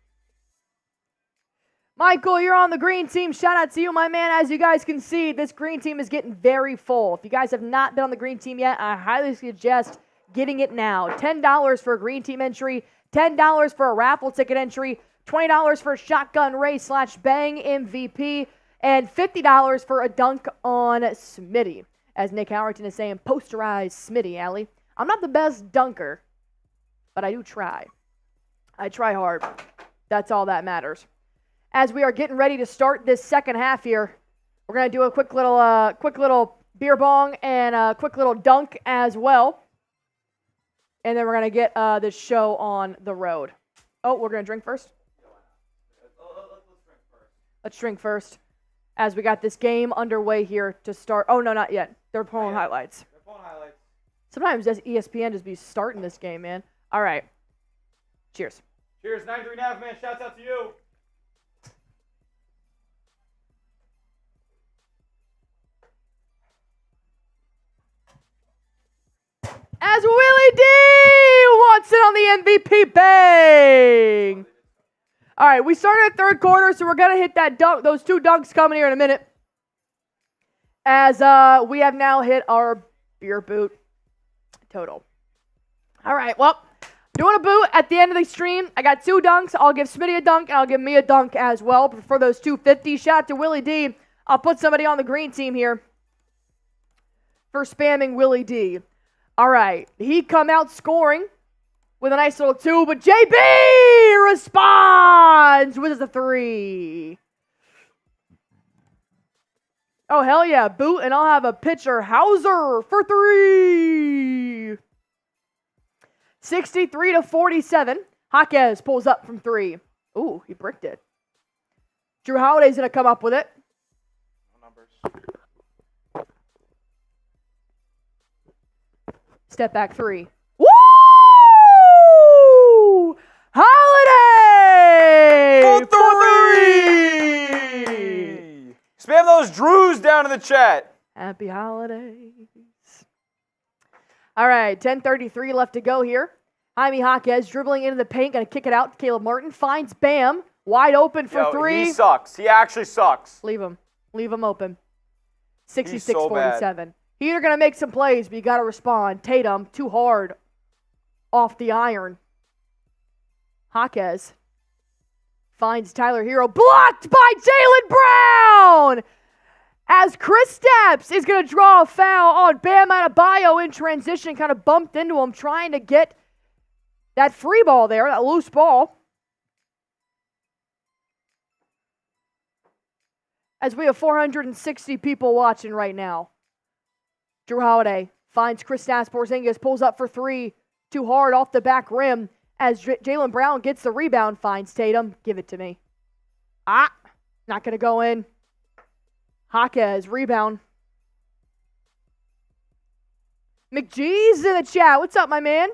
Michael, you're on the green team. Shout out to you, my man. As you guys can see, this green team is getting very full. If you guys have not been on the green team yet, I highly suggest getting it now. $10 for a green team entry, $10 for a raffle ticket entry, $20 for a shotgun race / Bang MVP, and $50 for a dunk on Smitty. As Nick Howerton is saying, posterize Smitty, Allie. I'm not the best dunker, but I do try. I try hard. That's all that matters. As we are getting ready to start this second half here, we're going to do a quick little beer bong and a quick little dunk as well. And then we're going to get this show on the road. Oh, we're going to drink first? Let's drink first. As we got this game underway here to start. Oh, no, not yet. They're pulling highlights. Sometimes ESPN just be starting this game, man. All right. Cheers. Cheers, 93 Navman. Shouts out to you. As Willie D wants it on the MVP bang. All right, we started at third quarter, so we're going to hit that dunk, those 2 dunks coming here in a minute. As we have now hit our beer boot total. All right, well, doing a boot at the end of the stream. I got 2 dunks. I'll give Smitty a dunk, and I'll give me a dunk as well. But for those 250, shout out to Willie D. I'll put somebody on the green team here for spamming Willie D. All right, he come out scoring with a nice little 2, but JB responds with a 3. Oh, hell yeah. Boot, and I'll have a pitcher. Hauser for 3. 63-47. Jaquez pulls up from 3. Ooh, he bricked it. Jrue Holiday's going to come up with it. Numbers. Step back 3. Woo! Holiday! For 3! Spam those Drews down in the chat. Happy holidays. All right, 10:33 left to go here. Jaime Jaquez dribbling into the paint, going to kick it out to Caleb Martin. Finds Bam, wide open for 3. He sucks. He actually sucks. Leave him. Leave him open. He's so 66-47. He's either going to make some plays, but you got to respond. Tatum, too hard off the iron. Jaquez finds Tyler Hero, blocked by Jaylen Brown! As Kristaps is going to draw a foul on Bam Adebayo in transition, kind of bumped into him, trying to get that free ball there, that loose ball. As we have 460 people watching right now. Jrue Holiday finds Kristaps. Porzingis pulls up for 3. Too hard off the back rim. As Jaylen Brown gets the rebound, finds Tatum. Give it to me. Not going to go in. Jaquez, rebound. McGee's in the chat. What's up, my man?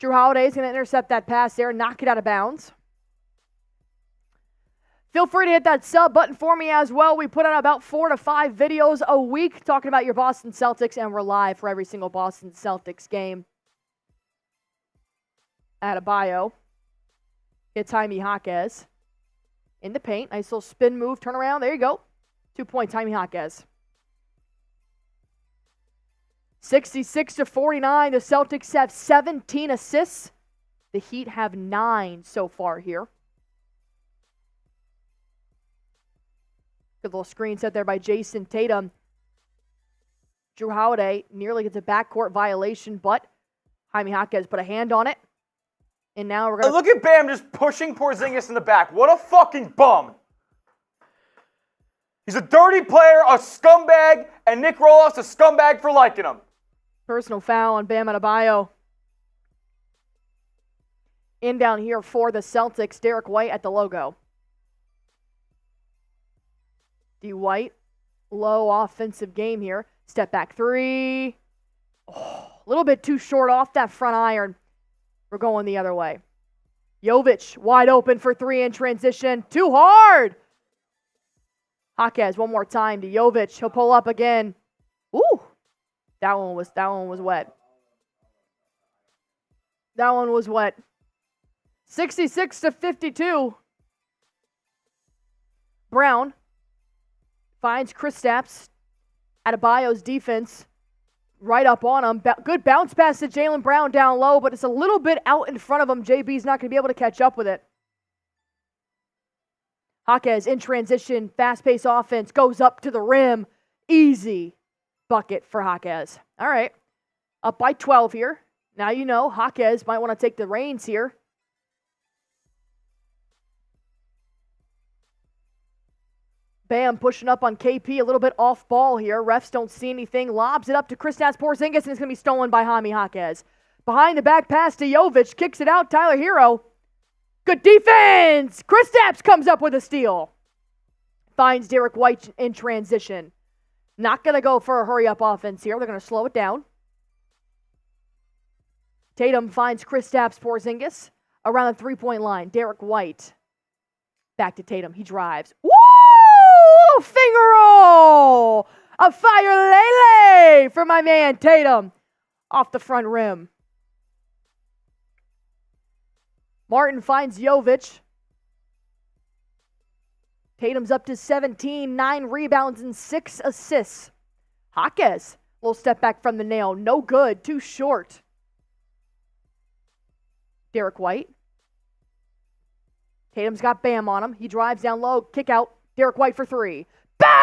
Jrue Holiday is going to intercept that pass there and knock it out of bounds. Feel free to hit that sub button for me as well. We put out about 4 to 5 videos a week talking about your Boston Celtics, and we're live for every single Boston Celtics game. Adeabyo hits Jaime Jaquez in the paint. Nice little spin move, turn around. There you go. 2 points, Jaime Jaquez. 66-49. The Celtics have 17 assists. The Heat have 9 so far here. Good little screen set there by Jayson Tatum. Jrue Holiday nearly gets a backcourt violation, but Jaime Jaquez put a hand on it. And now we're going to... Look at Bam just pushing Porzingis in the back. What a fucking bum. He's a dirty player, a scumbag, and Nick Roloff's a scumbag for liking him. Personal foul on Bam Adebayo. In down here for the Celtics, Derrick White at the logo. D. White, low offensive game here. Step back 3. A little bit too short off that front iron. We're going the other way. Jovic, wide open for 3 in transition. Too hard. Jaquez, one more time to Jovic. He'll pull up again. Ooh, that one was wet. That one was wet. 66-52. Brown finds Kristaps. Adebayo's defense right up on him. Good bounce pass to Jaylen Brown down low, but it's a little bit out in front of him. JB's not going to be able to catch up with it. Jaquez in transition, fast-paced offense, goes up to the rim. Easy bucket for Jaquez. All right, up by 12 here. Now you know Jaquez might want to take the reins here. Bam pushing up on KP, a little bit off ball here. Refs don't see anything. Lobs it up to Kristaps Porzingis, and it's going to be stolen by Jaime Jaquez. Behind the back pass to Jovic, kicks it out, Tyler Hero. Good defense! Kristaps comes up with a steal. Finds Derrick White in transition. Not going to go for a hurry-up offense here. They're going to slow it down. Tatum finds Kristaps Porzingis around the three-point line. Derrick White. Back to Tatum. He drives. Woo! Finger roll! A fire lele for my man Tatum. Off the front rim. Martin finds Jovic. Tatum's up to 17, 9 rebounds and 6 assists. Jaquez, little step back from the nail. No good, too short. Derrick White. Tatum's got Bam on him. He drives down low, kick out. Derrick White for 3. Bang!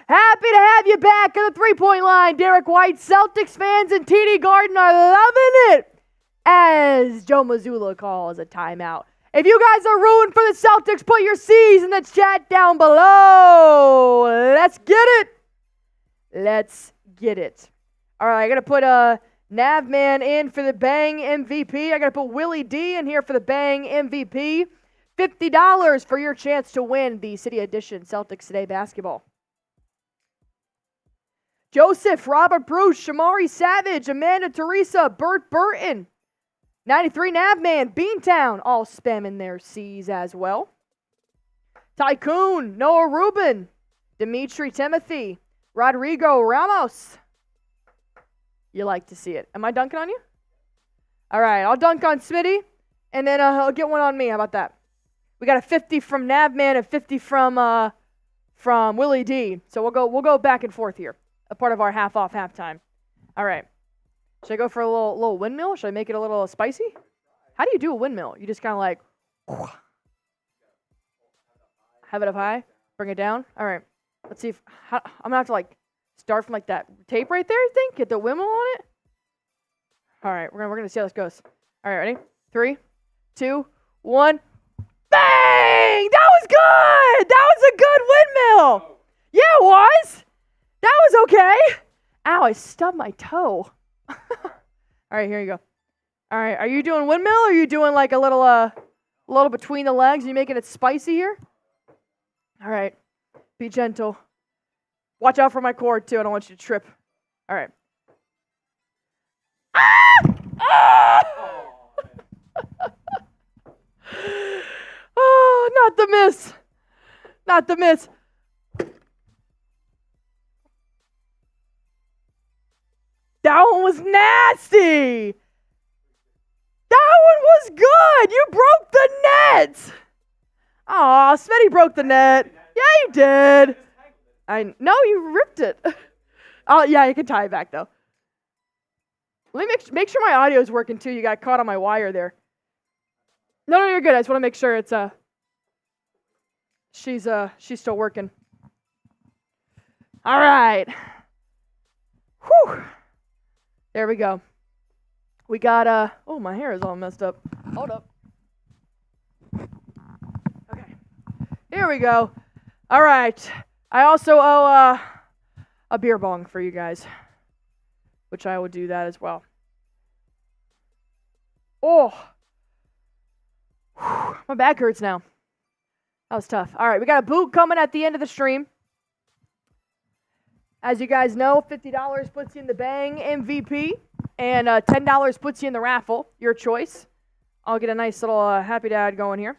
Happy to have you back at the three-point line, Derrick White. Celtics fans in TD Garden are loving it as Joe Mazzulla calls a timeout. If you guys are rooting for the Celtics, put your C's in the chat down below. Let's get it. Let's get it. All right, I got to put Navman in for the Bang MVP. I got to put Willie D in here for the Bang MVP. $50 for your chance to win the City Edition Celtics Today basketball. Joseph, Robert Bruce, Shamari Savage, Amanda Teresa, Bert Burton, 93 Navman, Beantown, all spamming their C's as well. Tycoon, Noah Rubin, Dimitri Timothy, Rodrigo Ramos. You like to see it. Am I dunking on you? All right, I'll dunk on Smitty, and then I'll get one on me. How about that? We got a 50 from Navman and 50 from Willie D. So we'll go back and forth here. A part of our half off halftime. All right. Should I go for a little windmill? Should I make it a little spicy? How do you do a windmill? You just kind of like have it up high, bring it down. All right. Let's see if I'm gonna have to like start from like that tape right there. I think get the windmill on it. All right. We're gonna see how this goes. All right. Ready? 3, 2, 1. Bang! That was good. That was a good windmill. Yeah, it was. That was okay. Ow! I stubbed my toe. All right, here you go. All right, are you doing windmill or are you doing like a little between the legs? Are you making it spicy here? All right, be gentle. Watch out for my cord too. I don't want you to trip. All right. Ah! Ah! Oh, not the miss. Not the miss. That one was nasty. That one was good. You broke the net. Aw, Smitty broke the net. Yeah, you did. No, you ripped it. Oh, yeah, you can tie it back, though. Let me make sure my audio is working, too. You got caught on my wire there. No, you're good. I just want to make sure it's she's still working. All right. Whew. There we go. We got oh, my hair is all messed up. Hold up. Okay. Here we go. All right. I also owe a beer bong for you guys, which I will do that as well. Oh. Whew. My back hurts now. That was tough. All right, we got a boot coming at the end of the stream. As you guys know, $50 puts you in the Bang MVP, and $10 puts you in the raffle. Your choice. I'll get a nice little Happy Dad going here.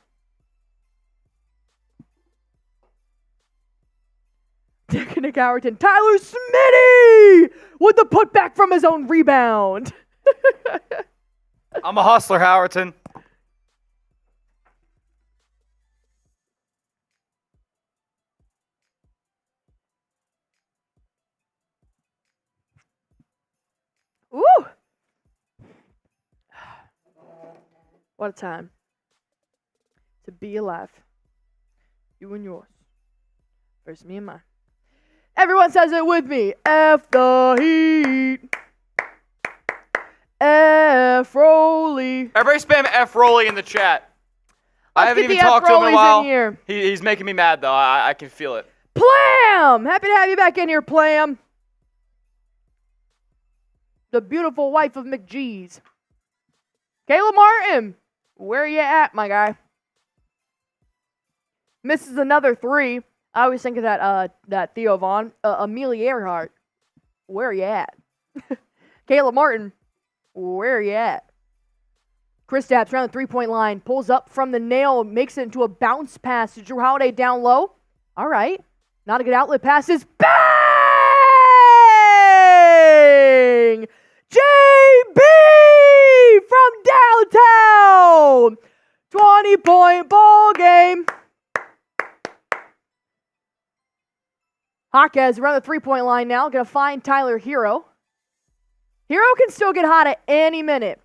Nick Howerton. Tyler Smitty with the putback from his own rebound. I'm a hustler, Howerton. Woo! What a time to be alive. You and yours versus me and mine. Everyone says it with me. F the Heat. F Rolly. Everybody spam F Rolly in the chat. I haven't even talked to him in a while. He's making me mad, though. I can feel it. Plam! Happy to have you back in here, Plam. The beautiful wife of McGee's. Caleb Martin, where you at, my guy? Misses another 3. I always think of that Theo Vaughn. Amelia Earhart, where you at? Caleb Martin, where you at? Kristaps around the 3-point line, pulls up from the nail, makes it into a bounce pass to Jrue Holiday down low. All right, not a good outlet pass. Is bang! JB from downtown. 20-point ball game. Hawkes around the 3-point line now. Going to find Tyler Hero. Hero can still get hot at any minute.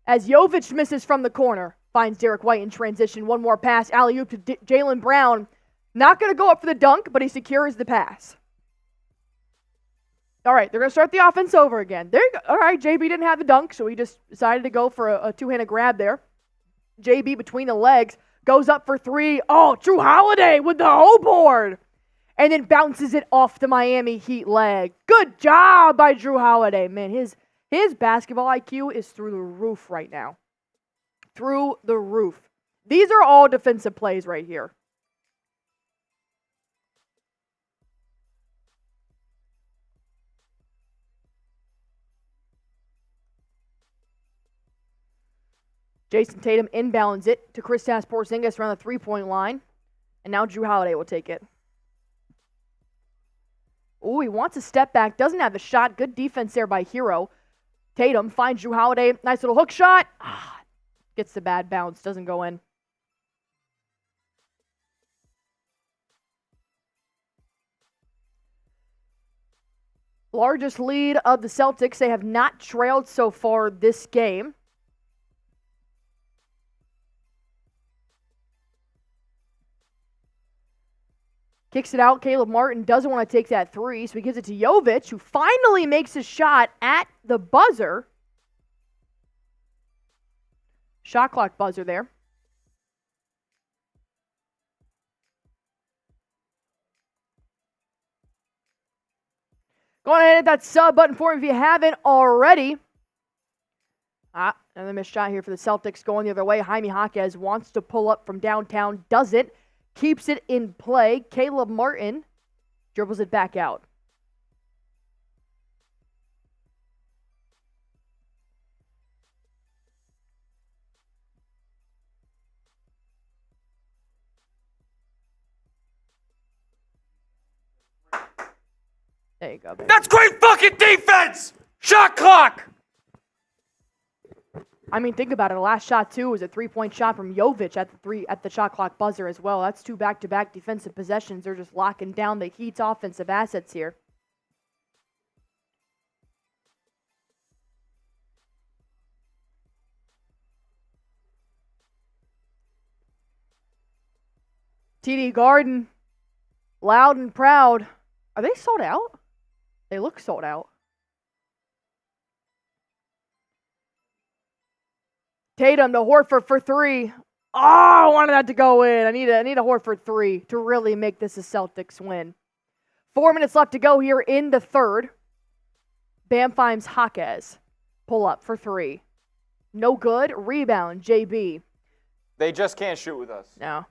As Jovic misses from the corner. Finds Derrick White in transition. One more pass. Alley-oop to Jaylen Brown. Not going to go up for the dunk, but he secures the pass. All right, they're going to start the offense over again. There you go. All right, JB didn't have the dunk, so he just decided to go for a two-handed grab there. JB between the legs, goes up for three. Oh, Jrue Holiday with the whole board. And then bounces it off the Miami Heat leg. Good job by Jrue Holiday. Man, his basketball IQ is through the roof right now. Through the roof. These are all defensive plays right here. Jayson Tatum inbounds it to Kristaps Porzingis around the three-point line. And now Jrue Holiday will take it. Ooh, he wants a step back. Doesn't have the shot. Good defense there by Hero. Tatum finds Jrue Holiday. Nice little hook shot. Gets the bad bounce. Doesn't go in. Largest lead of the Celtics. They have not trailed so far this game. Kicks it out. Caleb Martin doesn't want to take that three, so he gives it to Jovic, who finally makes a shot at the buzzer. Shot clock buzzer there. Go ahead and hit that sub button for me if you haven't already. Another missed shot here for the Celtics going the other way. Jaime Jaquez wants to pull up from downtown, doesn't. Keeps it in play. Caleb Martin dribbles it back out. There you go, baby. That's great fucking defense! Shot clock! I mean, think about it. The last shot, too, was a three-point shot from Jovic at the shot clock buzzer as well. That's two back-to-back defensive possessions. They're just locking down the Heat's offensive assets here. TD Garden, loud and proud. Are they sold out? They look sold out. Tatum to Horford for three. Oh, I wanted that to go in. I need a Horford three to really make this a Celtics win. 4 minutes left to go here in the third. Bam finds Jaquez. Pull up for three. No good. Rebound, JB. They just can't shoot with us. No.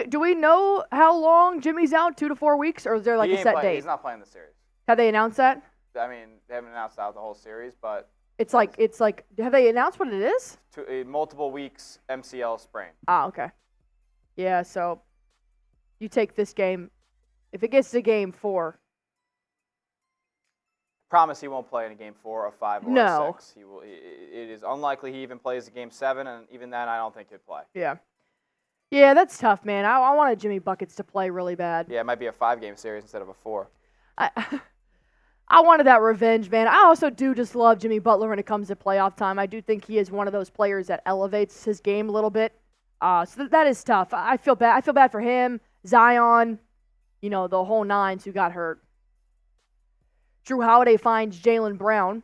Do we know how long Jimmy's out? 2 to 4 weeks? Or is there like a set date? He's not playing the series. Have they announced that? I mean, they haven't announced out the whole series, but... It's like, have they announced what it is? Multiple weeks MCL sprain. Ah, okay. Yeah, so you take this game. If it gets to game 4. Promise he won't play in a game 4 or 5 or No. 6. He will. It is unlikely he even plays a game 7, and even then I don't think he'd play. Yeah. Yeah, that's tough, man. I wanted Jimmy Buckets to play really bad. Yeah, it might be a 5-game series instead of a 4. I wanted that revenge, man. I also do just love Jimmy Butler when it comes to playoff time. I do think he is one of those players that elevates his game a little bit. So that is tough. I feel bad. I feel bad for him, Zion, the whole nines who got hurt. Jrue Holiday finds Jaylen Brown.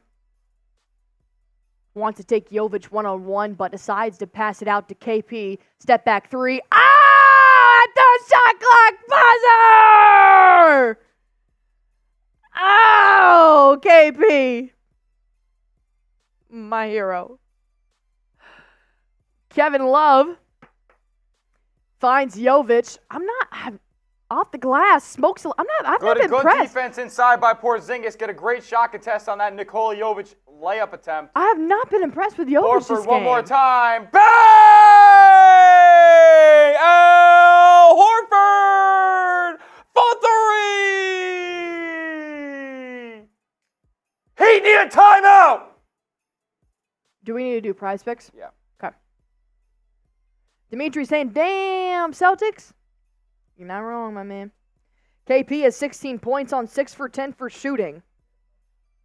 Wants to take Jovic one-on-one, but decides to pass it out to KP. Step back three. At the shot clock buzzer! Oh, KP. My hero. Kevin Love finds Jovic. I'm off the glass. Smokes. I've not been impressed. Good defense inside by Porzingis. Get a great shot contest on that Nikola Jovic layup attempt. I have not been impressed with Jovic this game. Horford one more time. Bang! Al Horford for three! He need a timeout! Do we need to do prize picks? Yeah. Okay. Dimitri saying, damn, Celtics. You're not wrong, my man. KP has 16 points on 6 for 10 for shooting.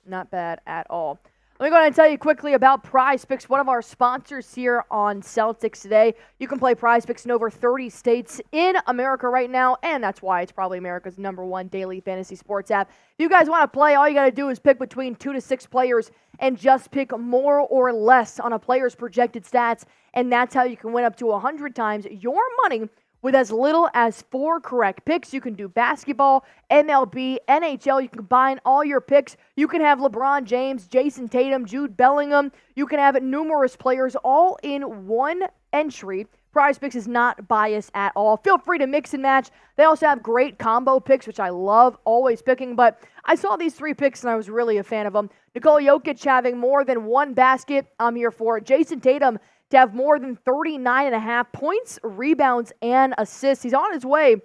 Not bad at all. Let me go ahead and tell you quickly about Prize Picks, one of our sponsors here on Celtics Today. You can play Prize Picks in over 30 states in America right now, and that's why it's probably America's #1 daily fantasy sports app. If you guys want to play, all you got to do is pick between 2 to 6 players and just pick more or less on a player's projected stats, and that's how you can win up to 100 times your money with as little as 4 correct picks. You can do basketball, MLB, NHL. You can combine all your picks. You can have LeBron James, Jayson Tatum, Jude Bellingham. You can have numerous players all in one entry. Prize Picks is not biased at all. Feel free to mix and match. They also have great combo picks, which I love always picking. But I saw these 3 picks, and I was really a fan of them. Nikola Jokic having more than 1 basket. I'm here for it. Jayson Tatum to have more than 39.5 points, rebounds, and assists. He's on his way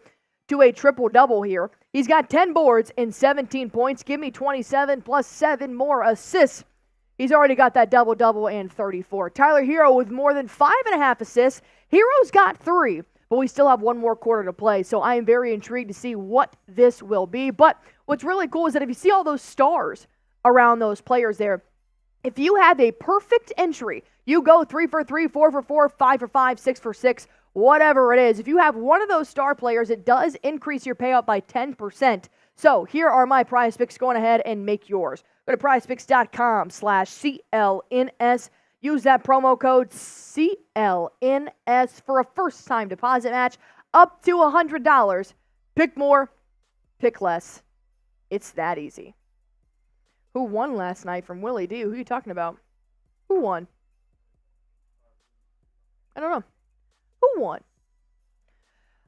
to a triple-double here. He's got 10 boards and 17 points. Give me 27 plus 7 more assists. He's already got that double-double and 34. Tyler Hero with more than 5.5 assists. Hero's got 3, but we still have 1 more quarter to play, so I am very intrigued to see what this will be. But what's really cool is that if you see all those stars around those players there, if you have a perfect entry, you go 3 for 3, 4 for 4, 5 for 5, 6 for 6, whatever it is. If you have one of those star players, it does increase your payout by 10%. So here are my Prize Picks. Go on ahead and make yours. Go to prizepicks.com/CLNS. Use that promo code CLNS for a first-time deposit match up to $100. Pick more, pick less. It's that easy. Who won last night from Willie D? Who are you talking about? Who won? I don't know. Who won?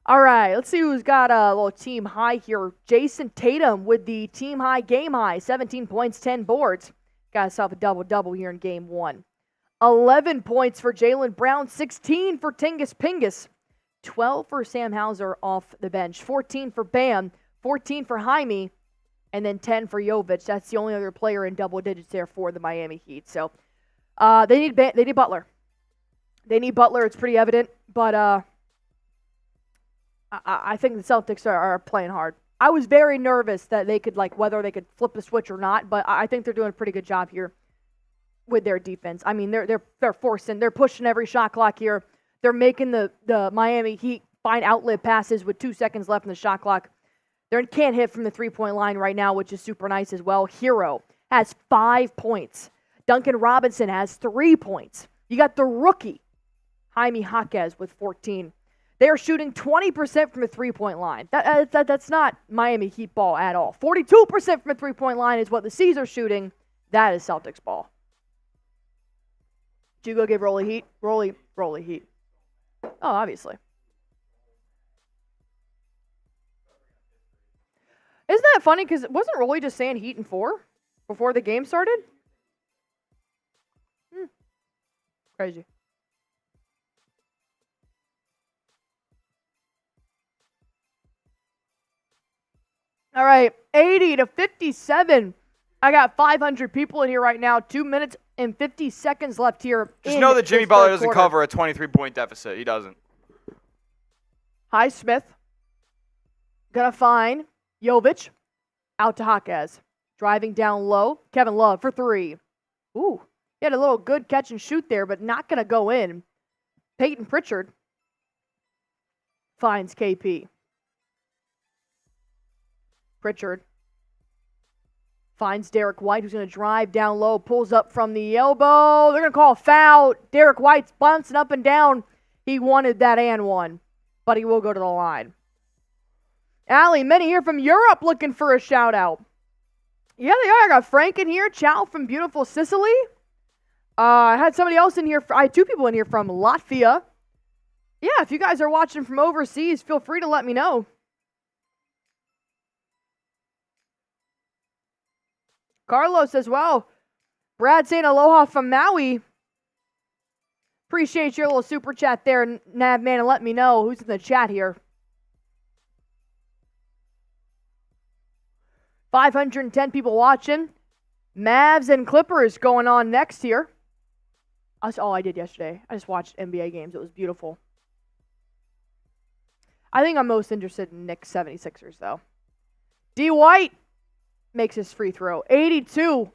All right, let's see who's got a little team high here. Jayson Tatum with the team high, game high, 17 points, 10 boards. Got himself a double-double here in game 1. 11 points for Jaylen Brown, 16 for Tingus Pingus, 12 for Sam Hauser off the bench, 14 for Bam, 14 for Jaime, and then 10 for Jovic. That's the only other player in double digits there for the Miami Heat. So they need Butler. They need Butler. It's pretty evident, but I think the Celtics are playing hard. I was very nervous that they could, whether they could flip the switch or not, but I think they're doing a pretty good job here with their defense. I mean, they're pushing every shot clock here. They're making the Miami Heat find outlet passes with 2 seconds left in the shot clock. They can't hit from the 3-point line right now, which is super nice as well. Hero has 5 points. Duncan Robinson has 3 points. You got the rookie, Jaime Jaquez, with 14. They are shooting 20% from the 3-point line. That's not Miami Heat ball at all. 42% from the 3-point line is what the C's are shooting. That is Celtics ball. Did you go give Rolly heat? Rolly heat. Oh, obviously. Isn't that funny? Because wasn't Rolly just saying Heat in 4 before the game started? Crazy. All right, 80-57. I got 500 people in here right now. 2 minutes and 50 seconds left here. Just know that Jimmy Butler doesn't cover a 23-point deficit. He doesn't. Highsmith. Gonna find Jovic. Out to Jaquez. Driving down low. Kevin Love for 3. Ooh. He had a little good catch and shoot there, but not gonna go in. Peyton Pritchard finds KP. Pritchard finds Derrick White, who's going to drive down low, pulls up from the elbow. They're going to call a foul. Derrick White's bouncing up and down. He wanted that and one, but he will go to the line. Allie, many here from Europe looking for a shout-out. Yeah, they are. I got Frank in here. Chow from beautiful Sicily. I had somebody else in here. I had 2 people in here from Latvia. Yeah, if you guys are watching from overseas, feel free to let me know. Carlos as well. Brad saying aloha from Maui. Appreciate your little super chat there, Nav man, and let me know who's in the chat here. 510 people watching. Mavs and Clippers going on next here. That's all I did yesterday. I just watched NBA games. It was beautiful. I think I'm most interested in Knicks 76ers, though. D. White makes his free throw. 82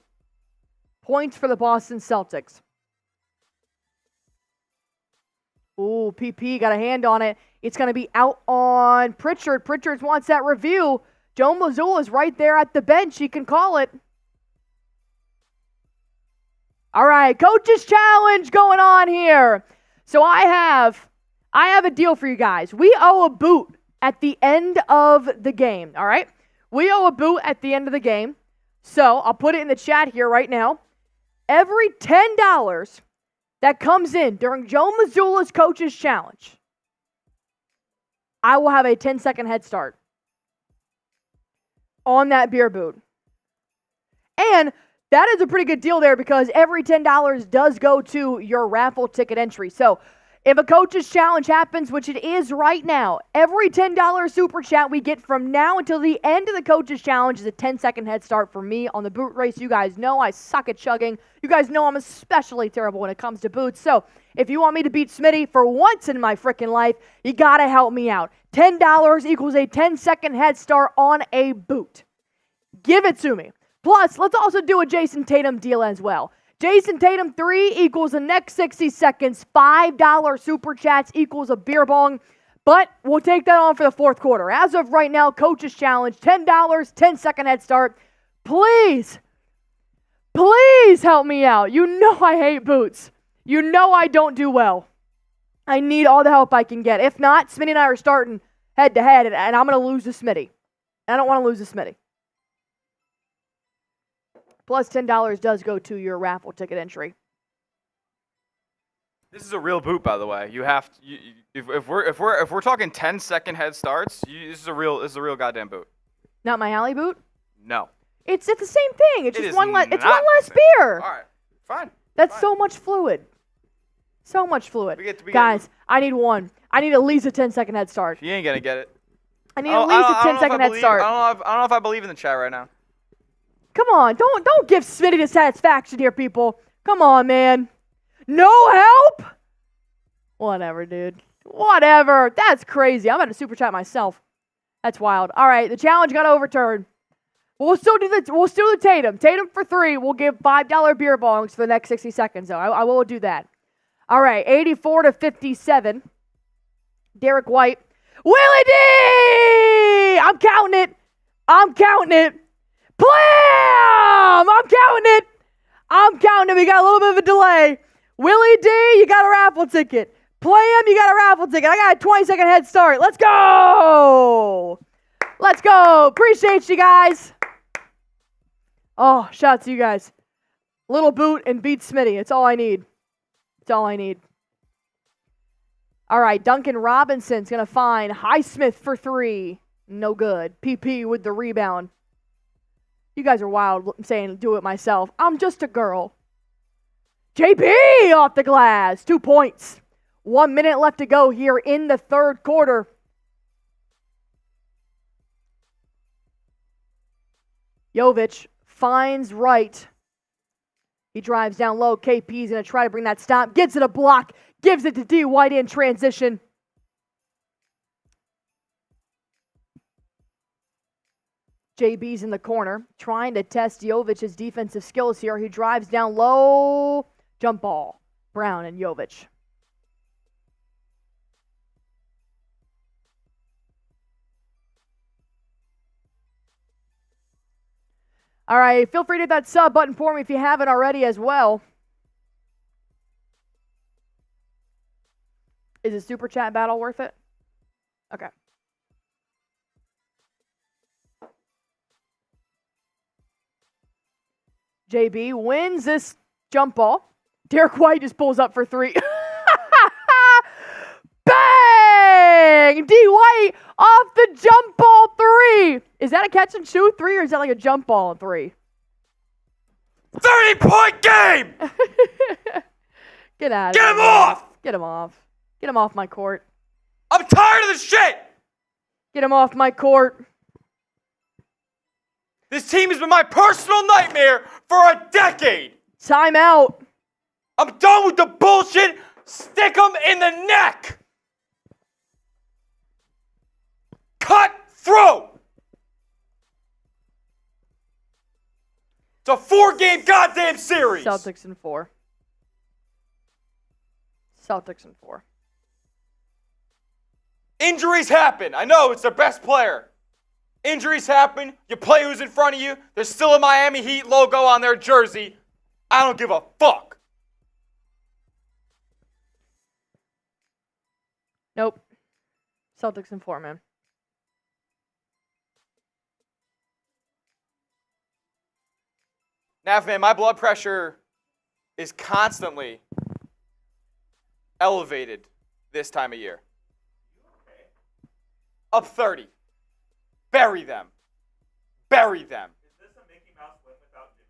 Points for the Boston Celtics. Ooh, PP got a hand on it. It's going to be out on Pritchard. Pritchard wants that review. Joe Mazzulla's right there at the bench. He can call it. All right, coach's challenge going on here. So I have a deal for you guys. We owe a boot at the end of the game, all right? We owe a boot at the end of the game. So I'll put it in the chat here right now. Every $10 that comes in during Joe Mazzulla's coach's challenge, I will have a 10-second head start on that beer boot. And that is a pretty good deal there because every $10 does go to your raffle ticket entry. So if a coach's challenge happens, which it is right now, every $10 super chat we get from now until the end of the coach's challenge is a 10-second head start for me on the boot race. You guys know I suck at chugging. You guys know I'm especially terrible when it comes to boots. So if you want me to beat Smitty for once in my freaking life, you got to help me out. $10 equals a 10-second head start on a boot. Give it to me. Plus, let's also do a Jayson Tatum deal as well. Jayson Tatum 3 equals the next 60 seconds. $5 super chats equals a beer bong. But we'll take that on for the fourth quarter. As of right now, coach's challenge, $10, 10-second head start. Please help me out. You know I hate boots. You know I don't do well. I need all the help I can get. If not, Smitty and I are starting head-to-head, and I'm going to lose to Smitty. I don't want to lose to Smitty. Plus $10 does go to your raffle ticket entry. This is a real boot, by the way. You have to, if we're talking 10-second head starts, this is a real goddamn boot. Not my Allie boot? No. It's the same thing. It's It just is one less. It's not one less the same. beer. All right, fine. That's fine. so much fluid. So much fluid. We get- Guys, I need one. I need at least a 10-second head start. You ain't gonna get it. I need at least a 10-second head start. I don't know if I believe in the chat right now. Come on, don't give Smitty the satisfaction here, people. Come on, man. No help? Whatever, dude. Whatever. That's crazy. I'm going to super chat myself. That's wild. All right, the challenge got overturned. We'll still do the Tatum. Tatum for 3. We'll give $5 beer bongs for the next 60 seconds, though. I will do that. All right, 84-57. Derrick White. Willie D! I'm counting it. Blam! I'm counting it. We got a little bit of a delay. Willie D, you got a raffle ticket. Plam, you got a raffle ticket. I got a 20-second head start. Let's go. Appreciate you guys. Oh, shout out to you guys. Little boot and beat Smitty. It's all I need. All right, Duncan Robinson's going to find Highsmith for 3. No good. PP with the rebound. You guys are wild saying do it myself. I'm just a girl. JB off the glass. 2 points. 1 minute left to go here in the third quarter. Jovic finds Wright. He drives down low. KP's going to try to bring that stop. Gets it a block. Gives it to D. White in transition. JB's in the corner, trying to test Jovic's defensive skills here. He drives down low. Jump ball. Brown and Jovic. All right, feel free to hit that sub button for me if you haven't already as well. Is a super chat battle worth it? Okay. JB wins this jump ball. Derrick White just pulls up for 3. Bang! D. White off the jump ball 3. Is that a catch and shoot 3 or is that like a jump ball 3? 30-point game! Get out of Get here. him off! Get him off. Get him off my court. I'm tired of this shit! Get him off my court. This team has been my personal nightmare for a decade! Timeout. I'm done with the bullshit! Stick them in the neck! Cut throat! It's a 4-game goddamn series. Celtics in 4. Celtics in 4. Injuries happen. I know it's their best player. Injuries happen. You play who's in front of you. There's still a Miami Heat logo on their jersey. I don't give a fuck. Nope. Celtics in 4, man. Nav, man, my blood pressure is constantly elevated this time of year. Up 30. Bury them. Bury them. Is this a Mickey Mouse win without Jimmy?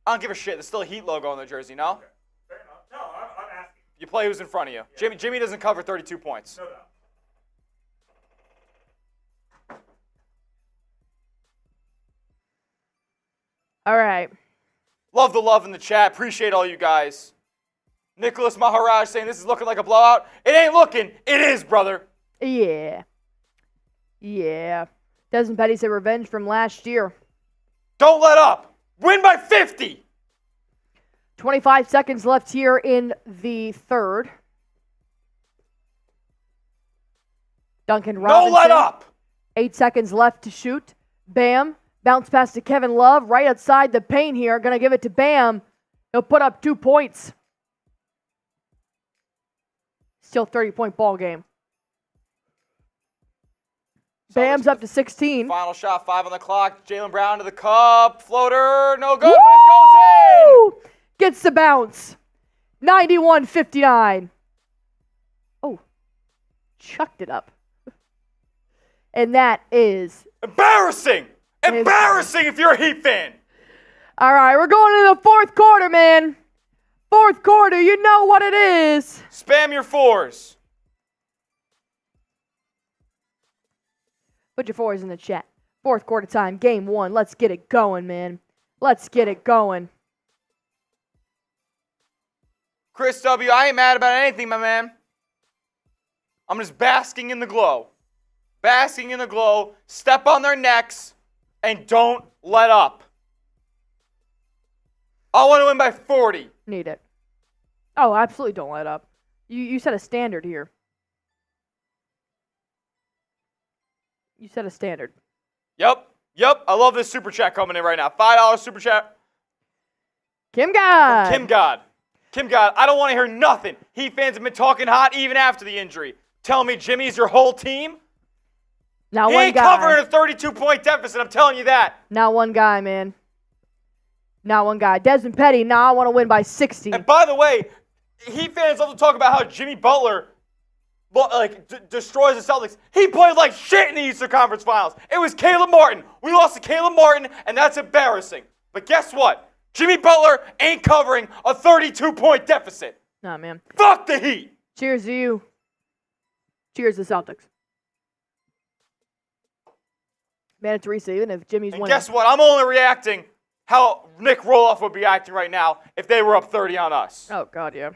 I don't give a shit. There's still a Heat logo on their jersey, no? Okay. Fair enough. No, I'm asking. You play who's in front of you. Yeah. Jimmy doesn't cover 32 points. No doubt. All right. Love the love in the chat. Appreciate all you guys. Nicholas Maharaj saying this is looking like a blowout. It ain't looking. It is, brother. Yeah. Yeah. Desmond Petty said revenge from last year. Don't let up. Win by 50. 25 seconds left here in the third. Duncan Robinson. No let up. 8 seconds left to shoot. Bam. Bounce pass to Kevin Love right outside the paint here. Going to give it to Bam. He'll put up 2 points. Still 30-point ball game. Bam's up to 16. Final shot, 5 on the clock. Jaylen Brown to the cup. Floater, no good. But it goes in. Gets the bounce. 91-59. Oh. Chucked it up. And that is... Embarrassing. Embarrassing if you're a Heat fan. All right, we're going into the fourth quarter, man. Fourth quarter, you know what it is. Spam your 4s. Put your 4s in the chat. Fourth quarter time, game 1. Let's get it going, man. Let's get it going. Chris W., I ain't mad about anything, my man. I'm just basking in the glow. Basking in the glow. Step on their necks and don't let up. I want to win by 40. Need it. Oh, absolutely don't let up. You set a standard here. You set a standard. Yep. I love this super chat coming in right now. $5 super chat. Kim God. From Kim God. Kim God, I don't want to hear nothing. Heat fans have been talking hot even after the injury. Tell me Jimmy's your whole team? Not He one ain't guy. covering a 32-point deficit, I'm telling you that. Not one guy, man. Not one guy. Desmond Petty, I want to win by 60. And by the way, Heat fans love to talk about how Jimmy Butler destroys the Celtics. He played like shit in the Eastern Conference Finals. It was Caleb Martin. We lost to Caleb Martin, and that's embarrassing. But guess what? Jimmy Butler ain't covering a 32-point deficit. Nah, man. Fuck the Heat. Cheers to you. Cheers to Celtics. Man, Teresa, even if Jimmy's And winning. guess what? I'm only reacting how Nick Roloff would be acting right now if they were up 30 on us. Oh, God, yeah.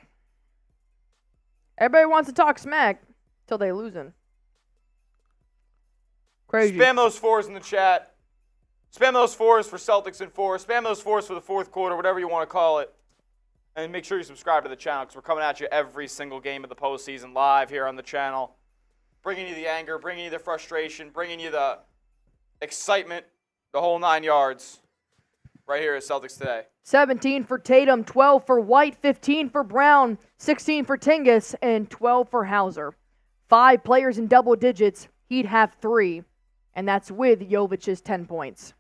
Everybody wants to talk smack till they losing. Crazy. Spam those 4s in the chat. Spam those 4s for Celtics in 4. Spam those 4s for the fourth quarter, whatever you want to call it. And make sure you subscribe to the channel because we're coming at you every single game of the postseason live here on the channel. Bringing you the anger, bringing you the frustration, bringing you the excitement, the whole 9 yards right here at Celtics Today. 17 for Tatum, 12 for White, 15 for Brown, 16 for Tingus, and 12 for Hauser. 5 players in double digits. He'd have 3, and that's with Jovic's 10 points.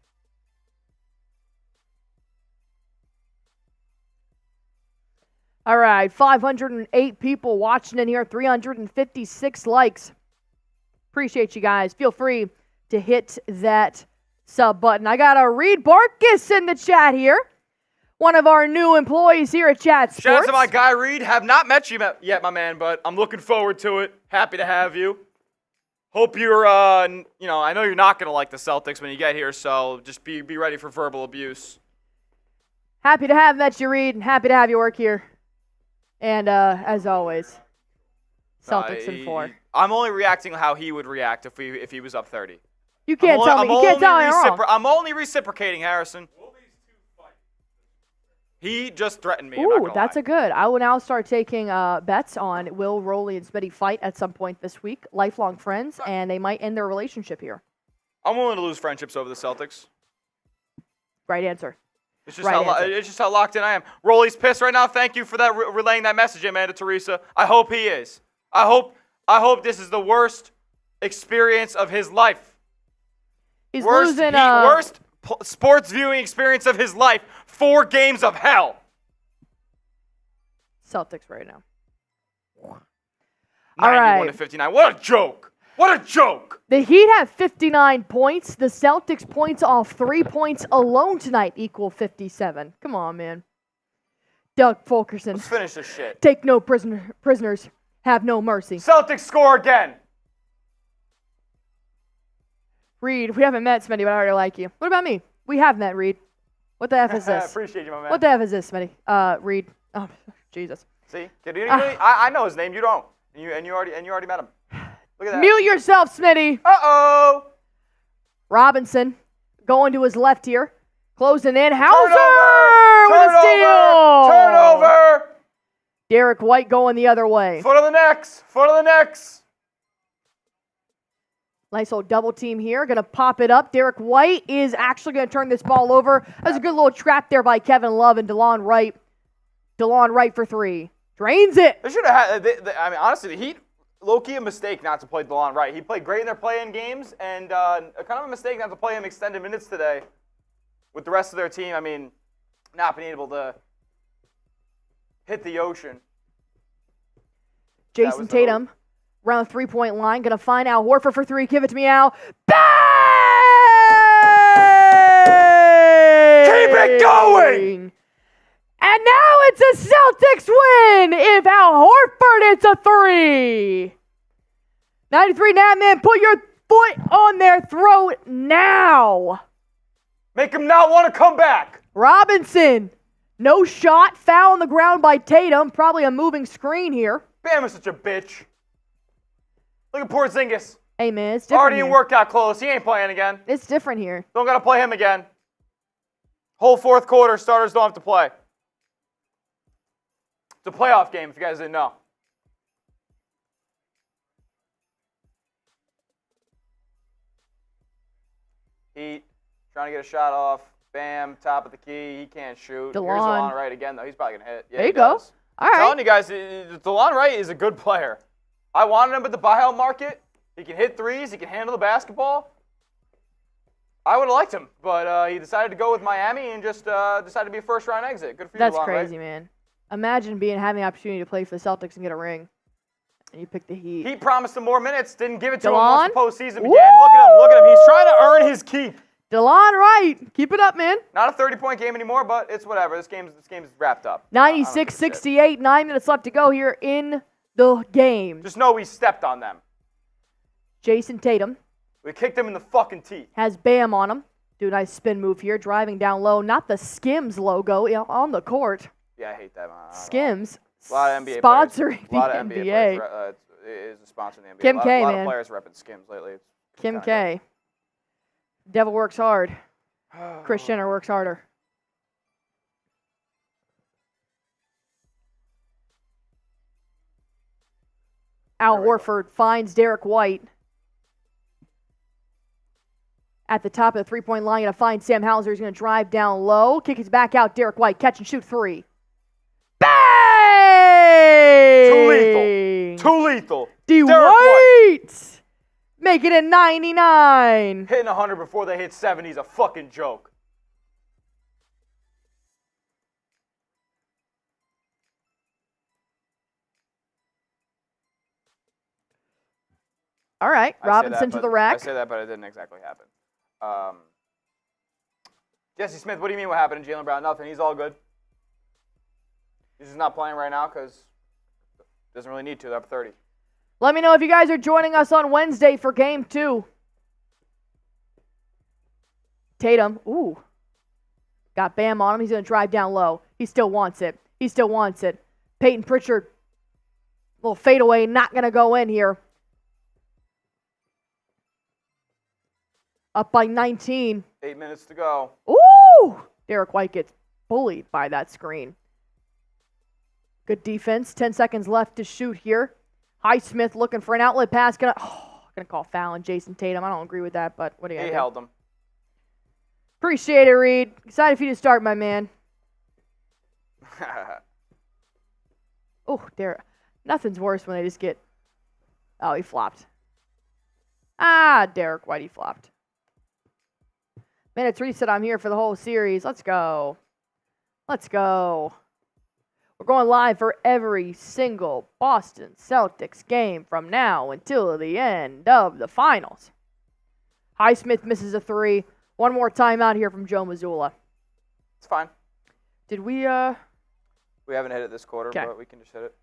All right, 508 people watching in here, 356 likes. Appreciate you guys. Feel free to hit that sub button. I got a Reed Barkus in the chat here. One of our new employees here at Chat Sports. Shout out to my guy Reed. Have not met you yet, my man, but I'm looking forward to it. Happy to have you. Hope you're, I know you're not going to like the Celtics when you get here, so just be ready for verbal abuse. Happy to have met you, Reed, and happy to have you work here. And as always, Celtics in 4. I'm only reacting how he would react if he was up 30. You can't tell me. You can't tell me I'm wrong. I'm only reciprocating, Harrison. Will these two fight? He just threatened me. I'm not Ooh, gonna that's lie. a good. I will now start taking bets on will Rolly and Smitty fight at some point this week. Lifelong friends, and they might end their relationship here. I'm willing to lose friendships over the Celtics. Right answer. It's just, Right answer. it's just how locked in I am. Rolly's pissed right now. Thank you for that relaying that message, Amanda Teresa. I hope he is. I hope this is the worst experience of his life. He's Worst losing. worst sports viewing experience of his life. 4 games of hell. Celtics right now. 91 to 59. What a joke. What a joke. The Heat have 59 points. The Celtics points off 3 points alone tonight equal 57. Come on, man. Doug Fulkerson. Let's finish this shit. Take no prisoners. Have no mercy. Celtics score again. Reed, we haven't met, Smitty, but I already like you. What about me? We have met, Reed. What the F is I this? appreciate you, my man. What the F is this, Smitty? Reed. Oh, Jesus. See? I know his name. You don't. And you already met him. Look at that. Mute yourself, Smitty. Uh-oh. Robinson going to his left here. Closing in. Hauser with a Turnover. steal. Turnover. Derrick White going the other way. Foot on the necks. Foot on the necks. Nice little double team here. Going to pop it up. Derrick White is actually going to turn this ball over. That's a good little trap there by Kevin Love and DeLon Wright. DeLon Wright for 3. Drains it. They should have had. I mean, honestly, the Heat, low-key a mistake not to play DeLon Wright. He played great in their play-in games, and kind of a mistake not to play him extended minutes today with the rest of their team. I mean, not being able to hit the ocean. Jayson Tatum around the 3-point line. Going to find Al Horford for 3. Give it to me, Al. Bang! Keep it going! And now it's a Celtics win. If Al Horford hits a 3. 93 Natman, put your foot on their throat now. Make him not want to come back. Robinson, no shot. Foul on the ground by Tatum. Probably a moving screen here. Bam is such a bitch. Look at Porzingis. Hey, man, it's different Already here. in workout clothes. He ain't playing again. It's different here. Don't got to play him again. Whole fourth quarter, starters don't have to play. It's a playoff game, if you guys didn't know. Heat, trying to get a shot off. Bam, top of the key. He can't shoot. Here's DeLon Wright again, though. He's probably going to hit. Yeah, there you go. Does. All I'm right. telling you guys, DeLon Wright is a good player. I wanted him at the buyout market. He can hit threes. He can handle the basketball. I would have liked him, but he decided to go with Miami and just decided to be a first-round exit. Good for you, That's DeLon crazy, Wright. man. Imagine having the opportunity to play for the Celtics and get a ring, and you pick the Heat. He promised him more minutes, didn't give it to him DeLon? once the postseason began. Woo! Look at him. He's trying to earn his keep. DeLon Wright, keep it up, man. Not a 30-point game anymore, but it's whatever. This game's wrapped up. I don't give a shit. 96-68, 9 minutes left to go here in the game. Just know we stepped on them. Jayson Tatum We kicked them in the fucking teeth. has Bam on him. Do a nice spin move here, driving down low. Not the Skims logo on the court. Yeah, I hate that. Skims. A lot of NBA sponsoring players. A lot the of NBA NBA. players is a sponsor in the NBA. Kim a lot, K, a lot man. of players repping Skims lately. It's Kim kinda K. Devil works hard. good. Kris Jenner works harder. Al There we go. Horford finds Derrick White at the top of the three-point line. Going to find Sam Hauser. He's going to drive down low. Kick it back out. Derrick White, catch and shoot 3. Bang! Too lethal. Too lethal. D. Derrick White. White! Make it a 99. Hitting 100 before they hit 70 is a fucking joke. All right, I say Robinson that, to the but- rack. I say that, but it didn't exactly happen. Jesse Smith, what do you mean what happened to Jaylen Brown? Nothing. He's all good. He's just not playing right now because doesn't really need to. They're up 30. Let me know if you guys are joining us on Wednesday for Game 2. Tatum, ooh, got Bam on him. He's going to drive down low. He still wants it. He still wants it. Peyton Pritchard, little fadeaway, not going to go in here. Up by 19. 8 minutes to go. Ooh! Derrick White gets bullied by that screen. Good defense. 10 seconds left to shoot here. Highsmith looking for an outlet pass. Gonna call foul on Jayson Tatum. I don't agree with that, but what do you got? He held him. Appreciate it, Reed. Excited for you to start, my man. Oh, Derrick. Nothing's worse when they just get... Oh, he flopped. Derrick White, he flopped. Minutes reset. I'm here for the whole series. Let's go. Let's go. We're going live for every single Boston Celtics game from now until the end of the finals. Highsmith misses a 3. One more timeout here from Joe Mazzulla. It's fine. Did we, We haven't hit it this quarter, Okay. but we can just hit it.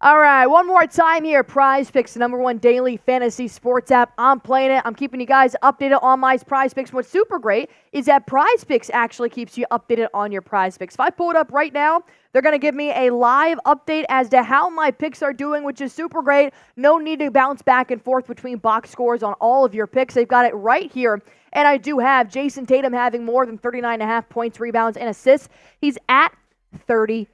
All right, one more time here. Prize Picks, the #1 daily fantasy sports app. I'm playing it. I'm keeping you guys updated on my Prize Picks. What's super great is that Prize Picks actually keeps you updated on your Prize Picks. If I pull it up right now, they're going to give me a live update as to how my picks are doing, which is super great. No need to bounce back and forth between box scores on all of your picks. They've got it right here. And I do have Jayson Tatum having more than 39.5 points, rebounds, and assists. He's at 36.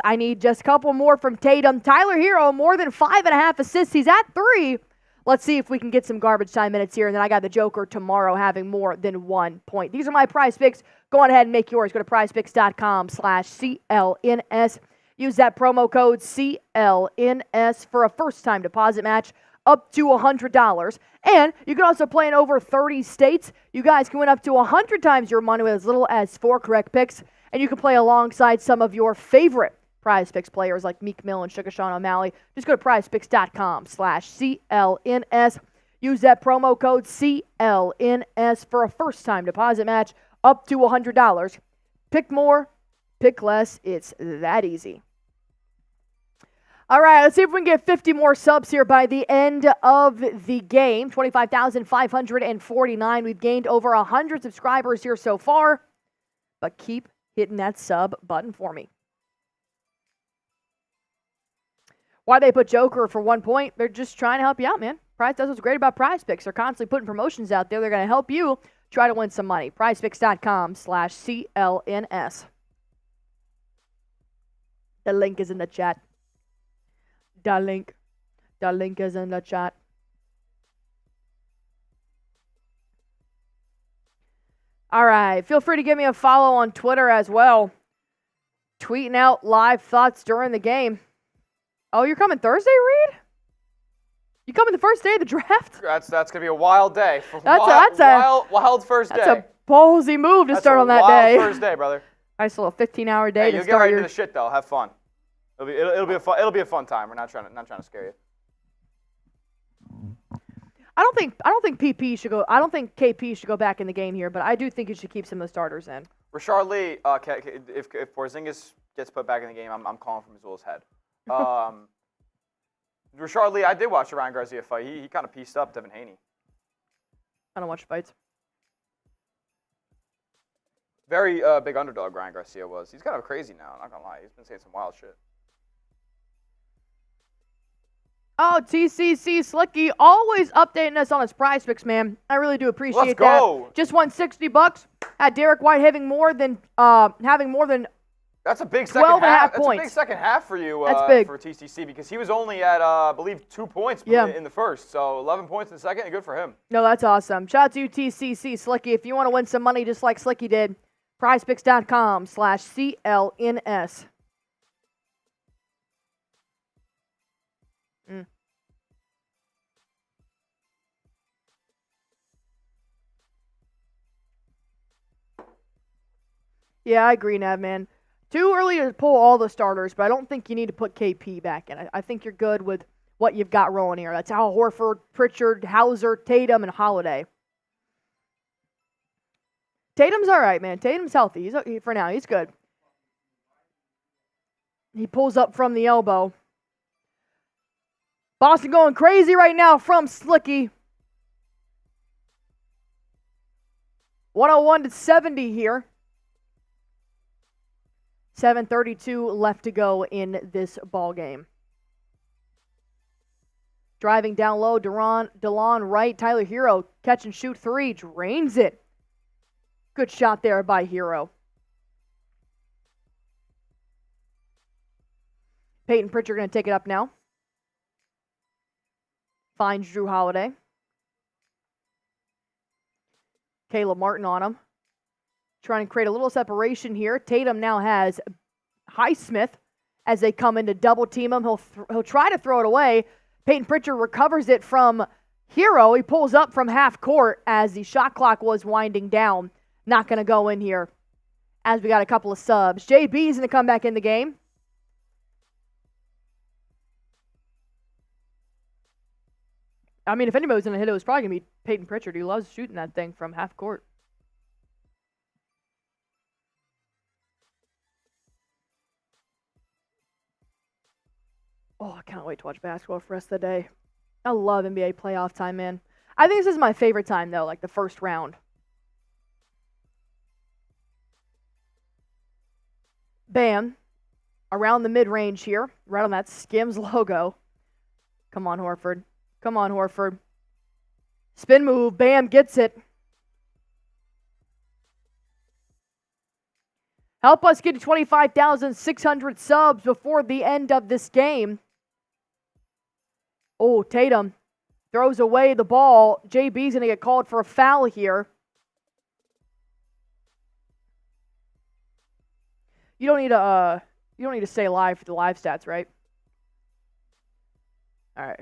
I need just a couple more from Tatum. Tyler Hero, more than 5.5 assists. He's at 3. Let's see if we can get some garbage time minutes here. And then I got the Joker tomorrow having more than 1 point. These are my Prize Picks. Go on ahead and make yours. Go to prizepicks.com/CLNS. Use that promo code CLNS for a first-time deposit match up to $100. And you can also play in over 30 states. You guys can win up to 100 times your money with as little as 4 correct picks. And you can play alongside some of your favorite Prize Picks players like Meek Mill and Sugar Sean O'Malley. Just go to prizepicks.com/CLNS. Use that promo code CLNS for a first-time deposit match up to $100. Pick more, pick less. It's that easy. All right, let's see if we can get 50 more subs here by the end of the game. 25,549. We've gained over 100 subscribers here so far. But keep hitting that sub button for me. Why they put Joker for 1 point? They're just trying to help you out, man. That's what's great about Prize Picks. They're constantly putting promotions out there. They're going to help you try to win some money. prizepicks.com/CLNS. The link is in the chat. The link is in the chat. All right. Feel free to give me a follow on Twitter as well. Tweeting out live thoughts during the game. Oh, you're coming Thursday, Reed? You coming the first day of the draft? That's going to be a wild day. That's a wild first day. That's a ballsy move to start on that day. Wild first day, brother. Nice little 15-hour day to you'll start get right into the shit though. Have fun. It'll be a fun time. We're not trying to scare you. I don't think PP should go. I don't think KP should go back in the game here, but I do think you should keep some of the starters in. Rashard Lee, if Porzingis gets put back in the game, I'm calling for Mazzulla's head. Rashard Lee, I did watch the Ryan Garcia fight. He kind of pieced up Devin Haney. I don't watch fights. Very big underdog, Ryan Garcia was. He's kind of crazy now, I'm not going to lie. He's been saying some wild shit. Oh, TCC Slicky, always updating us on his Prize Picks, man. I really do appreciate Let's go. that. Just won $60. Had Derrick White having more than That's a big 12 second half. points. That's a big second half for you. That's big. For TCC because he was only at I believe 2 points in the first. So 11 points in the second, and good for him. No, that's awesome. Shout out to you, TCC Slicky. If you want to win some money just like Slicky did, prizepicks.com/CLNS. Yeah, I agree, Nav, man. Too early to pull all the starters, but I don't think you need to put KP back in. I think you're good with what you've got rolling here. That's Al Horford, Pritchard, Hauser, Tatum, and Holiday. Tatum's all right, man. Tatum's healthy. For now. He's good. He pulls up from the elbow. Boston going crazy right now from Slicky. 101-70 here. 7:32 left to go in this ball game. Driving down low, DeLon right. Tyler Hero, catch and shoot three. Drains it. Good shot there by Hero. Peyton Pritchard going to take it up now. Finds Jrue Holiday. Caleb Martin on him. Trying to create a little separation here. Tatum now has Highsmith as they come in to double team him. He'll try to throw it away. Peyton Pritchard recovers it from Hero. He pulls up from half court as the shot clock was winding down. Not going to go in here as we got a couple of subs. JB is going to come back in the game. I mean, if anybody was going to hit it, it was probably going to be Peyton Pritchard. He loves shooting that thing from half court. Oh, I can't wait to watch basketball for the rest of the day. I love NBA playoff time, man. I think this is my favorite time, though, like the first round. Bam. Around the mid-range here, right on that Skims logo. Come on, Horford. Come on, Horford. Spin move. Bam gets it. Help us get to 25,600 subs before the end of this game. Oh, Tatum throws away the ball. JB's going to get called for a foul here. You don't need to stay live for the live stats, right? All right.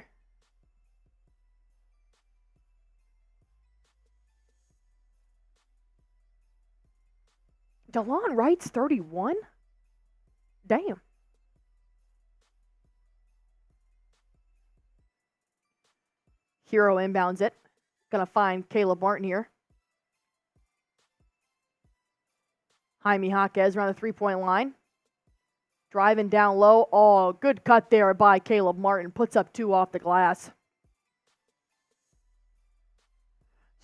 DeLon Wright's 31? Damn. Hero inbounds it. Gonna find Caleb Martin here. Jaime Jaquez around the three-point line. Driving down low. Oh, good cut there by Caleb Martin. Puts up two off the glass.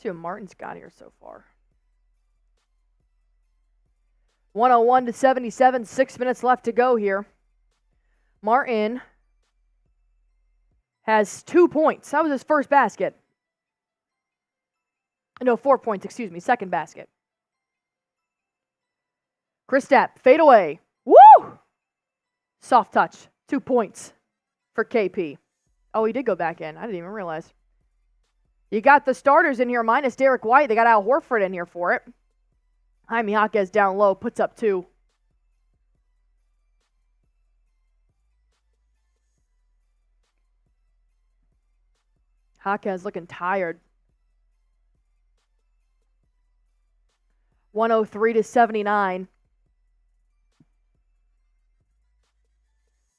See what Martin's got here so far. 101-77, 6 minutes left to go here. Martin has 2 points. That was his first basket. No, 4 points, excuse me. Second basket. Kristaps, fade away. Woo! Soft touch. 2 points for KP. Oh, he did go back in. I didn't even realize. You got the starters in here minus Derrick White. They got Al Horford in here for it. Jaime Jaquez down low, puts up 2. Jaquez looking tired. 103-79.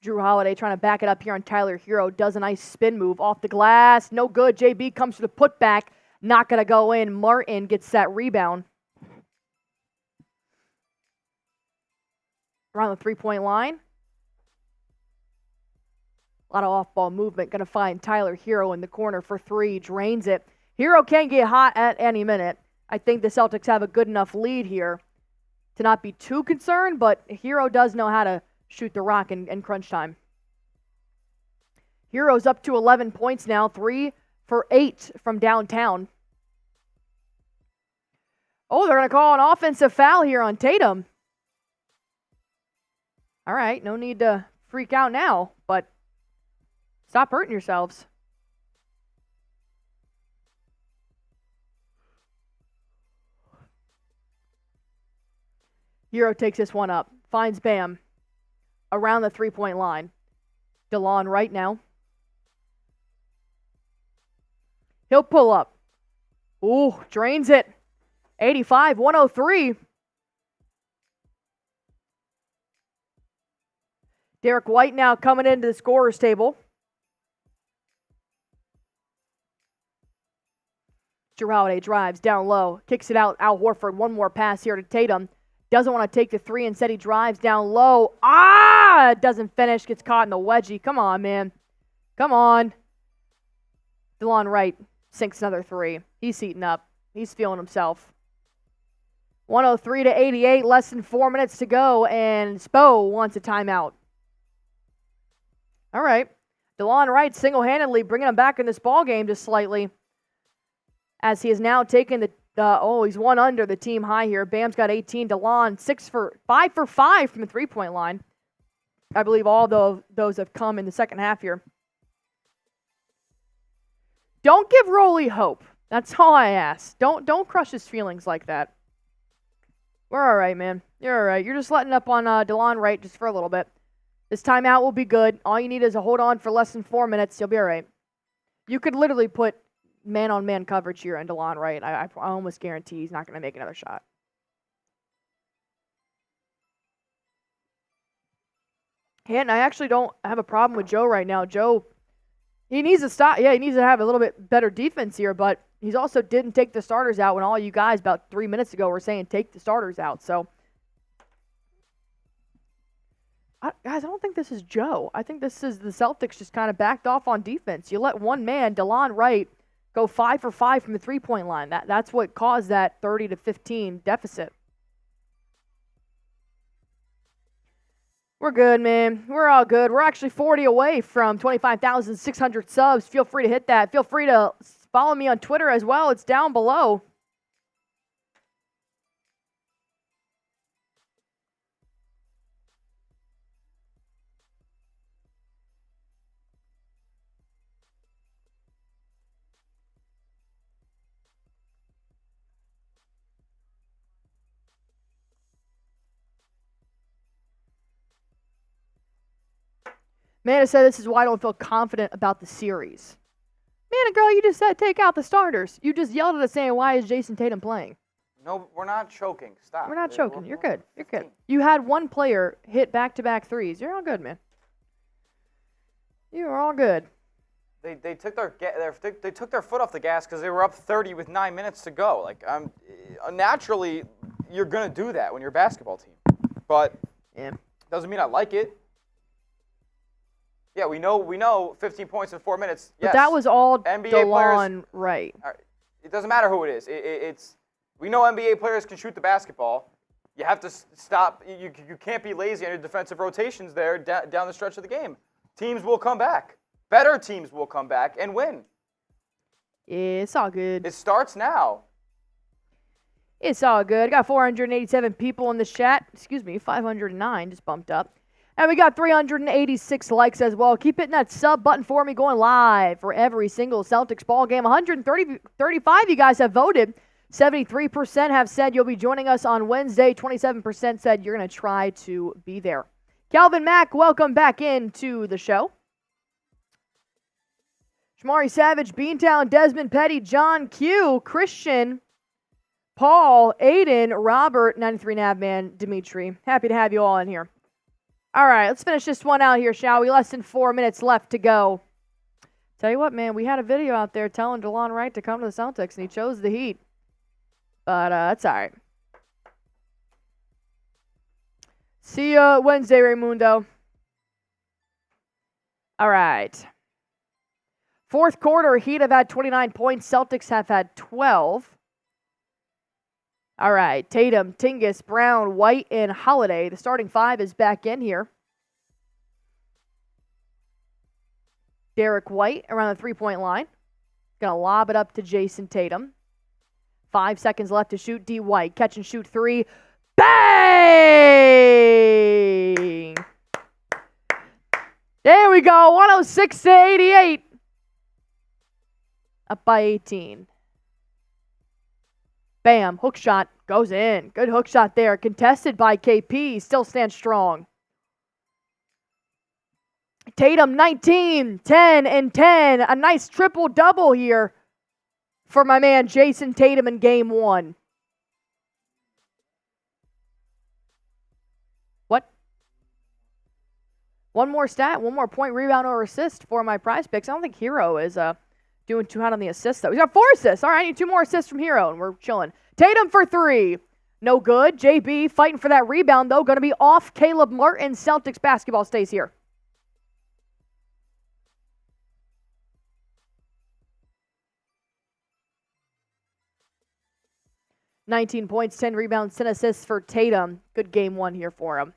Jrue Holiday trying to back it up here on Tyler Hero. Does a nice spin move off the glass. No good. JB comes to the putback. Not going to go in. Martin gets that rebound. Around the three-point line. A lot of off-ball movement. Going to find Tyler Hero in the corner for 3. Drains it. Hero can get hot at any minute. I think the Celtics have a good enough lead here to not be too concerned, but Hero does know how to shoot the rock in crunch time. Hero's up to 11 points now. 3 for 8 from downtown. Oh, they're going to call an offensive foul here on Tatum. All right, no need to freak out now, but stop hurting yourselves. Hero takes this one up, finds Bam around the three-point line. DeLon right now. He'll pull up. Ooh, drains it. 85-103. Derrick White now coming into the scorer's table. Jrue Holiday drives down low, kicks it out. Al Horford, one more pass here to Tatum. Doesn't want to take the 3, instead he drives down low. Doesn't finish, gets caught in the wedgie. Come on, man. Come on. DeLon Wright sinks another 3. He's heating up. He's feeling himself. 103-88, less than 4 minutes to go, and Spo wants a timeout. All right. DeLon Wright single-handedly bringing him back in this ball game just slightly, as he has now taken he's one under the team high here. Bam's got 18. DeLon 5 for 5 from the three-point line. I believe all those have come in the second half here. Don't give Rolly hope. That's all I ask. Don't crush his feelings like that. We're all right, man. You're all right. You're just letting up on DeLon Wright just for a little bit. This timeout will be good. All you need is a hold on for less than 4 minutes. You'll be all right. You could literally put man-on-man coverage here on DeLon Wright. I almost guarantee he's not going to make another shot. And I actually don't have a problem with Joe right now. Joe, he needs to stop. Yeah, he needs to have a little bit better defense here, but he's also didn't take the starters out when all you guys about 3 minutes ago were saying take the starters out. So, guys, I don't think this is Joe. I think this is the Celtics just kind of backed off on defense. You let one man, DeLon Wright, go 5 for 5 from the three-point line. That's what caused that 30-15 deficit. We're good, man. We're all good. We're actually 40 away from 25,600 subs. Feel free to hit that. Feel free to follow me on Twitter as well. It's down below. Amanda said this is why I don't feel confident about the series. Man, girl, you just said take out the starters. You just yelled at us saying, why is Jayson Tatum playing? No, we're not choking. Stop. We're not choking. You're good. You're good. You had one player hit back-to-back threes. You're all good, man. You are all good. They took their foot off the gas because they were up 30 with 9 minutes to go. Like, naturally, you're gonna do that when you're a basketball team, but doesn't mean I like it. Yeah, we know 15 points in 4 minutes. But that was all NBA DeLon Wright. It doesn't matter who it is. We know NBA players can shoot the basketball. You have to stop. You can't be lazy on your defensive rotations there down the stretch of the game. Teams will come back. Better teams will come back and win. It's all good. It starts now. It's all good. Got 487 people in the chat. 509 just bumped up. And we got 386 likes as well. Keep hitting that sub button for me, going live for every single Celtics ball game. 135 you guys have voted. 73% have said you'll be joining us on Wednesday. 27% said you're going to try to be there. Calvin Mack, welcome back into the show. Shamari Savage, Beantown, Desmond Petty, John Q, Christian, Paul, Aiden, Robert, 93 Navman, Dimitri. Happy to have you all in here. All right, let's finish this one out here, shall we? Less than 4 minutes left to go. Tell you what, man, we had a video out there telling DeLon Wright to come to the Celtics, and he chose the Heat. But that's all right. See you Wednesday, Raymundo. All right. Fourth quarter, Heat have had 29 points. Celtics have had 12. All right, Tatum, Tingus, Brown, White, and Holiday. The starting five is back in here. Derrick White around the three-point line. Going to lob it up to Jayson Tatum. 5 seconds left to shoot. D. White, catch and shoot three. Bang! There we go, 106-88. Up by 18. Bam, hook shot goes in. Good hook shot there. Contested by KP. Still stands strong. Tatum, 19, 10, and 10. A nice triple-double here for my man Jayson Tatum in game one. What? One more stat, one more point, rebound, or assist for my prize picks. I don't think Hero is doing too hot on the assists, though. He's got 4 assists. All right, I need 2 more assists from Hero, and we're chilling. Tatum for 3. No good. JB fighting for that rebound, though. Going to be off. Caleb Martin. Celtics basketball stays here. (19 points, 10 rebounds, 10 assists for Tatum. Good game one here for him.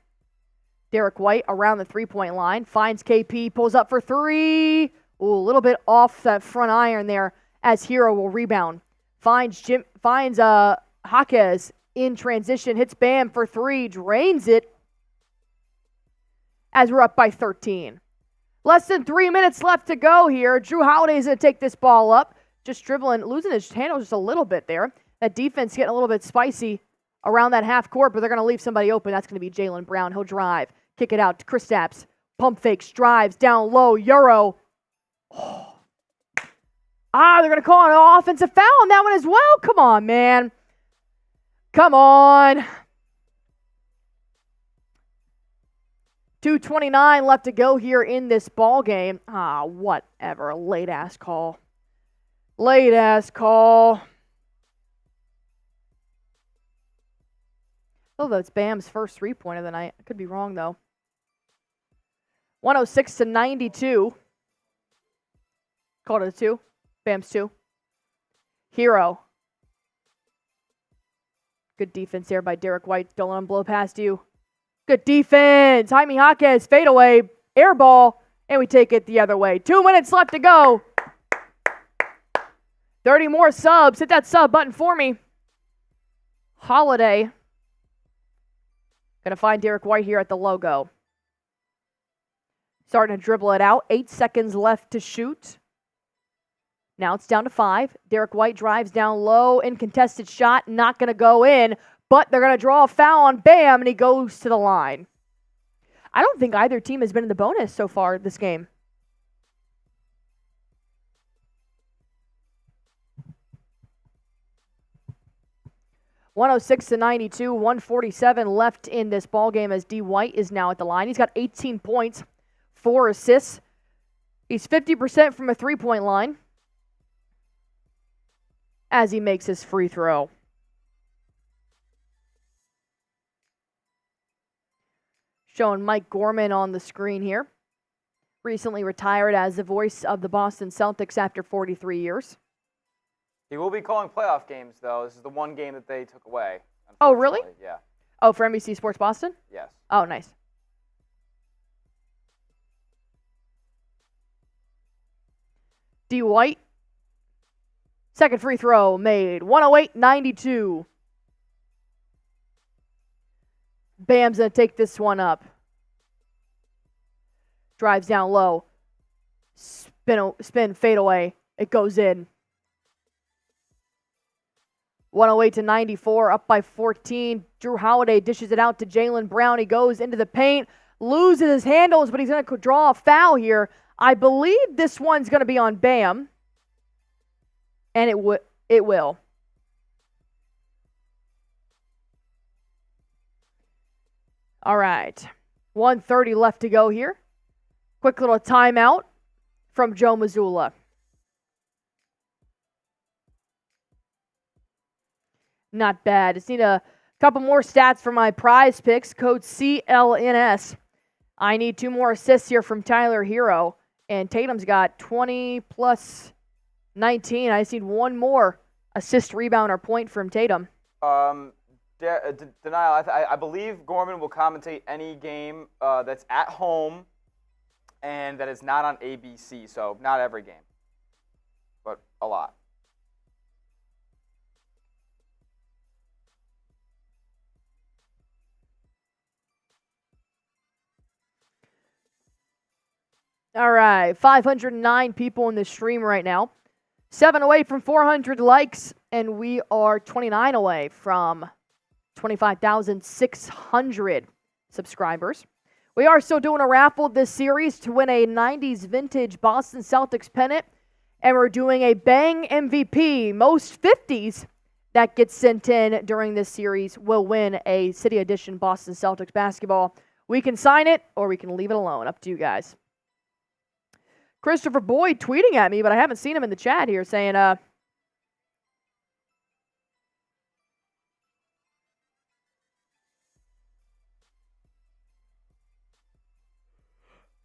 Derrick White around the three-point line. Finds KP, pulls up for three. Ooh, a little bit off that front iron there as Hero will rebound. Finds Jaquez in transition. Hits Bam for three. Drains it as we're up by 13. Less than 3 minutes left to go here. Jrue Holiday's going to take this ball up. Just dribbling, losing his handle just a little bit there. That defense getting a little bit spicy around that half court, but they're going to leave somebody open. That's going to be Jaylen Brown. He'll drive. Kick it out to Kristaps. Pump fakes, drives, down low, Euro. Oh. They're going to call an offensive foul on that one as well. Come on, man. Come on. 2:29 left to go here in this ball game. Whatever. Late-ass call. Late-ass call. Oh, that's Bam's first three-pointer of the night. I could be wrong, though. 106-92. Called it a 2. Bam's 2. Hero. Good defense there by Derrick White. Don't let him blow past you. Good defense. Jaime Jaquez, fade away, air ball, and we take it the other way. 2 minutes left to go. 30 more subs. Hit that sub button for me. Holiday. Gonna find Derrick White here at the logo. Starting to dribble it out. 8 seconds left to shoot. Now it's down to 5. Derrick White drives down low. Incontested shot. Not going to go in. But they're going to draw a foul on Bam, and he goes to the line. I don't think either team has been in the bonus so far this game. (106-92), 147 left in this ball game as D. White is now at the line. He's got 18 points, 4 assists. He's 50% from a three-point line as he makes his free throw. Showing Mike Gorman on the screen here. Recently retired as the voice of the Boston Celtics after 43 years. He will be calling playoff games, though. This is the one game that they took away. Oh, really? Yeah. Oh, for NBC Sports Boston? Yes. Oh, nice. D. White. Second free throw made. 108-92. Bam's going to take this one up. Drives down low. Spin, fade away. It goes in. 108-94, up by 14. Jrue Holiday dishes it out to Jaylen Brown. He goes into the paint, loses his handles, but he's going to draw a foul here. I believe this one's going to be on Bam. And it will. All right. 1:30 left to go here. Quick little timeout from Joe Mazzulla. Not bad. Just need a couple more stats for my prize picks. Code CLNS. I need 2 more assists here from Tyler Hero. And Tatum's got 20 plus 19. I just need 1 more assist, rebound, or point from Tatum. Denial. I believe Gorman will commentate any game that's at home and that is not on ABC. So not every game, but a lot. All right, 509 people in the stream right now. 7 away from 400 likes, and we are 29 away from 25,600 subscribers. We are still doing a raffle this series to win a 90s vintage Boston Celtics pennant, and we're doing a Bang MVP. Most 50s that gets sent in during this series will win a City Edition Boston Celtics basketball. We can sign it, or we can leave it alone. Up to you guys. Christopher Boyd tweeting at me, but I haven't seen him in the chat here saying,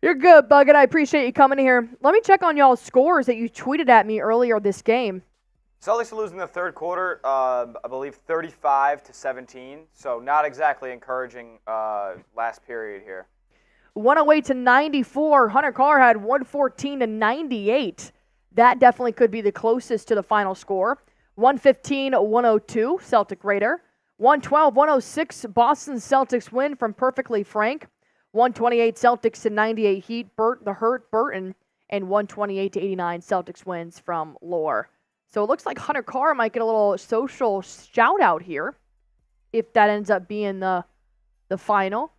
you're good, Buggin'. I appreciate you coming here. Let me check on y'all's scores that you tweeted at me earlier this game. Celtics are losing the third quarter, I believe 35-17, so not exactly encouraging last period here. 108 to 94. Hunter Carr had 114 to 98. That definitely could be the closest to the final score. 115-102, Celtic Raider. 112-106, Boston Celtics win from Perfectly Frank. 128 Celtics to 98 Heat, Burt the Hurt Burton. And 128 to 89, Celtics wins from Lore. So it looks like Hunter Carr might get a little social shout out here if that ends up being the final.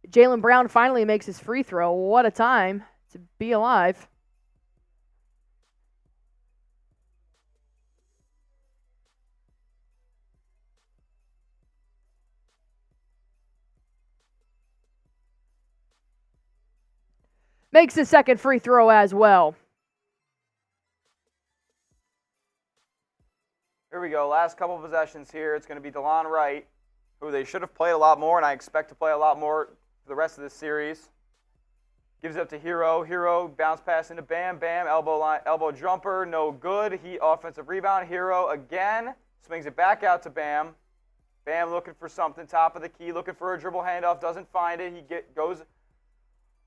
Jaylen Brown finally makes his free throw. What a time to be alive. Makes his second free throw as well. Here we go. Last couple of possessions here. It's going to be DeLon Wright, who they should have played a lot more, and I expect to play a lot more for the rest of this series. Gives it up to Hero. Hero bounce pass into Bam. Bam, elbow jumper, no good. Heat offensive rebound. Hero again. Swings it back out to Bam. Bam looking for something, top of the key, looking for a dribble handoff, doesn't find it. He goes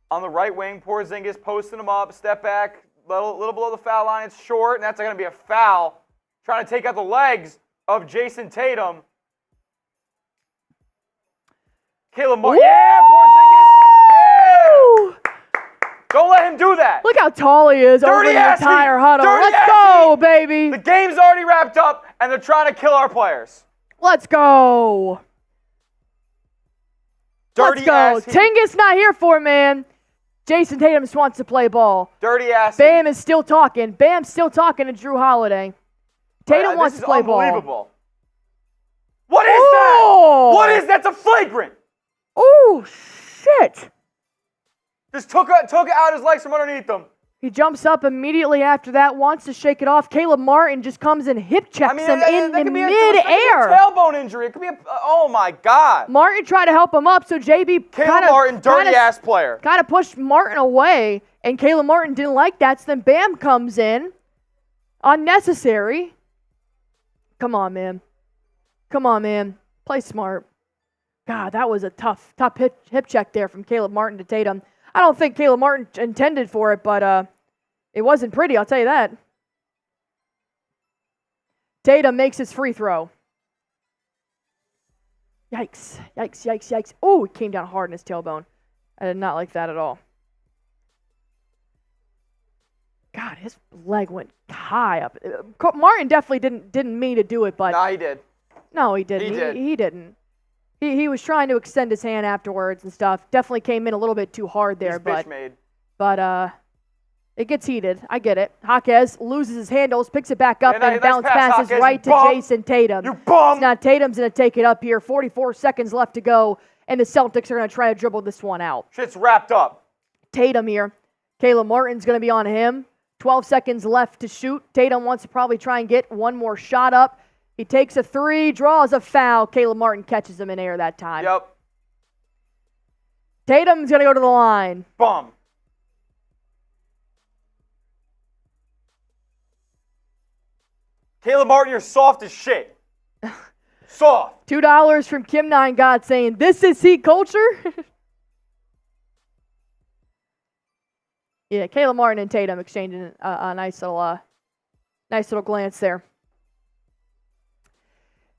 on the right wing. Porzingis posting him up, step back, little below the foul line. It's short, and that's going to be a foul. Trying to take out the legs of Jayson Tatum. Caleb Martin. Yeah, Porzingis. Yeah. Don't let him do that. Look how tall he is over the entire huddle. Let's go, baby. The game's already wrapped up, and they're trying to kill our players. Let's go. Let's go. Tingus not here for it, man. Jayson Tatum just wants to play ball. Dirty ass. Bam is still talking. Bam's still talking to Jrue Holiday. Tatum wants to play ball. Unbelievable. What is that? What is that? It's a flagrant. Oh, shit. Just took out his legs from underneath him. He jumps up immediately after that, wants to shake it off. Caleb Martin just comes and hip checks him in midair. It could be a tailbone injury. It could be oh my God. Martin tried to help him up, so JB Martin, dirty-ass player. Kind of pushed Martin away, and Caleb Martin didn't like that, so then Bam comes in. Unnecessary. Come on, man. Come on, man. Play smart. God, that was a tough hip check there from Caleb Martin to Tatum. I don't think Caleb Martin intended for it, but it wasn't pretty, I'll tell you that. Tatum makes his free throw. Yikes, yikes, yikes, yikes. Oh, it came down hard in his tailbone. I did not like that at all. God, his leg went high up. Martin definitely didn't mean to do it, but... No, he did. No, he didn't. He didn't. He was trying to extend his hand afterwards and stuff. Definitely came in a little bit too hard there, but it gets heated. I get it. Jaquez loses his handles, picks it back up, and bounce passes right to Jayson Tatum. You bum! Now Tatum's going to take it up here. 44 seconds left to go, and the Celtics are going to try to dribble this one out. Shit's wrapped up. Tatum here. Caleb Martin's going to be on him. 12 seconds left to shoot. Tatum wants to probably try and get one more shot up. He takes a three, draws a foul. Caleb Martin catches him in air that time. Yep. Tatum's going to go to the line. Bum. Caleb Martin, you're soft as shit. Soft. $2 from Kim Nine God saying, "This is Heat culture." Yeah, Caleb Martin and Tatum exchanging a nice little glance there.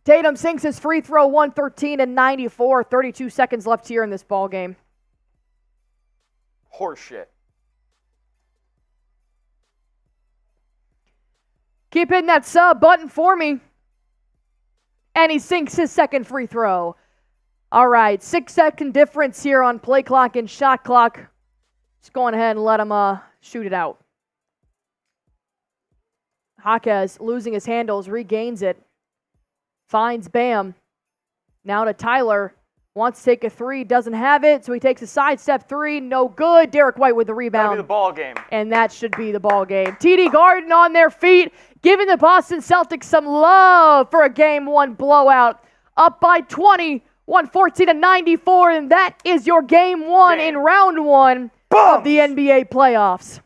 Tatum sinks his free throw, 113 and 94. 32 seconds left here in this ball game. Horseshit. Keep hitting that sub button for me. And he sinks his second free throw. All right, 6-second difference here on play clock and shot clock. Just going ahead and let him shoot it out. Jaquez losing his handles, regains it. Finds Bam. Now to Tyler. Wants to take a three, doesn't have it, so he takes a sidestep three. No good. Derrick White with the rebound. That'll be the ball game. And that should be the ball game. TD Garden on their feet, giving the Boston Celtics some love for a Game 1 blowout. Up by 20, 114-94, and that is your Game 1 in round 1 of the NBA playoffs.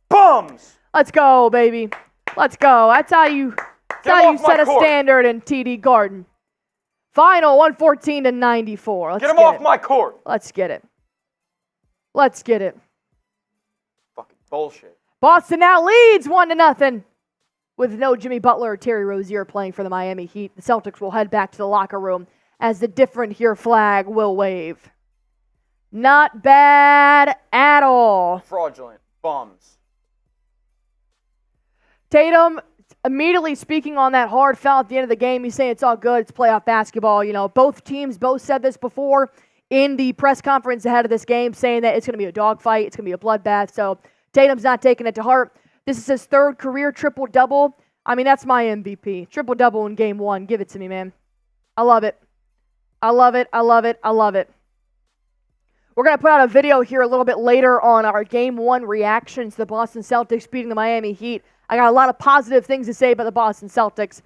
Bums! Let's go, baby. Let's go. That's how you set a standard in TD Garden. Final 114-94. Get him off my court. Let's get it. Let's get it. Fucking bullshit. Boston now leads 1-0. With no Jimmy Butler or Terry Rozier playing for the Miami Heat, the Celtics will head back to the locker room as the different here flag will wave. Not bad at all. Fraudulent bums. Tatum immediately speaking on that hard foul at the end of the game. He's saying it's all good. It's playoff basketball. You know, both teams both said this before in the press conference ahead of this game, saying that it's going to be a dogfight. It's going to be a bloodbath. So Tatum's not taking it to heart. This is his third career triple-double. I mean, that's my MVP. Triple-double in game one. Give it to me, man. I love it. I love it. I love it. I love it. We're going to put out a video here a little bit later on our game one reactions to the Boston Celtics beating the Miami Heat. I got a lot of positive things to say about the Boston Celtics,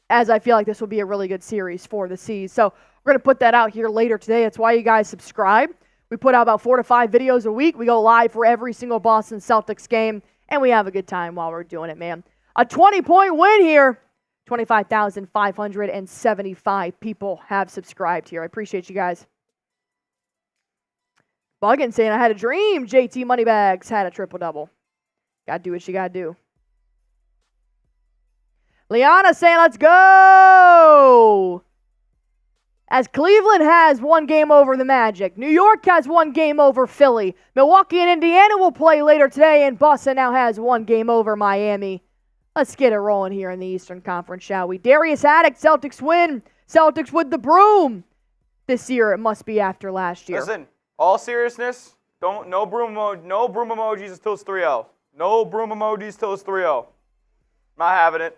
as I feel like this will be a really good series for the C's. So we're going to put that out here later today. That's why you guys subscribe. We put out about 4 to 5 videos a week. We go live for every single Boston Celtics game, and we have a good time while we're doing it, man. A 20-point win here. 25,575 people have subscribed here. I appreciate you guys. Buggin saying, I had a dream. JT Moneybags had a triple-double. Gotta do what you gotta do. Liana saying, let's go. As Cleveland has one game over the Magic. New York has one game over Philly. Milwaukee and Indiana will play later today, and Boston now has one game over Miami. Let's get it rolling here in the Eastern Conference, shall we? Darius Addict, Celtics win. Celtics with the broom. This year, it must be after last year. Listen, all seriousness, no broom emojis until it's 3-0. No broom emojis till it's 3-0. Not having it.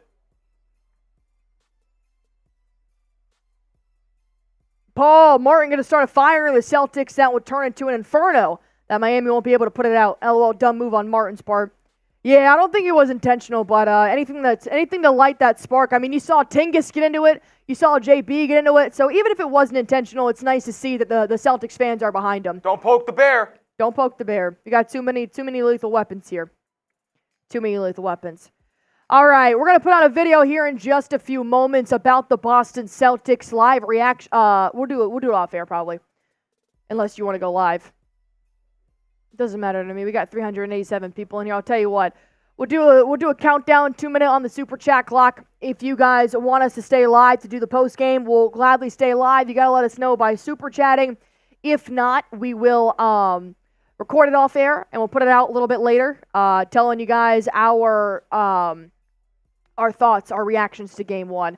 Paul Martin going to start a fire in the Celtics that would turn into an inferno that Miami won't be able to put it out. LOL, dumb move on Martin's part. Yeah, I don't think it was intentional, but anything to light that spark. I mean, you saw Tingus get into it. You saw JB get into it. So even if it wasn't intentional, it's nice to see that the Celtics fans are behind him. Don't poke the bear. Don't poke the bear. You got too many lethal weapons here. Too many lethal weapons. All right, we're going to put out a video here in just a few moments about the Boston Celtics live reaction. We'll do it off air probably, unless you want to go live. Doesn't matter to me. We got 387 people in here. I'll tell you what. We'll do a countdown, 2-minute on the super chat clock. If you guys want us to stay live to do the post game, we'll gladly stay live. You got to let us know by super chatting. If not, we will record it off air and we'll put it out a little bit later, telling you guys our thoughts, our reactions to game one.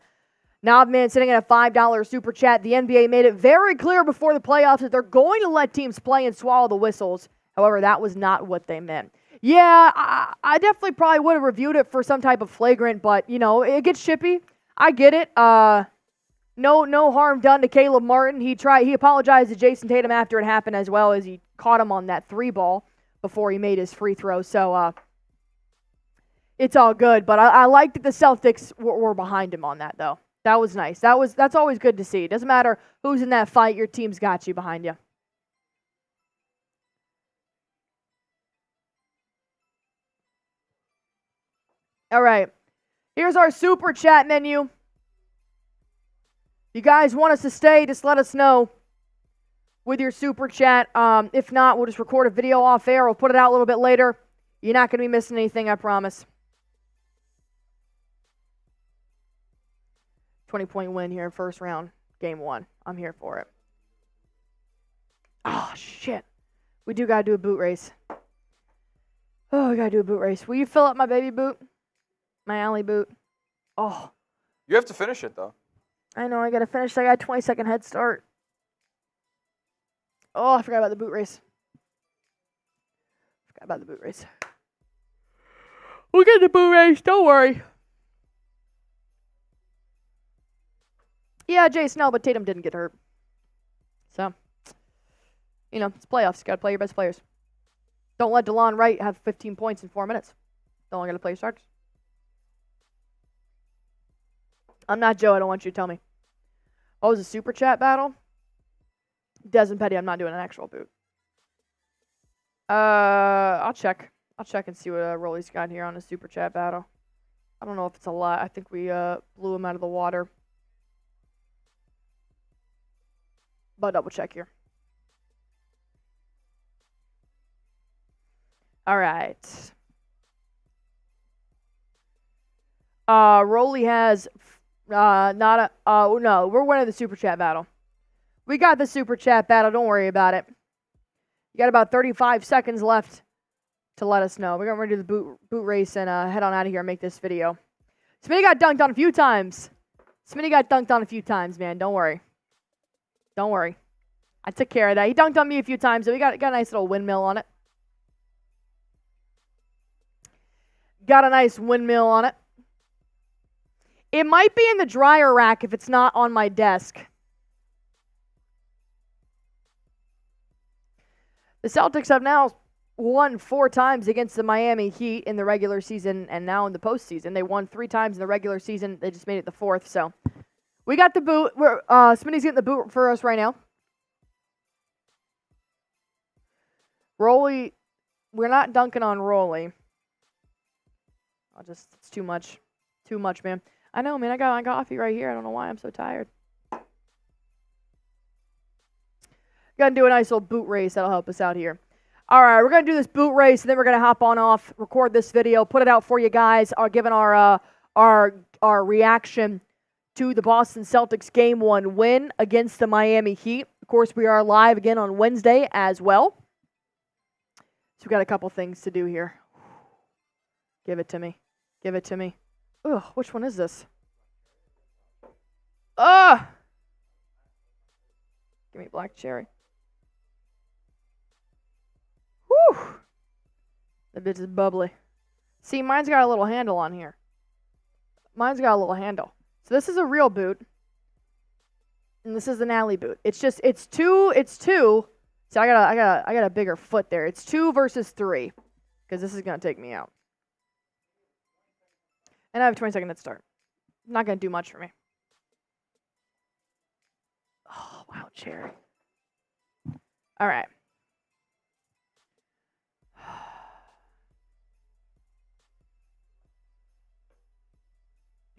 Knobman sitting at a $5 super chat. The NBA made it very clear before the playoffs that they're going to let teams play and swallow the whistles. However, that was not what they meant. Yeah, I definitely probably would have reviewed it for some type of flagrant, but, you know, it gets chippy. I get it. No harm done to Caleb Martin. He apologized to Jayson Tatum after it happened, as well as he caught him on that 3 ball before he made his free throw. So, it's all good. But I like that the Celtics were behind him on that, though. That was nice. That's always good to see. It doesn't matter who's in that fight. Your team's got you behind you. All right, here's our super chat menu. You guys want us to stay, just let us know with your super chat. If not, we'll just record a video off air. We'll put it out a little bit later. You're not going to be missing anything, I promise. 20-point win here in first round, game one. I'm here for it. Oh, shit. We do got to do a boot race. Oh, we got to do a boot race. Will you fill up my baby boot? My Allie boot. Oh. You have to finish it, though. I know, I got to finish. I got a 20-second head start. Oh, I forgot about the boot race. We'll get the boot race. Don't worry. Yeah, Jay Snell, but Tatum didn't get hurt. So, you know, it's playoffs. You got to play your best players. Don't let DeLon Wright have 15 points in 4 minutes. Don't got to play your starters. I'm not Joe. I don't want you to tell me. What was a super chat battle? Des and Petty, I'm not doing an actual boot. I'll check. I'll check and see what Rolly's got here on a super chat battle. I don't know if it's a lot. I think we blew him out of the water. But double check here. All right. Rolly has not a. Oh no, we're winning the super chat battle. We got the super chat battle. Don't worry about it. You got about 35 seconds left to let us know. We're gonna do the boot race and head on out of here and make this video. Smitty got dunked on a few times. Man. Don't worry. I took care of that. He dunked on me a few times, so we got a nice little windmill on it. It might be in the dryer rack if it's not on my desk. The Celtics have now won 4 times against the Miami Heat in the regular season and now in the postseason. They won 3 times in the regular season. They just made it the 4th. So we got the boot. Smitty's getting the boot for us right now. Rolly, we're not dunking on Rolly. It's too much. Too much, man. I know, man. I got my coffee right here. I don't know why I'm so tired. Gonna do a nice little boot race. That'll help us out here. All right, we're gonna do this boot race, and then we're gonna hop on off, record this video, put it out for you guys. Giving our reaction to the Boston Celtics Game 1 win against the Miami Heat. Of course, we are live again on Wednesday as well. So we've got a couple things to do here. Give it to me. Ugh, which one is this? Ugh! Give me black cherry. Whew! That bitch is bubbly. See, mine's got a little handle on here. So this is a real boot. And this is an Allie boot. It's two. So I got a bigger foot there. It's 2 versus 3. Because this is gonna take me out. And I have a 20-second head start. Not going to do much for me. Oh, wow, cherry. All right.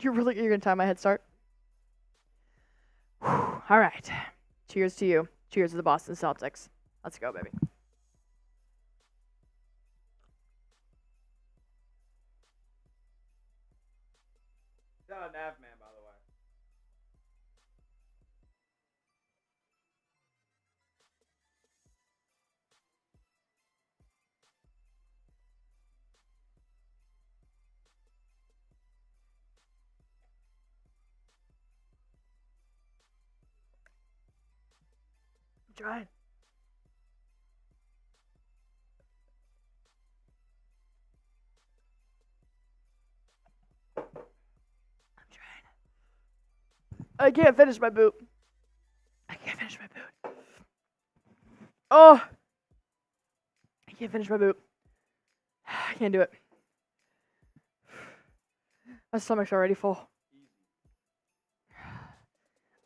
You're going to time my head start? All right. Cheers to you. Cheers to the Boston Celtics. Let's go, baby. Shout out Nav Man, by the way. I'm trying. I can't finish my boot. Oh! I can't finish my boot. I can't do it. My stomach's already full.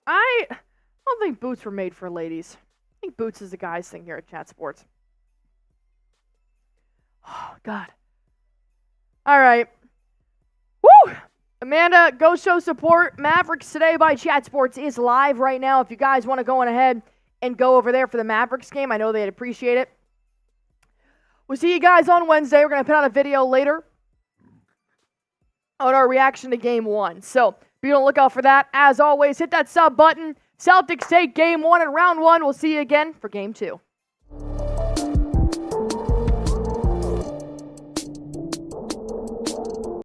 I don't think boots were made for ladies. I think boots is a guy's thing here at Chat Sports. Oh, God. All right. Woo! Amanda, go show support. Mavericks Today by Chat Sports is live right now. If you guys want to go on ahead and go over there for the Mavericks game, I know they'd appreciate it. We'll see you guys on Wednesday. We're going to put out a video later on our reaction to Game 1. So be on the lookout for that. As always, hit that sub button. Celtics take Game 1 and Round 1. We'll see you again for Game 2.